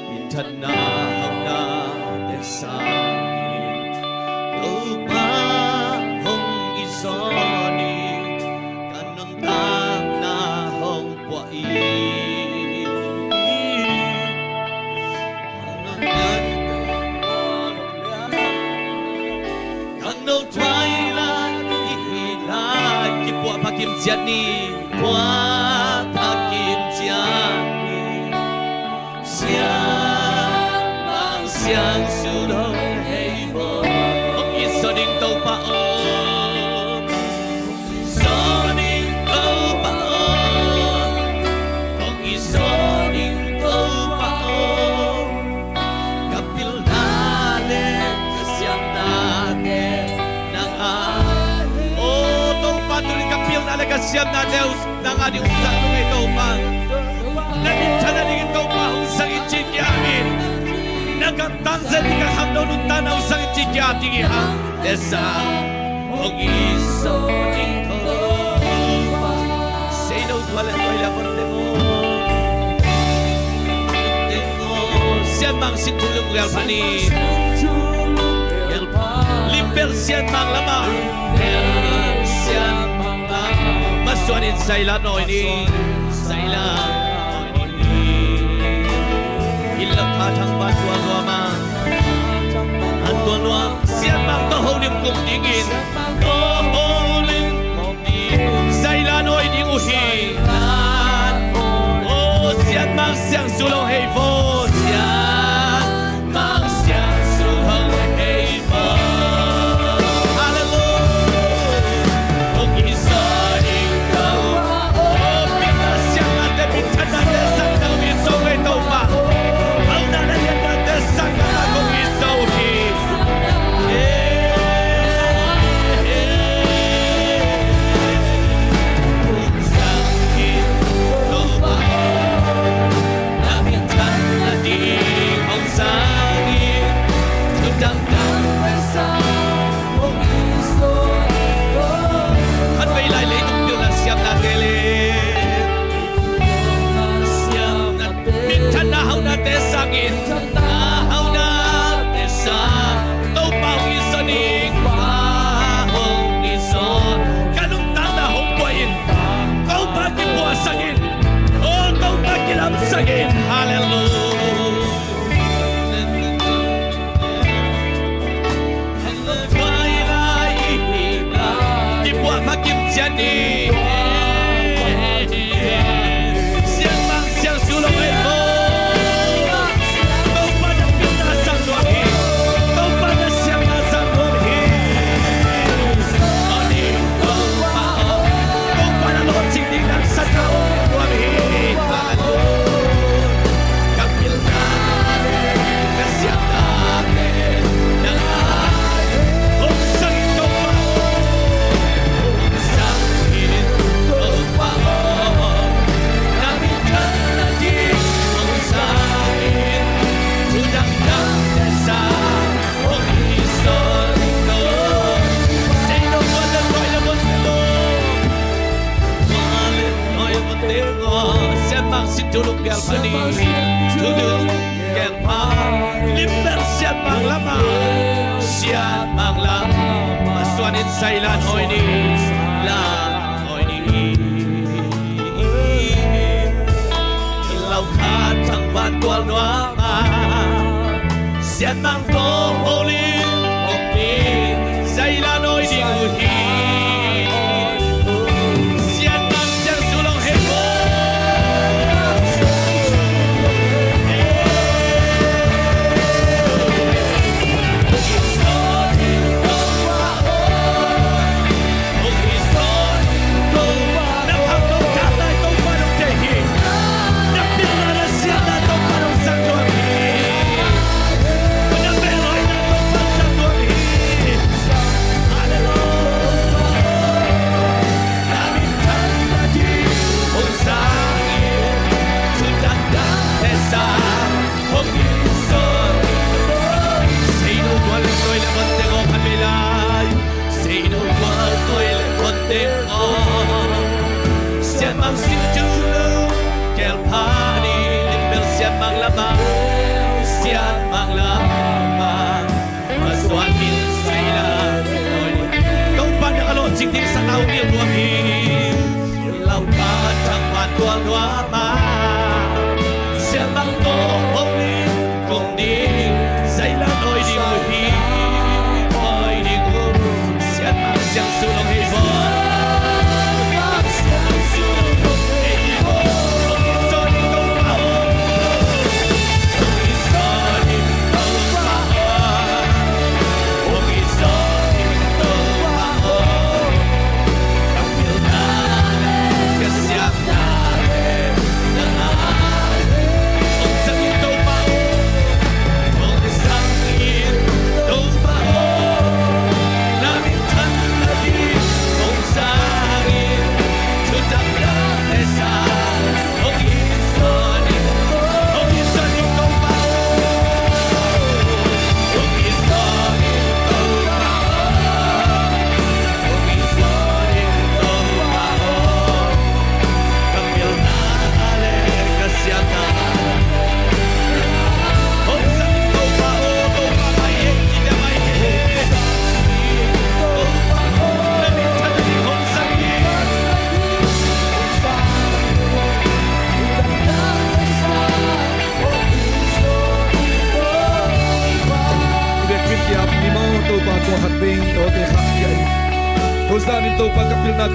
Speaker 15: Min thật na hong na te sakin to pa hong itso ni kanon tang na hong kwa i. No twilight ihilay kipwa pakim tiani pwa pakim tiani siang mang siang sulong heibo ong isoning tau pa om isoning tau pa om ong isoning tau pa om kapil dale kasiang dale Siam na Deus nang ating usap ng ito pa namintan na rin ito pa usang ichiki amin nagantang sa di kahamdaw ng tanaw usang ichiki ating ihang desang og iso ito say no tuwalan ko ilapon mo siya mang situlong real pani limpel siya mang lamang siya Masuanin sa ilan o ini Sa ilan o ini Ilang katang batuan luamang Antuan luam Siyan mang toholim kong dingin Toholim kong dingin Sa ilan o ini uhilan Oh siyan mang siyang sulong heibo Siyan mang siyang sulong heibo tulog kel pani tulog kel pa limber siat mang lama siat mang lama masuanin sailan hoy ni la hoy ni ilaw ka tang ban tual nuama siat mang to holy of me sailan hoy ni uhi Chính sa tao yêu đua hi lao ta chẳng phản tua đua mà sẽ mang tô hôm đi cùng đi dây lá đôi đi ngồi hi ngồi đi cùng sẽ mang sang su lòng hi vợ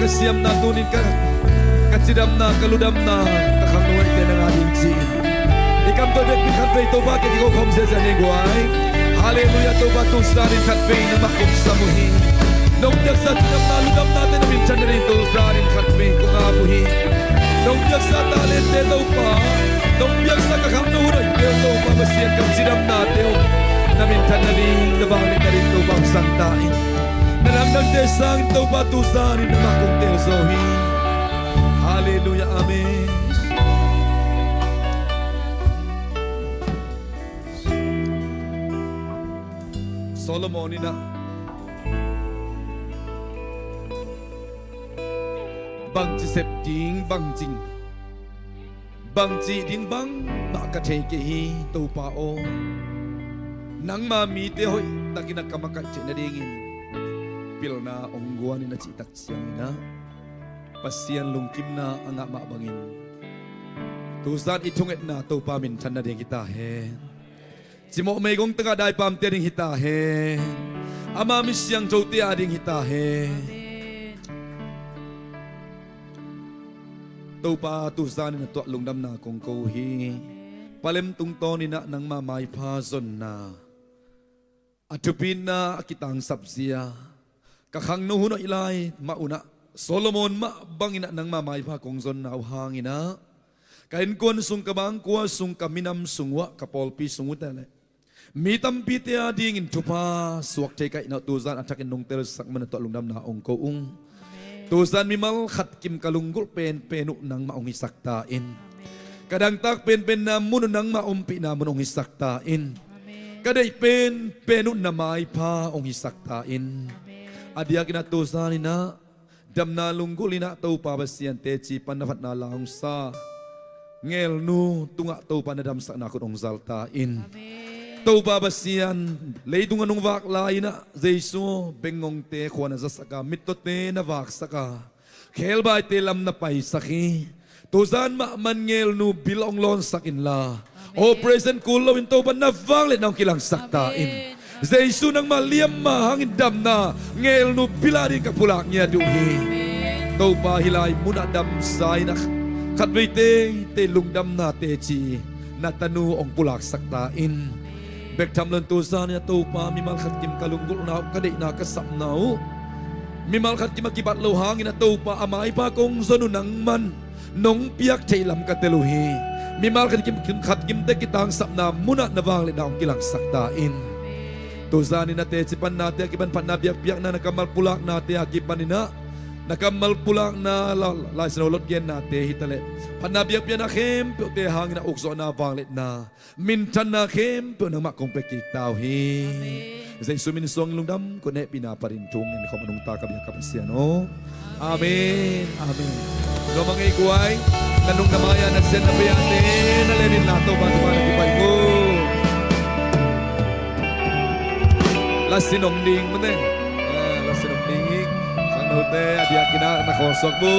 Speaker 15: Kasiam na tunin ka katsidam na kaludam na kakanguay ka ng ating sin ikam to dek mikhat vay to ba kiti ko kom se zane guay haleluya to ba to sarin khat vay na makom samuhi nong yak sa tidam na ludam natin na minsan rin to sarin khat vay kung abuhi nong yak sa talente to pa nong yak sa kakanguay to pa basiyan katsidam natin na minsan na rin nabalik na rin to bang santain Naranggang desang ito patusan na makong tesohi. Hallelujah, Amen. Solomon na bang ci sep jing bang jing bang ci ding bang makate kehi to pao nang mami te hoy takinakamakat na dingin pil na ongguan na citak siyang na pasian lungkim na ang mabangin tusan itunget na to pamin chan na din kita he simo may gong taga dai pam tering kita he ama misyang joti ading kita he to pa tusan na to lungdam na kong kohi palem tungton na nang mamay pason na atupin na kitang sabsiya kakang nuhuno ilay mauna Solomon bangina nang mamay pa kong zon na uhangina kain kon sung kabang kuwa sung kaminam sungwa kapolpi sungutele mitam pite ading intupa suwak teka ina tuzan atakin nung tersak manato lungdam na ongkoong tuzan mimal khat kim kalunggul pen penu nang maong isaktain kadang tak pen na muno nang maumpi na munong isaktain kaday pen penu na may pa ong isaktain adia kinatusan na dam na lunggul ina tau pabasian teci panafat na laung sa
Speaker 16: ngel nu tunga to panadam sa nakot ong zaltain. To babasian leidung anong wak laina Jesu bengong te kuana zasaka mitot te na wak saka kelba te lam na paisaki tuzan ma mangel nu bilong lon sakin la o present kulo into ban na wanglet nang kilang saktain Jesu nang maliam mahangin dam na ngel nu bilarin kapulak niya duhi to pa hilay muna dam say na katwite te lungdam na te chi na tanu ong pulak saktain bek tham lan tu sa niya to pa mi mal khat kim kalunggol na kadai na kasam nau mi mal khat kim akibat lo hangin na to pa amai pa kong zanunang man nong piak theilam ka teluhi mi mal khat kim te kitang sap na muna na wang le daong kilang saktain to sa ni na te sipan na te akiban pan na biak na nakamal pulak na te akiban ina nakamal pulak na la sinolot gen na te hitale panabiak pian na kem pe te hangin na ukso na wanglet na mintan na kem pe na makong pekitaw hi zay sumin song lungdam ko ne pinaparintong ni ko manung ta kabiyak kapasiano amen amen no mga iguay nanung namaya na sen na bayate na lenin nato ba ba nagipay mo lasinong ding mo ne lasinong ding Note, adiak kina nakosok bu.